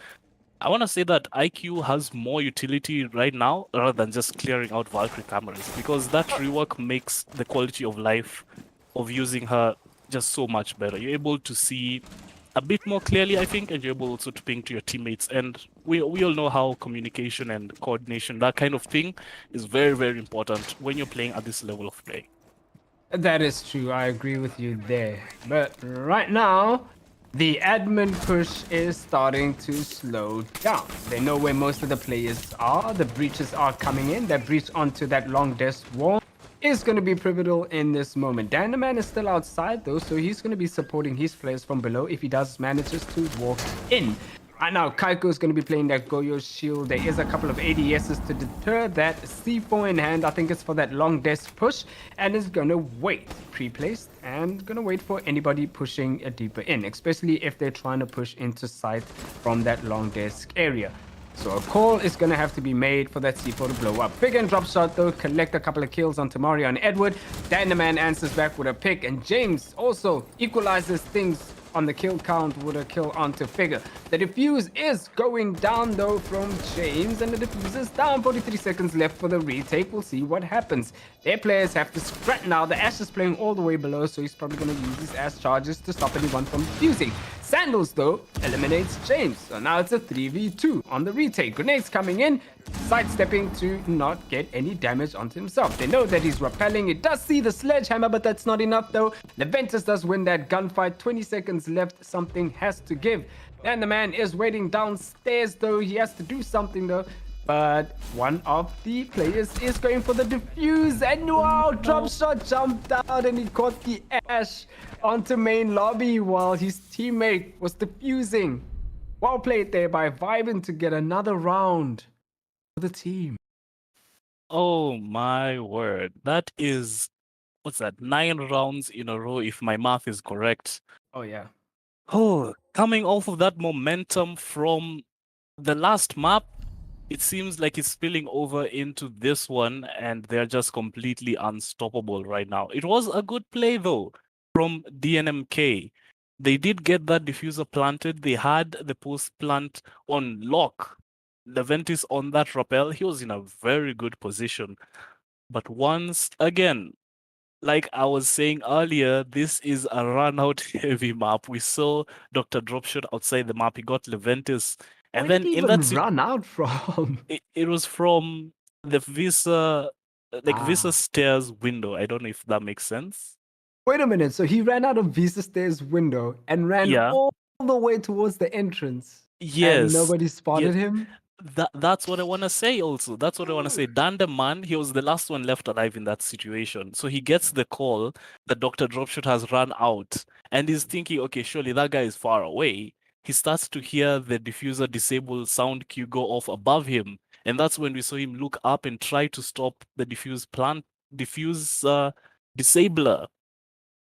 I want to say that IQ has more utility right now rather than just clearing out Valkyrie cameras, because that rework makes the quality of life of using her just so much better. You're able to see a bit more clearly, I think, and you're able also to ping to your teammates. And we all know how communication and coordination, that kind of thing, is very, very important when you're playing at this level of play. That is true. I agree with you there. But right now, the admin push is starting to slow down. They know where most of the players are. The breaches are coming in. That breach onto that long desk wall is going to be pivotal in this moment. DNMK is still outside though, so he's going to be supporting his players from below if he does manages to walk in. Right now, Kaiko is going to be playing that Goyo shield. There is a couple of ADSs to deter that. C4 in hand, I think it's for that long desk push, and is going to wait. Pre-placed and going to wait for anybody pushing a deeper in, especially if they're trying to push into sight from that long desk area. So a call is going to have to be made for that C4 to blow up. Pick and drop shot though, collect a couple of kills onto Mario and Edward. DNMK answers back with a pick, and James also equalizes things on the kill count with a kill onto Figure. The defuse is going down though from James, and the defuse is down. 43 seconds left for the retake. We'll see what happens. Their players have to scrap now. The Ash is playing all the way below, so he's probably going to use his Ash charges to stop anyone from defusing. Sandals though eliminates James, so now it's a 3v2 on the retake. Grenades coming in, sidestepping to not get any damage onto himself. They know that he's repelling. It does see the sledgehammer, but that's not enough though. Leventus does win that gunfight. 20 seconds left. Something has to give. And the man is waiting downstairs though. He has to do something though. But one of the players is going for the defuse, and wow, drop shot jumped out and he caught the Ash onto main lobby while his teammate was defusing. Well played there by VYBN to get another round for the team. Oh my word. That is, what's that, 9 rounds in a row if my math is correct. Oh yeah. Oh, coming off of that momentum from the last map, it seems like it's spilling over into this one, and they're just completely unstoppable right now. It was a good play though from DNMK. They did get that diffuser planted. They had the post plant on lock. Leventis on that rappel, he was in a very good position. But once again, like I was saying earlier, this is a run-out heavy map. We saw Dr. Dropshot outside the map. He got Leventis. And Where then did he in even that run out from? it was from the Visa, Visa stairs window. I don't know if that makes sense. Wait a minute. So he ran out of Visa Stairs window and ran Yeah. all the way towards the entrance. Yes. And nobody spotted him? That's what I want to say also. That's what I want to say. Dan the man, he was the last one left alive in that situation. So he gets the call that Dr. Dropshot has run out. And he's thinking, okay, surely that guy is far away. He starts to hear the diffuser disable sound cue go off above him. And that's when we saw him look up and try to stop the diffuse disabler.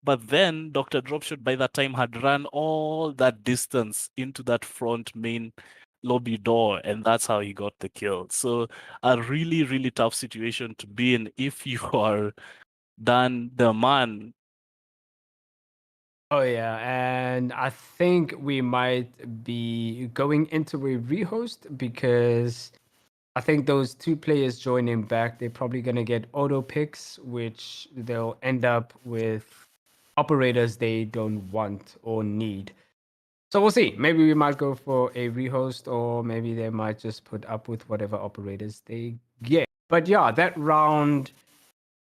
But then Dr. Dropshot by that time had run all that distance into that front main lobby door, and that's how he got the kill. So a really, really tough situation to be in if you are Dan the man. Oh yeah, and I think we might be going into a rehost because I think those 2 players joining back, they're probably gonna get auto picks, which they'll end up with operators they don't want or need. So we'll see. Maybe we might go for a rehost, or maybe they might just put up with whatever operators they get. But yeah, that round,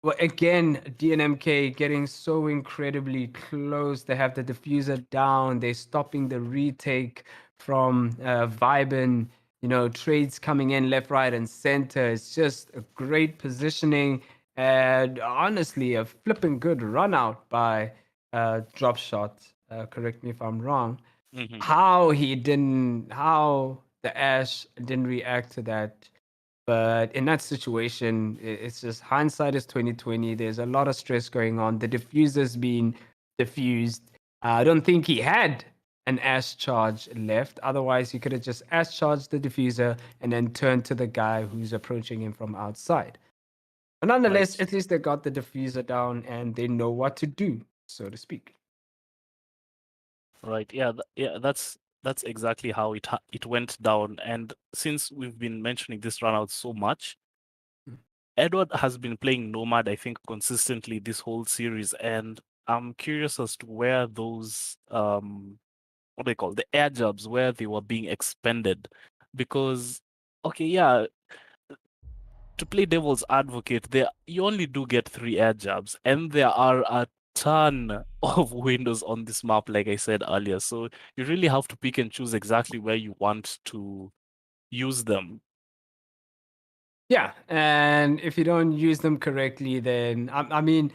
well, again, DNMK getting so incredibly close. They have the diffuser down. They're stopping the retake from VYBN. You know, trades coming in left, right, and center. It's just a great positioning, and honestly, a flipping good run out by Drop Shot. Correct me if I'm wrong. Mhm. How the Ash didn't react to that. But in that situation, it's just hindsight is 2020. There's a lot of stress going on. The diffuser's been diffused. I don't think he had an Ash charge left. Otherwise, he could have just Ash charged the diffuser and then turned to the guy who's approaching him from outside. But nonetheless, Right. at least they got the diffuser down and they know what to do, so to speak. Right. Yeah. Yeah. That's exactly how it went down. And since we've been mentioning this run out so much, Edward has been playing Nomad, I think, consistently this whole series, and I'm curious as to where those what they call the air jabs, where they were being expended, because okay, yeah, to play devil's advocate, there you only do get 3 air jabs, and there are a ton of windows on this map, like I said earlier. So you really have to pick and choose exactly where you want to use them. Yeah, and if you don't use them correctly, then I mean,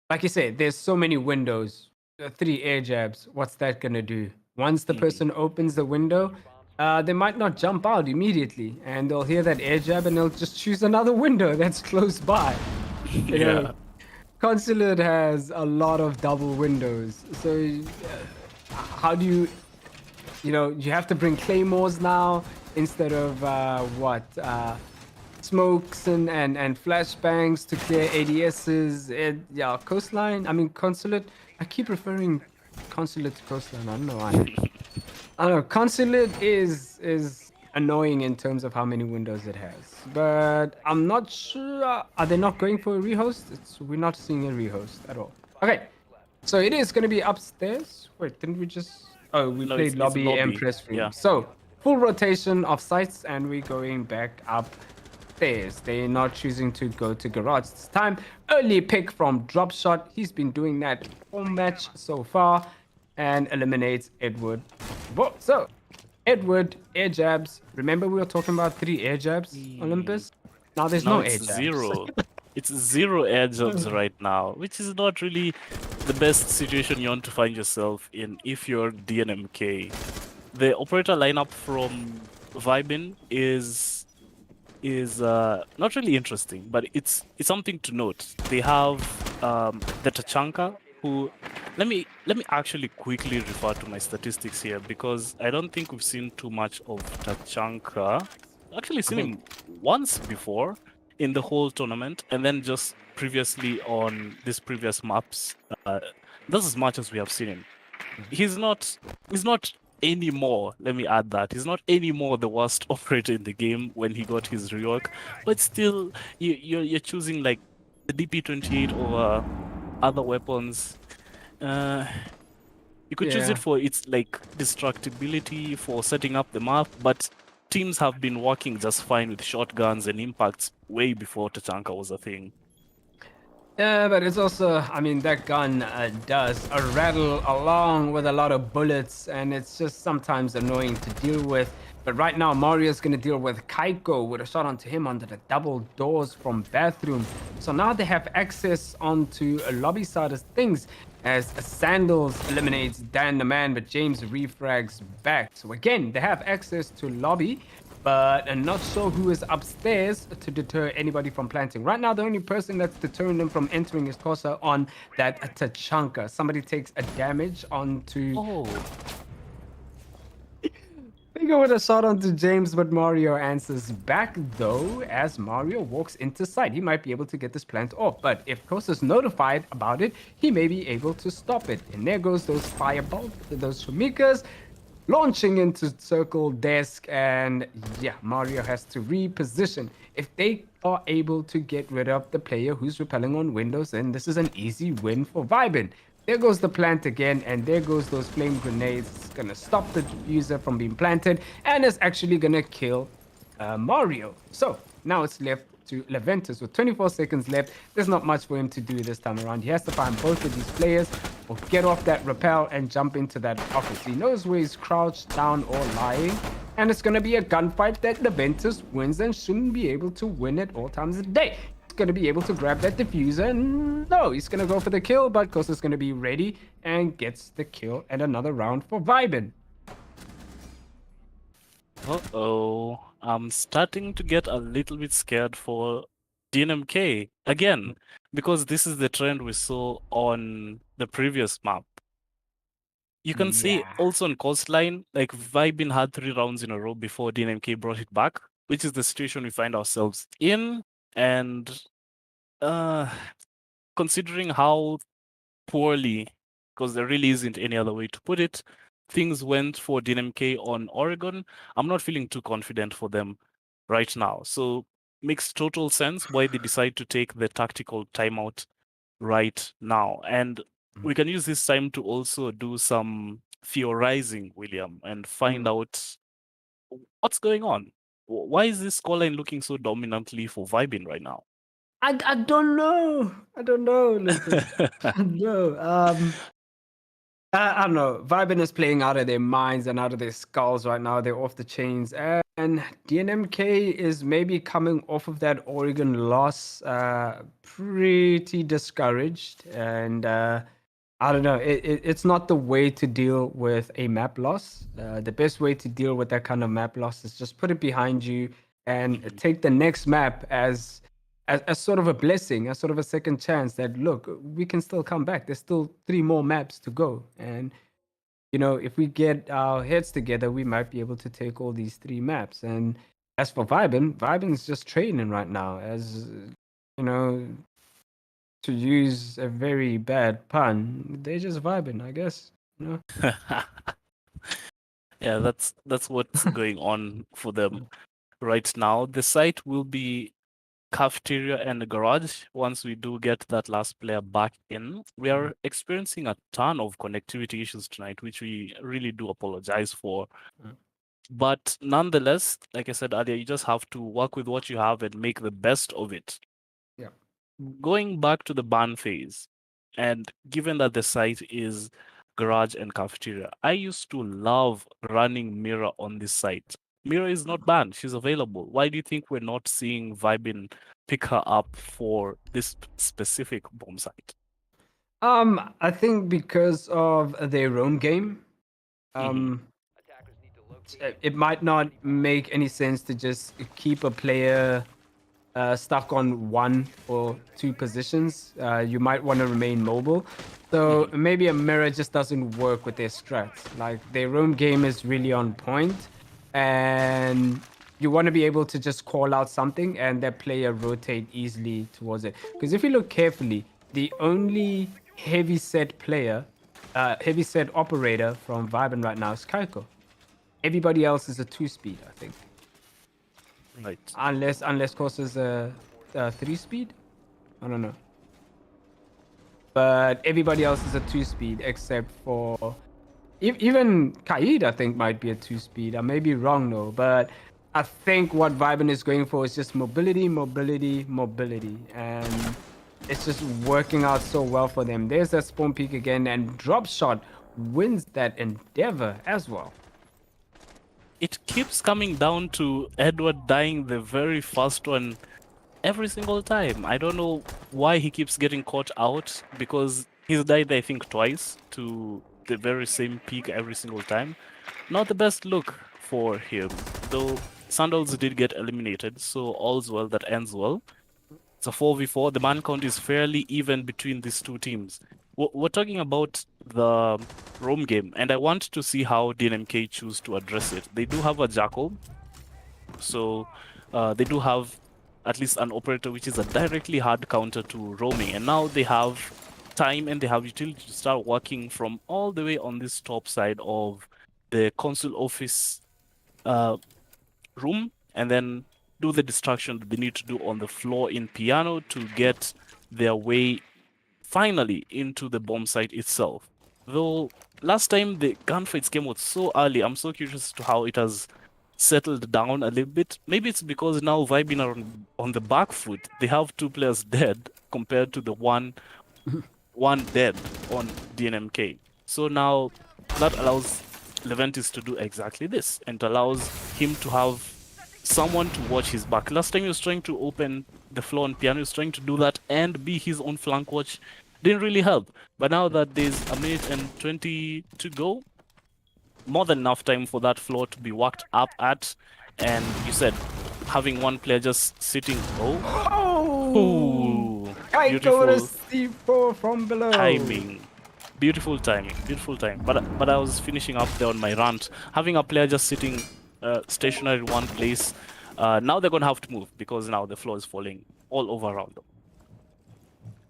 like you said, there's so many windows, 3 air jabs. What's that gonna do? Once the Mhm. person opens the window, they might not jump out immediately, and they'll hear that air jab, and they'll just choose another window that's close by. You know, Yeah. Consulate has a lot of double windows, so how do you? You have to bring claymores now instead of smokes and flashbangs to clear ADSs. Yeah, Coastline. I mean, Consulate. I keep referring Consulate to Coastline. I don't know why. I don't know. Consulate is annoying in terms of how many windows it has, but I'm not sure. Are they not going for a rehost? We're not seeing a rehost at all. Okay, so it is going to be upstairs. Wait, didn't we just? Oh, we No, played it's lobby and lobby. press room. Yeah. So full rotation of sites, and we're going back upstairs. They're not choosing to go to garage this time. Early pick from drop shot. He's been doing that all match so far, and eliminates Edward. Whoa, so Edward air jabs. Remember we were talking about 3 air jabs, Olympus? Now there's Now no air it's jabs. 0. It's 0 air jobs right now, which is not really the best situation you want to find yourself in if you're DNMK. The operator lineup from VYBN is not really interesting, but it's something to note. They have the Tachanka, who let me actually quickly refer to my statistics here, because I don't think we've seen too much of Tachanka. Actually seen him once before in the whole tournament, and then just previously on these previous maps. That's as much as we have seen him. He's not anymore, let me add that, he's not anymore the worst operator in the game when he got his rework, but still you're choosing like the DP28 over other weapons. You could choose Yeah. it for its like destructibility, for setting up the map, but teams have been working just fine with shotguns and impacts way before Tachanka was a thing. Yeah, but it's also, I mean, that gun does a rattle along with a lot of bullets, and it's just sometimes annoying to deal with. But right now, Mario's going to deal with Kaiko with a shot onto him under the double doors from bathroom. So now they have access onto a lobby side of things, as Sandals eliminates Dan the Man, but James refrags back. So again, they have access to lobby, but I'm not sure who is upstairs to deter anybody from planting. Right now, the only person that's deterring them from entering is Kosa on that Tachanka. Somebody takes a damage onto... Oh, They go with a shot onto James, but Mario answers back, though, as Mario walks into sight. He might be able to get this plant off, but if Kosa's notified about it, he may be able to stop it. And there goes those firebolts, those Shumikas, launching into circle desk, and yeah, Mario has to reposition. If they are able to get rid of the player who's repelling on windows, then this is an easy win for VYBN. There goes the plant again, and there goes those flame grenades. It's gonna stop the diffuser from being planted, and it's actually gonna kill Mario. So now it's left to Leventus with 24 seconds left. There's not much for him to do this time around. He has to find both of these players or get off that rappel and jump into that office. He knows where he's crouched down or lying, and it's gonna be a gunfight that Leventus wins and shouldn't be able to win at all times of the day. Going to be able to grab that diffuser, and no, he's going to go for the kill, but Costa's going to be ready and gets the kill and another round for VYBN. Uh-oh. I'm starting to get a little bit scared for DNMK again, because this is the trend we saw on the previous map. You can see Yeah. also on Coastline, like VYBN had 3 rounds in a row before DNMK brought it back, which is the situation we find ourselves in. And considering how poorly, because there really isn't any other way to put it, things went for DNMK on Oregon, I'm not feeling too confident for them right now. So makes total sense why they decide to take the tactical timeout right now. And we can use this time to also do some theorizing, William, and find out what's going on. Why is this scoreline looking so dominantly for VYBN right now? I don't know. I don't know, Olympus. I don't know. I don't know. VYBN is playing out of their minds and out of their skulls right now. They're off the chains. And DNMK is maybe coming off of that Oregon loss pretty discouraged. And I don't know. It's not the way to deal with a map loss. The best way to deal with that kind of map loss is just put it behind you and take the next map as sort of a blessing, as sort of a second chance that, look, we can still come back. There's still 3 more maps to go. And, you know, if we get our heads together, we might be able to take all these 3 maps. And as for VYBN is just training right now, as, you know, to use a very bad pun, they're just vibing, I guess. You know? Yeah, that's what's going on for them right now. The site will be cafeteria and garage once we do get that last player back in. We are experiencing a ton of connectivity issues tonight, which we really do apologize for. But nonetheless, like I said earlier, you just have to work with what you have and make the best of it. Yeah. Going back to the ban phase, and given that the site is garage and cafeteria, I used to love running Mira on this site. Mira is not banned. She's available. Why do you think we're not seeing VYBN pick her up for this specific bomb site? I think because of their roam game. It might not make any sense to just keep a player stuck on 1 or 2 positions. You might want to remain mobile. So maybe a mirror just doesn't work with their strats. Like, their roam game is really on point, and you want to be able to just call out something and that player rotate easily towards it. Because if you look carefully, the only heavy set player, heavy set operator from VYBN right now is Kaiko. Everybody else is a 2-speed, I think. Right. Unless course is a 3-speed. I don't know. But everybody else is a 2-speed except for even Kaid, I think, might be a 2-speed. I may be wrong though, but I think what VYBN is going for is just mobility, and it's just working out so well for them. There's that spawn peak again, and drop shot wins that endeavor as well. It keeps coming down to Edward dying the very first one every single time. I don't know why he keeps getting caught out, because he's died, I think, twice to the very same peak every single time. Not the best look for him, though Sandals did get eliminated, so all's well that ends well. It's a 4v4. The man count is fairly even between these 2 teams. We're talking about the roam game, and I want to see how DNMK choose to address it. They do have a Jackal, so they do have at least an operator, which is a directly hard counter to roaming, and now they have time and they have utility to start working from all the way on this top side of the console office room, and then do the destruction that they need to do on the floor in piano to get their way finally into the bomb site itself. Though last time the gunfights came out so early, I'm so curious to how it has settled down a little bit. Maybe it's because now VYBN are on the back foot. They have 2 players dead compared to the one dead on DNMK. So now that allows Leventis to do exactly this, and allows him to have someone to watch his back. Last time he was trying to open the floor on piano, he was trying to do that and be his own flank watch. Didn't really help. But now that there's a minute and 20 to go, more than enough time for that floor to be worked up at. And you said having one player just sitting I beautiful noticed C4 from below. timing. Beautiful timing. But I was finishing up there on my rant. Having a player just sitting stationary in one place. Now they're gonna have to move because now the floor is falling all over around them.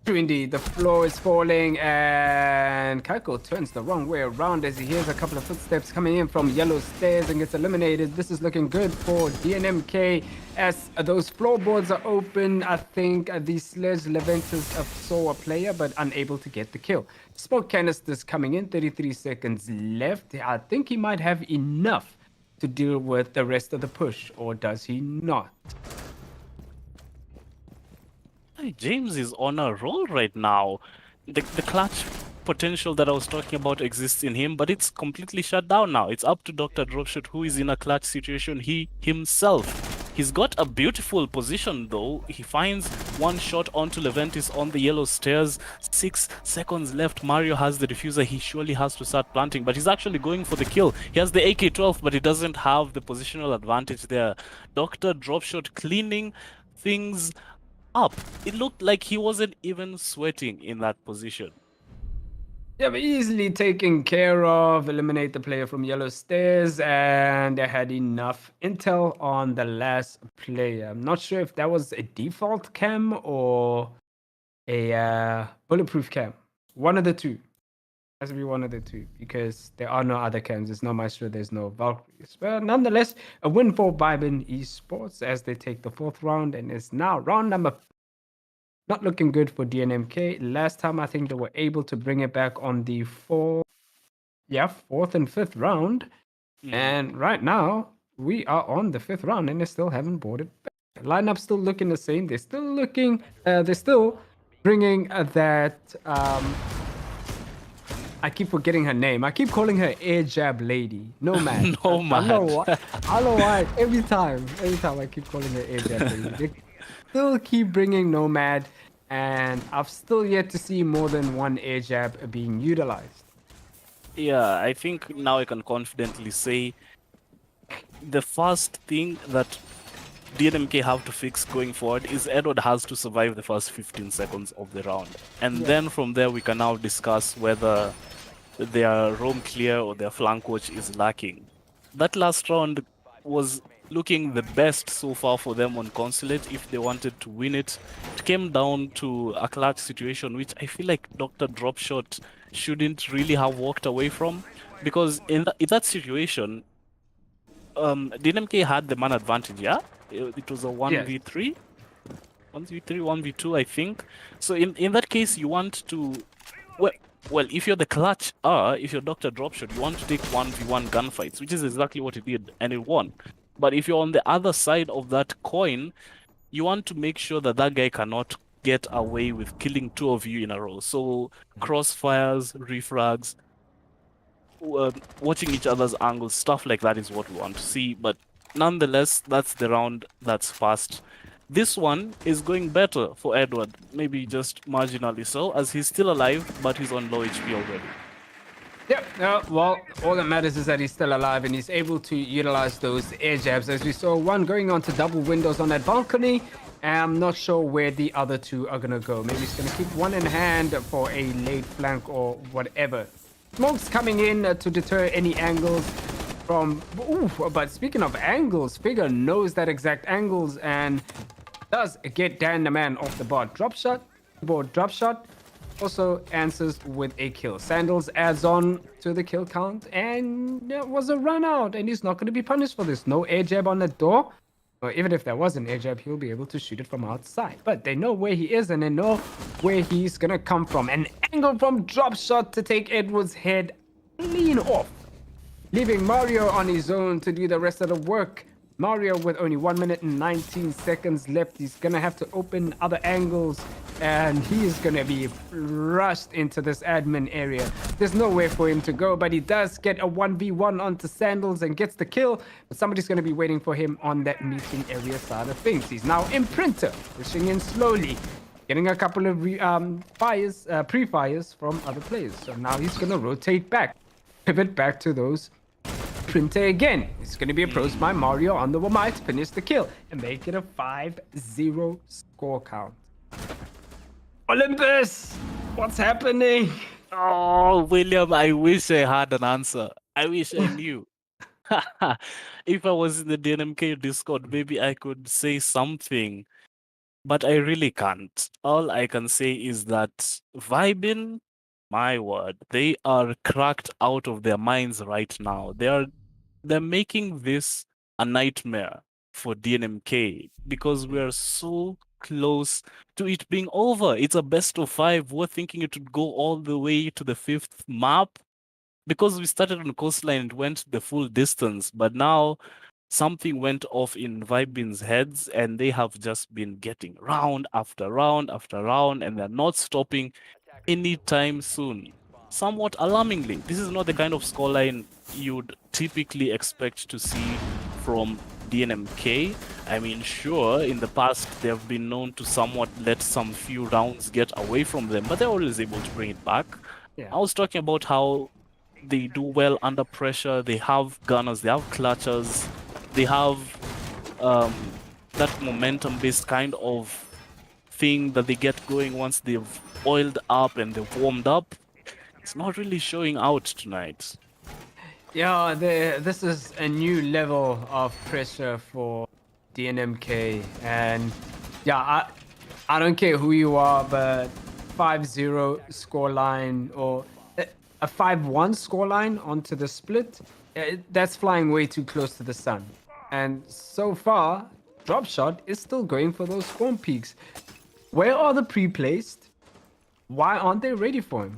True indeed, the floor is falling and Kaiko turns the wrong way around as he hears a couple of footsteps coming in from yellow stairs and gets eliminated. This is looking good for DNMK as those floorboards are open. I think the Sledge Leventus saw a player but unable to get the kill. Smoke canisters coming in, 33 seconds left. I think he might have enough to deal with the rest of the push, or does he not? James is on a roll right now. The clutch potential that I was talking about exists in him, but it's completely shut down now. It's up to Dr. Dropshot, who is in a clutch situation, he himself. He's got a beautiful position though. He finds one shot onto Leventis on the yellow stairs. 6 seconds left. Mario has the diffuser. He surely has to start planting, but he's actually going for the kill. He has the AK-12, but he doesn't have the positional advantage there. Dr. Dropshot cleaning things up. It looked like he wasn't even sweating in that position. Yeah, but easily taken care of, eliminate the player from yellow stairs, and they had enough intel on the last player. I'm not sure if that was a default cam or a bulletproof cam. One of the two. Has to be one of the two because there are no other cams. There's no Maestro, there's no Valkyries. But nonetheless, a win for VYBN Esports as they take the 4th round, and it's now round number. Not looking good for DNMK. Last time I think they were able to bring it back on the 4th and 5th round. And right now we are on the 5th round and they still haven't brought it back. Lineup still looking the same. They're still looking. They're still bringing that. I keep forgetting her name. I keep calling her Air Jab Lady. Nomad. Nomad. I don't know why. Every time I keep calling her Air Jab Lady. They still keep bringing Nomad, and I've still yet to see more than one Air Jab being utilized. Yeah, I think now I can confidently say the first thing that DNMK have to fix going forward is Edward has to survive the first 15 seconds of the round. And then from there we can now discuss whether their roam clear or their flank watch is lacking. That last round was looking the best so far for them on Consulate if they wanted to win it. It came down to a clutch situation which I feel like Dr. Dropshot shouldn't really have walked away from, because in that situation DNMK had the man advantage. It was a 1v3 1v2 I think. So in that case you want to well, if you're the clutch, if you're Dr. Dropshot, you want to take 1v1 gunfights, which is exactly what he did, and it won. But if you're on the other side of that coin, you want to make sure that that guy cannot get away with killing 2 of you in a row. So crossfires, refrags, watching each other's angles, stuff like that is what we want to see. But nonetheless, that's the round that's fast. This one is going better for Edward, maybe just marginally so, as he's still alive, but he's on low HP already. Yep, well, all that matters is that he's still alive and he's able to utilize those air jabs, as we saw one going on to double windows on that balcony. I'm not sure where the other 2 are going to go. Maybe he's going to keep one in hand for a late flank or whatever. Smoke's coming in to deter any angles from... but speaking of angles, Figure knows that exact angles and does get Dan the man off the board. Drop shot, also answers with a kill. Sandals adds on to the kill count, and it was a run out, and he's not going to be punished for this. No air jab on the door. or even if there was an air jab, he'll be able to shoot it from outside. But they know where he is and they know where he's gonna come from. An angle from drop shot to take Edward's head clean off, leaving Mario on his own to do the rest of the work. Mario with only 1 minute and 19 seconds left. He's gonna have to open other angles and he's gonna be rushed into this admin area. There's nowhere for him to go, but he does get a 1v1 onto Sandals and gets the kill. But somebody's gonna be waiting for him on that meeting area side of things. He's now IMPROMPTU, pushing in slowly, getting a couple of pre-fires from other players. So now he's gonna rotate back, pivot back to those Printer again. It's going to be approached by Mario on the Wamai to finish the kill and make it a 5-0 score count. Olympus, what's happening? Oh, William, I wish I had an answer. I wish I knew. If I was in the DNMK Discord, maybe I could say something, but I really can't. All I can say is that VYBN, my word, they are cracked out of their minds right now. They're making this a nightmare for DNMK because we are so close to it being over. It's a best of 5. We're thinking it would go all the way to the 5th map because we started on Coastline and went the full distance, but now something went off in VYBN's heads and they have just been getting round after round after round and they're not stopping anytime soon. Somewhat alarmingly, this is not the kind of scoreline you'd typically expect to see from DNMK. I mean, sure, in the past they've been known to somewhat let some few rounds get away from them, but they're always able to bring it back. Yeah. I was talking about how they do well under pressure. They have gunners, they have clutchers, they have that momentum-based kind of thing that they get going once they've oiled up and they've warmed up. It's not really showing out tonight. Yeah, this is a new level of pressure for DNMK. And yeah, I don't care who you are, but 5-0 scoreline or a 5-1 scoreline onto the split, that's flying way too close to the sun. And so far, Dropshot is still going for those spawn peaks. Where are the pre-placed? Why aren't they ready for him?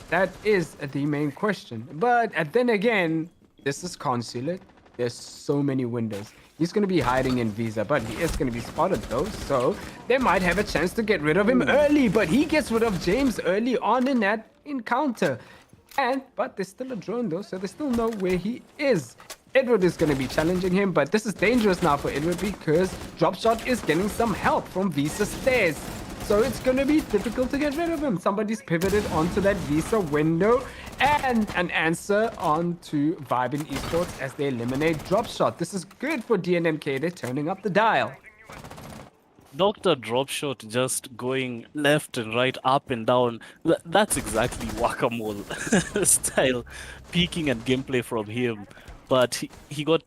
That is the main question. But then again, this is Consulate. There's so many windows. He's going to be hiding in Visa, but he is going to be spotted though. So they might have a chance to get rid of him early. But he gets rid of James early on in that encounter. But there's still a drone though, so they still know where he is. Edward is going to be challenging him, but this is dangerous now for Edward because Dropshot is getting some help from Visa stairs. So it's going to be difficult to get rid of him. Somebody's pivoted onto that Visa window and an answer onto VYBN Esports as they eliminate Dropshot. This is good for DNMK. They're turning up the dial. Dr. Dropshot just going left and right, up and down. That's exactly whack-a-mole style peeking and gameplay from him. But he got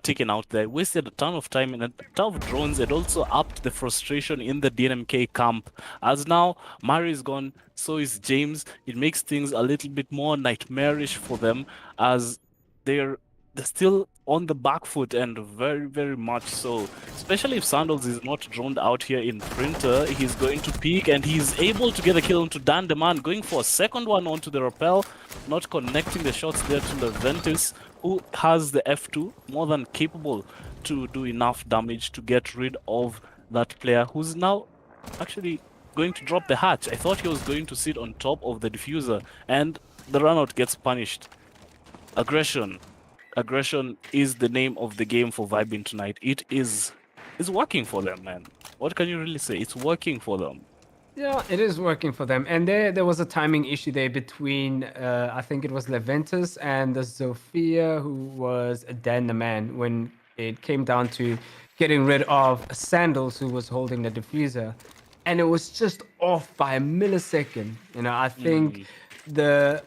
taken out there, wasted a ton of time and a ton of drones, and also upped the frustration in the DNMK camp. As now Mario is gone, so is James. It makes things a little bit more nightmarish for them as they're still on the back foot, and very, very much so. Especially if Sandals is not droned out here in Printer, he's going to peek and he's able to get a kill onto DNMK, going for a second one onto the rappel, not connecting the shots there to the Ventus, who has the F2, more than capable to do enough damage to get rid of that player who's now actually going to drop the hatch. I thought he was going to sit on top of the diffuser, and the runout gets punished. Aggression is the name of the game for VYBN tonight. It's working for them, man. What can you really say? It's working for them. Yeah, it is working for them. And there was a timing issue there between, I think it was Leventus and the Zofia, who was DNMK, when it came down to getting rid of Sandals, who was holding the diffuser. And it was just off by a millisecond. You know, I think the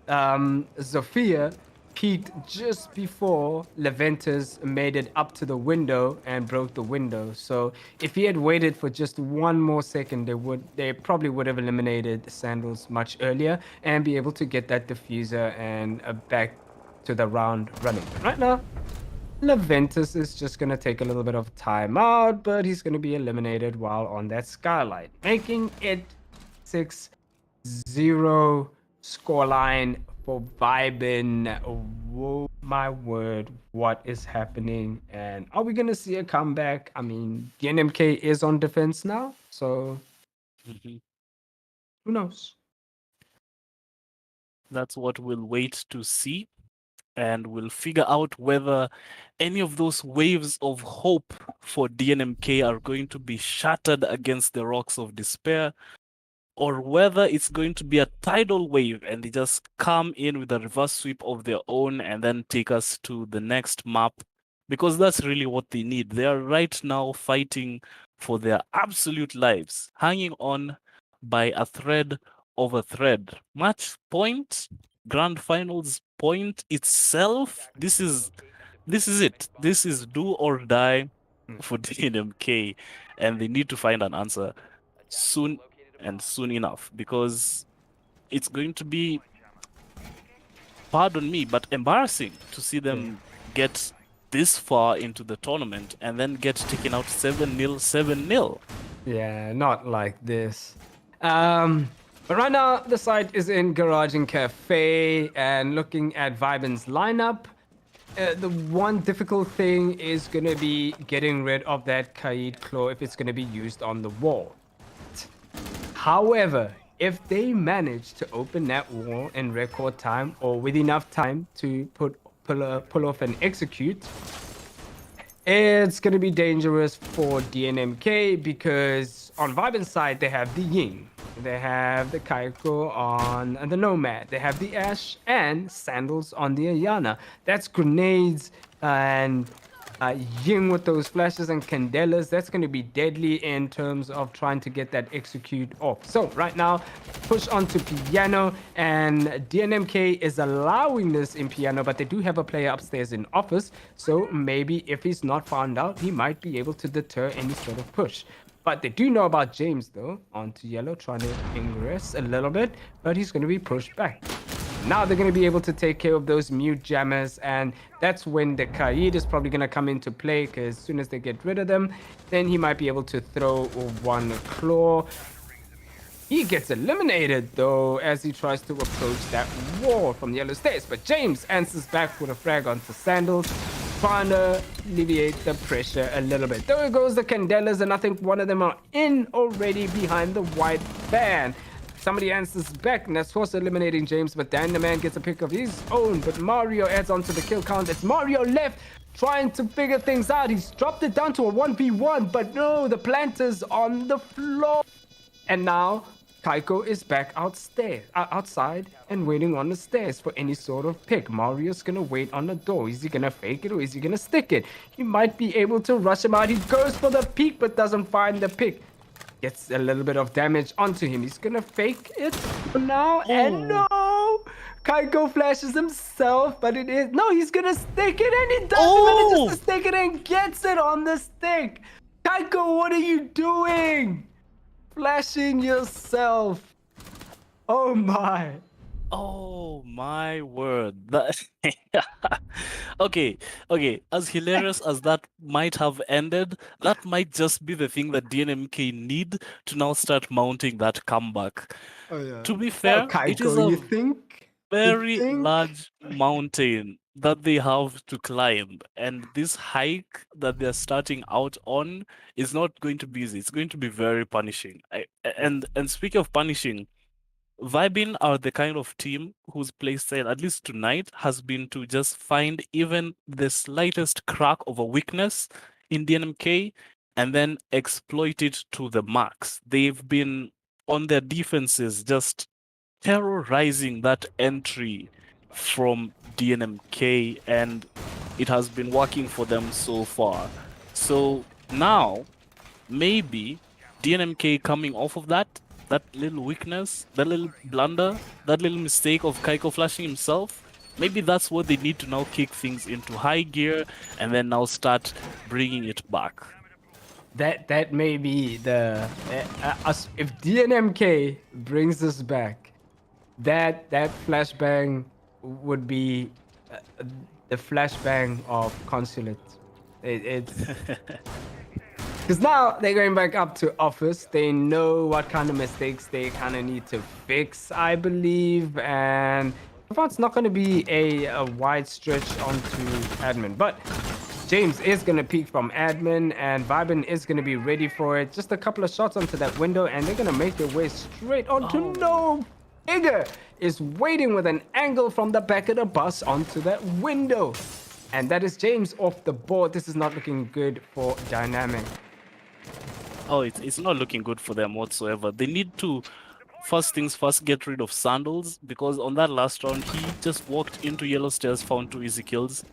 Zofia peaked just before Leventus made it up to the window and broke the window. So if he had waited for just one more second, they probably would have eliminated Sandals much earlier and be able to get that diffuser and back to the round running. But right now, Leventus is just going to take a little bit of time out, but he's going to be eliminated while on that skylight, making it 6-0 scoreline for VYBN. Whoa, my word, what is happening? And are we going to see a comeback? I mean, DNMK is on defense now, so Mhm. who knows? That's what we'll wait to see. And we'll figure out whether any of those waves of hope for DNMK are going to be shattered against the rocks of despair, or whether it's going to be a tidal wave and they just come in with a reverse sweep of their own and then take us to the next map, because that's really what they need. They are right now fighting for their absolute lives, hanging on by a thread of a thread. Match point, grand finals point itself. This is it. This is do or die for DNMK, and they need to find an answer soon and soon enough, because it's going to be, pardon me, but embarrassing to see them get this far into the tournament and then get taken out 7-0, 7-0. Yeah, not like this. But right now the site is in Garage and Cafe, and looking at VYBN's lineup, the one difficult thing is gonna be getting rid of that Kaid Claw if it's gonna be used on the wall. However, if they manage to open that wall in record time or with enough time to pull off and execute, it's going to be dangerous for DNMK, because on VYBN's side, they have the Ying, they have the Kaiko on the Nomad, they have the Ash and Sandals on the Ayana. That's grenades and Ying with those flashes and candelas. That's going to be deadly in terms of trying to get that execute off. So right now, push onto Piano, and DNMK is allowing this in Piano, but they do have a player upstairs in office. So maybe if he's not found out, he might be able to deter any sort of push. But they do know about James though, onto yellow, trying to ingress a little bit, but he's going to be pushed back. Now they're going to be able to take care of those mute jammers, and that's when the Kaid is probably going to come into play, because as soon as they get rid of them, then he might be able to throw one claw. He gets eliminated though as he tries to approach that wall from yellow stairs, but James answers back with a frag onto Sandals, trying to alleviate the pressure a little bit. There goes the Candelas, and I think one of them are in already behind the white band. Somebody answers back, and that's forced eliminating James, but Dan the man gets a pick of his own, but Mario adds on to the kill count. It's Mario left trying to figure things out. He's dropped it down to a 1v1, but no, the planter's on the floor. And now Kaiko is back outside and waiting on the stairs for any sort of pick. Mario's gonna wait on the door. Is he gonna fake it or is he gonna stick it? He might be able to rush him out. He goes for the peek but doesn't find the pick. Gets a little bit of damage onto him. He's gonna fake it for now. And no! Kaiko flashes himself, but it is... No, he's gonna stick it, and he does manage to stick it and gets it on the stick. Kaiko, what are you doing? Flashing yourself. Oh my. Oh my word. That okay. As hilarious as that might have ended, that might just be the thing that DNMK need to now start mounting that comeback. Oh, yeah. To be fair, Kaiko, it is a you think? very large mountain that they have to climb, and this hike that they're starting out on is not going to be easy. It's going to be very punishing. And speaking of punishing, VYBN are the kind of team whose playstyle, at least tonight, has been to just find even the slightest crack of a weakness in DNMK and then exploit it to the max. They've been on their defenses just terrorizing that entry from DNMK, and it has been working for them so far. So now, maybe DNMK coming off of that little weakness, that little blunder, that little mistake of Kaiko flashing himself, maybe that's what they need to now kick things into high gear and then now start bringing it back. That may be the... if DNMK brings us back, that flashbang would be the flashbang of Consulate. It's because now they're going back up to office. They know what kind of mistakes they kind of need to fix, I believe. And so far it's not going to be a wide stretch onto admin. But James is going to peek from admin, and VYBN is going to be ready for it. Just a couple of shots onto that window, and they're going to make their way straight onto no. Igor is waiting with an angle from the back of the bus onto that window. And that is James off the board. This is not looking good for Dynamic. Oh, it's not looking good for them whatsoever. They need to, first things first, get rid of Sandals, because on that last round, he just walked into yellow stairs, found 2 easy kills.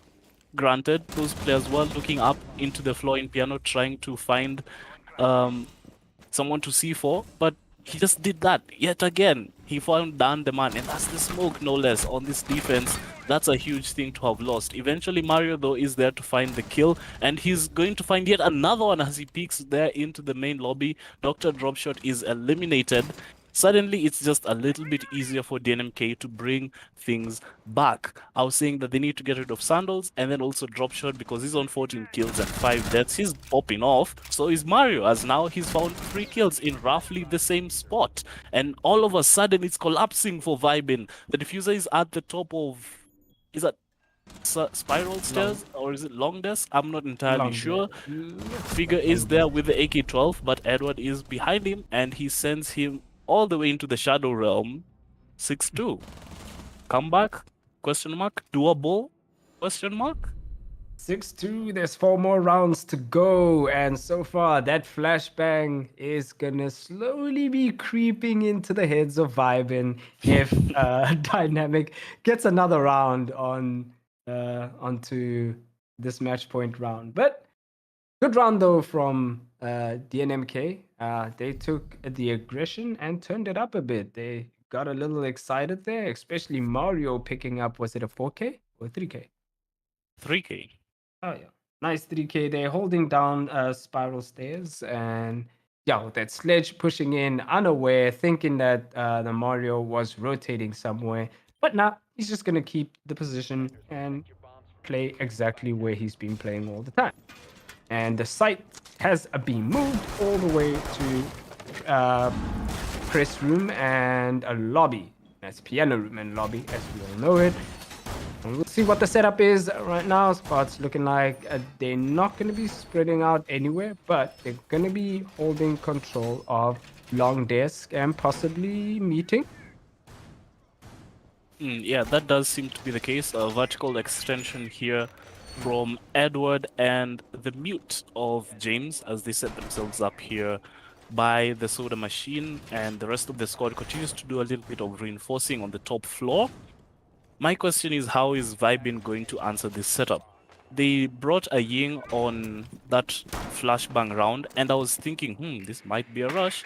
Granted, those players were looking up into the floor in piano, trying to find someone to C4, but he just did that yet again. He found Dan the man, and that's the smoke, no less, on this defense. That's a huge thing to have lost. Eventually, Mario, though, is there to find the kill, and he's going to find yet another one as he peeks there into the main lobby. Dr. Dropshot is eliminated. Suddenly, it's just a little bit easier for DNMK to bring things back. I was saying that they need to get rid of Sandals and then also Dropshot, because he's on 14 kills and 5 deaths. He's popping off. So is Mario, as now he's found 3 kills in roughly the same spot. And all of a sudden, it's collapsing for VYBN. The diffuser is at the top of... Is that spiral stairs or is it long desk? I'm not entirely sure. Figure is there with the AK-12, but Edward is behind him, and he sends him all the way into the Shadow Realm. 6-2. Comeback? Question mark. Doable? Question mark. 6-2. There's 4 more rounds to go, and so far that flashbang is gonna slowly be creeping into the heads of VYBN if Dynamic gets another round on onto this match point round. But good round though from DNMK. They took the aggression and turned it up a bit. They got a little excited there, especially Mario picking up, was it a 4K or 3K? 3K. Oh yeah, nice 3K there, holding down spiral stairs, and yeah, with that sledge pushing in, unaware, thinking that the Mario was rotating somewhere, but now he's just gonna keep the position and play exactly where he's been playing all the time. And the site has been moved all the way to press room and a lobby. That's piano room and lobby, as we all know it. And we'll see what the setup is right now. It's looking like they're not going to be spreading out anywhere, but they're going to be holding control of long desk and possibly meeting. Yeah, that does seem to be the case. A vertical extension here from Edward and the mute of James as they set themselves up here by the soda machine, and the rest of the squad continues to do a little bit of reinforcing on the top floor. My question is, how is VYBN going to answer this setup? They brought a Ying on that flashbang round, and I was thinking, this might be a rush,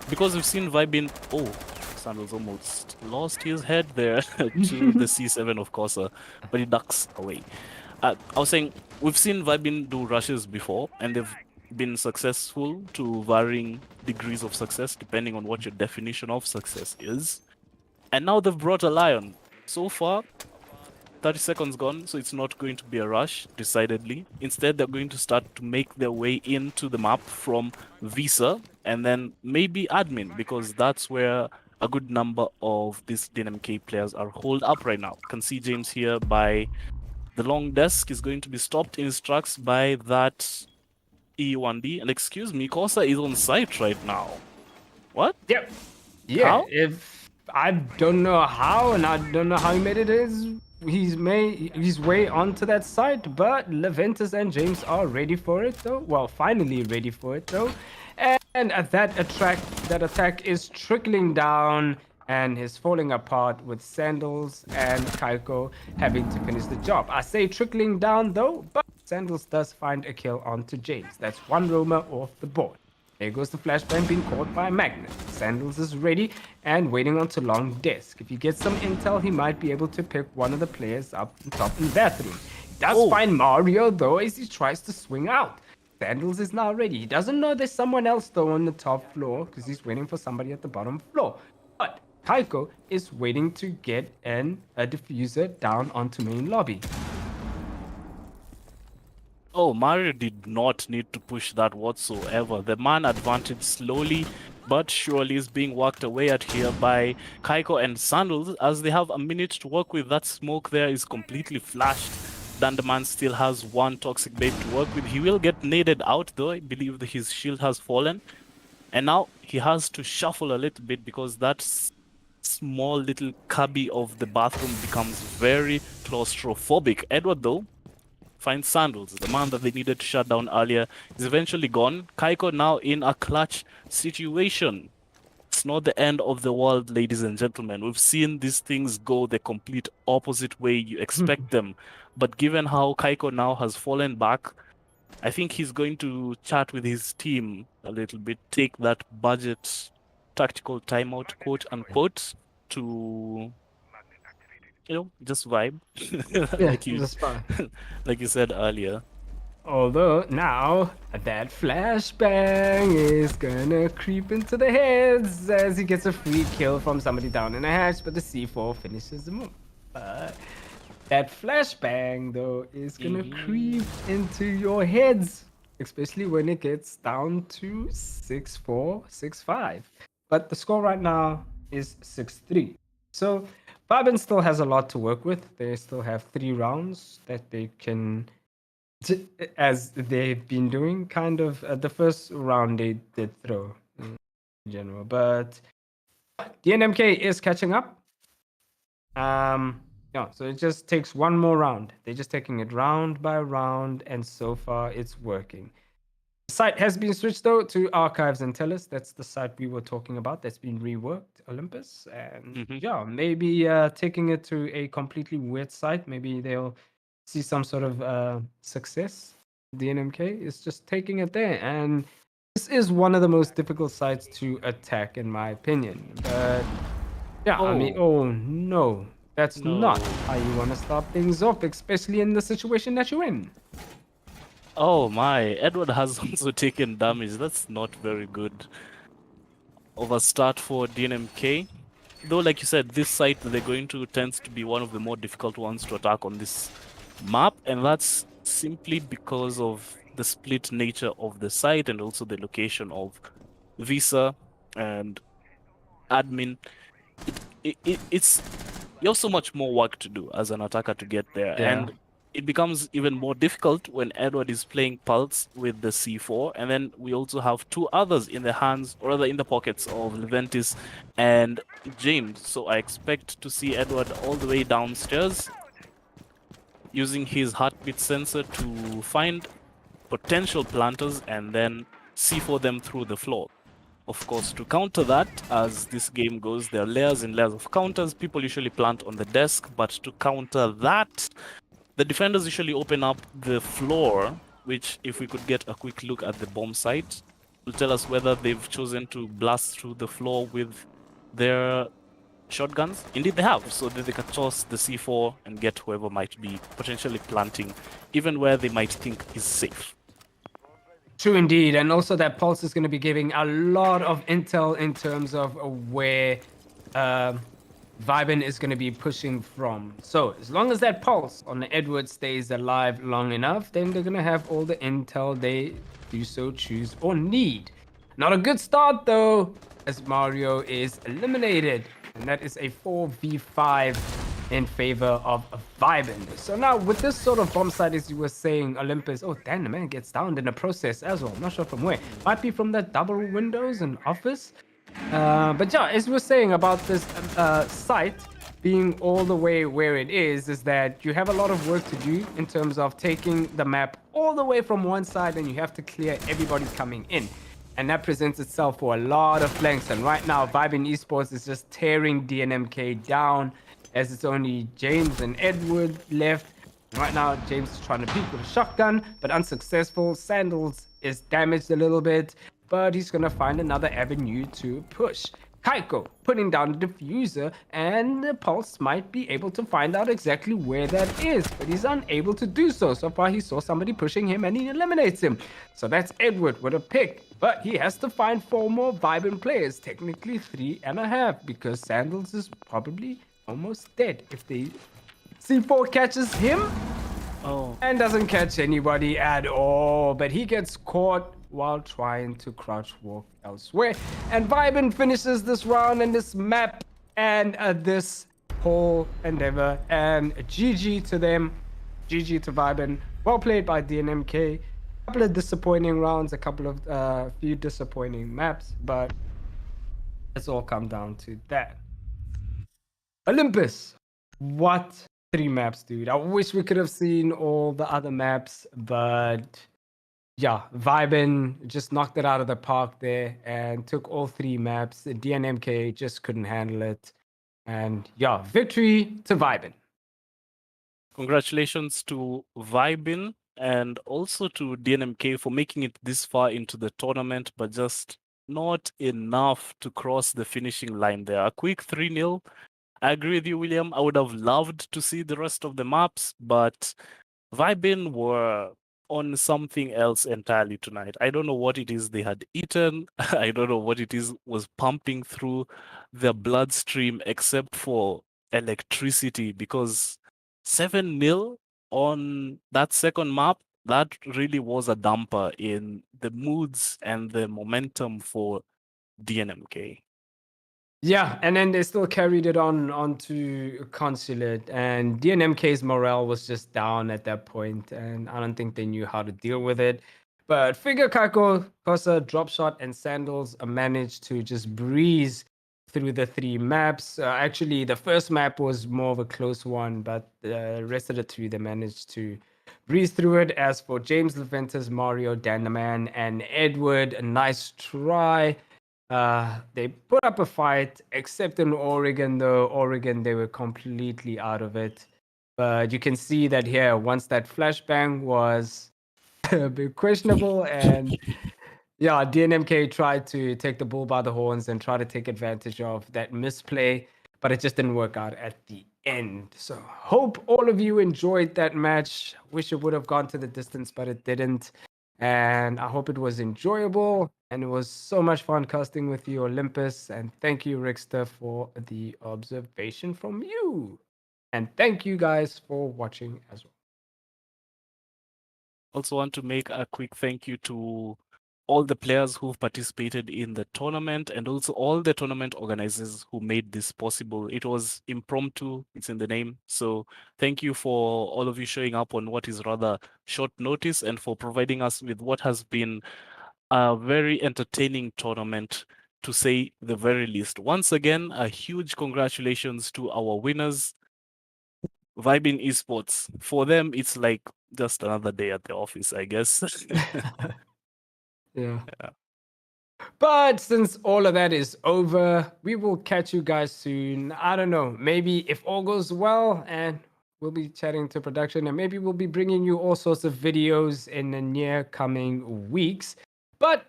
because we've seen VYBN... Oh, Sandals almost lost his head there to the C7 of Corsa, but he ducks away. I was saying, we've seen VYBN do rushes before, and they've been successful to varying degrees of success, depending on what your definition of success is. And now they've brought a Lion. So far, 30 seconds gone, so it's not going to be a rush, decidedly. Instead, they're going to start to make their way into the map from Visa, and then maybe admin, because that's where a good number of these DNMK players are holed up right now. Can see James here by the long desk is going to be stopped in his tracks by that E1D. And excuse me, Corsa is on site right now. What? Yep. Yeah. How? If I don't know how, and I don't know how he made it his way onto that site, but Leventus and James are ready for it though. Well, finally ready for it though. And that attack is trickling down and is falling apart with Sandals and Kaiko having to finish the job. I say trickling down though, but Sandals does find a kill onto James. That's one roamer off the board. There goes the flashbang being caught by Magnet. Sandals is ready and waiting onto long desk. If he gets some intel, he might be able to pick one of the players up on top in the bathroom. He does find Mario though as he tries to swing out. Sandals is now ready. He doesn't know there's someone else though on the top floor because he's waiting for somebody at the bottom floor. But Kaiko is waiting to get a diffuser down onto main lobby. Oh, Mario did not need to push that whatsoever. The man advanced slowly but surely is being worked away at here by Kaiko and Sandals as they have a minute to work with. That smoke there is completely flashed. Dandaman still has one toxic bait to work with. He will get naded out though. I believe that his shield has fallen. And now he has to shuffle a little bit because that small little cubby of the bathroom becomes very claustrophobic. Edward though finds Sandals, the man that they needed to shut down earlier, is eventually gone. Kaiko now in a clutch situation. It's not the end of the world, ladies and gentlemen. We've seen these things go the complete opposite way you expect them. But given how Kaiko now has fallen back, I think he's going to chat with his team a little bit, take that budget tactical timeout, quote unquote, to just vibe. Just fine. Like you said earlier. Although now that flashbang is gonna creep into the heads as he gets a free kill from somebody down in a hatch, but the C4 finishes the move. That flashbang though is gonna creep into your heads, especially when it gets down to 6-4, 6-5. But the score right now is 6-3. So VYBN still has a lot to work with. They still have 3 rounds that they can, as they've been doing. Kind of the first round they did throw in general, but DNMK is catching up. Yeah, so it just takes one more round. They're just taking it round by round, and so far it's working. The site has been switched though to Archives and Tellus. That's the site we were talking about that's been reworked, Olympus. And yeah, maybe taking it to a completely weird site. Maybe they'll see some sort of success. DNMK is just taking it there. And this is one of the most difficult sites to attack, in my opinion. But yeah, I mean, oh no. That's not how you want to start things off, especially in the situation that you're in. Oh my, Edward has also taken damage. That's not very good of a start for DNMK. Though, like you said, this site that they're going to tends to be one of the more difficult ones to attack on this map, and that's simply because of the split nature of the site and also the location of Visa and admin. It's you have so much more work to do as an attacker to get there, and it becomes even more difficult when Edward is playing Pulse with the C4, and then we also have 2 others in the hands, or rather in the pockets of Leventis and James. So I expect to see Edward all the way downstairs using his heartbeat sensor to find potential planters and then C4 them through the floor. Of course, to counter that, as this game goes, there are layers and layers of counters. People usually plant on the desk, but to counter that, the defenders usually open up the floor, which, if we could get a quick look at the bomb site, will tell us whether they've chosen to blast through the floor with their shotguns. Indeed, they have, so that they can toss the C4 and get whoever might be potentially planting, even where they might think is safe. True indeed, and also that Pulse is going to be giving a lot of intel in terms of where VYBN is going to be pushing from. So as long as that Pulse on the Edward stays alive long enough, then they're going to have all the intel they do so choose or need. Not a good start though, as Mario is eliminated, and that is a 4v5 in favor of VYBN. So now with this sort of bomb site, as you were saying, Olympus, oh damn, the man gets downed in the process as well. I'm not sure from where. Might be from that double windows and office. But yeah, as we were saying about this site being all the way where it is that you have a lot of work to do in terms of taking the map all the way from one side, and you have to clear everybody coming in. And that presents itself for a lot of flanks. And right now, VYBN Esports is just tearing DNMK down, as it's only James and Edward left. Right now, James is trying to peek with a shotgun, but unsuccessful. Sandals is damaged a little bit, but he's going to find another avenue to push. Kaiko putting down the diffuser, and the Pulse might be able to find out exactly where that is, but he's unable to do so. So far, he saw somebody pushing him, and he eliminates him. So that's Edward with a pick, but he has to find 4 more VYBN players, technically 3.5, because Sandals is probably almost dead. If the C4 catches him, Oh, and doesn't catch anybody at all. But he gets caught while trying to crouch walk elsewhere. And VYBN finishes this round and this map and this whole endeavor. And GG to them. GG to VYBN. Well played by DNMK. A couple of disappointing rounds, a couple of few disappointing maps, but it's all come down to that. Olympus, what 3 maps, dude? I wish we could have seen all the other maps, but yeah, VYBN just knocked it out of the park there and took all 3 maps. DNMK just couldn't handle it. And yeah, victory to VYBN. congratulations to VYBN and also to DNMK for making it this far into the tournament, but just not enough to cross the finishing line there. A quick 3-0. I agree with you, William. I would have loved to see the rest of the maps, but VYBN were on something else entirely tonight. I don't know what it is they had eaten. I don't know what it is was pumping through their bloodstream except for electricity, because 7-0 on that second map, that really was a damper in the moods and the momentum for DNMK. Yeah, and then they still carried it on onto Consulate, and DNMK's morale was just down at that point, and I don't think they knew how to deal with it. But Figure Kako, Kosa, Dropshot, and Sandals managed to just breeze through the 3 maps. Actually, the first map was more of a close one, but the rest of the 2, they managed to breeze through it. As for James Leventis, Mario, Dandaman, and Edward, a nice try. They put up a fight, except in Oregon, though. Oregon, they were completely out of it. But you can see that here, once that flashbang was a bit questionable, and yeah, DNMK tried to take the bull by the horns and try to take advantage of that misplay, but it just didn't work out at the end. So, hope all of you enjoyed that match. Wish it would have gone to the distance, but it didn't. And I hope it was enjoyable. And it was so much fun casting with you, Olympus. And thank you, Rickster, for the observation from you. And thank you guys for watching as well. Also want to make a quick thank you to all the players who've participated in the tournament and also all the tournament organizers who made this possible. It was impromptu, it's in the name. So thank you for all of you showing up on what is rather short notice and for providing us with what has been a very entertaining tournament, to say the very least. Once again, a huge congratulations to our winners, VYBN Esports. For them, it's like just another day at the office, I guess. Yeah. Yeah. But since all of that is over, we will catch you guys soon. I don't know, maybe if all goes well, and we'll be chatting to production, and maybe we'll be bringing you all sorts of videos in the near coming weeks. But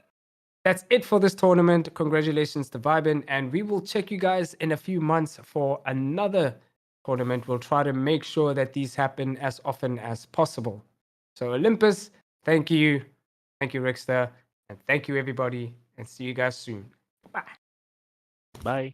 that's it for this tournament. Congratulations to VYBN, and we will check you guys in a few months for another tournament. We'll try to make sure that these happen as often as possible. So Olympus, thank you. Thank you, Rickster. And thank you, everybody. And see you guys soon. Bye. Bye.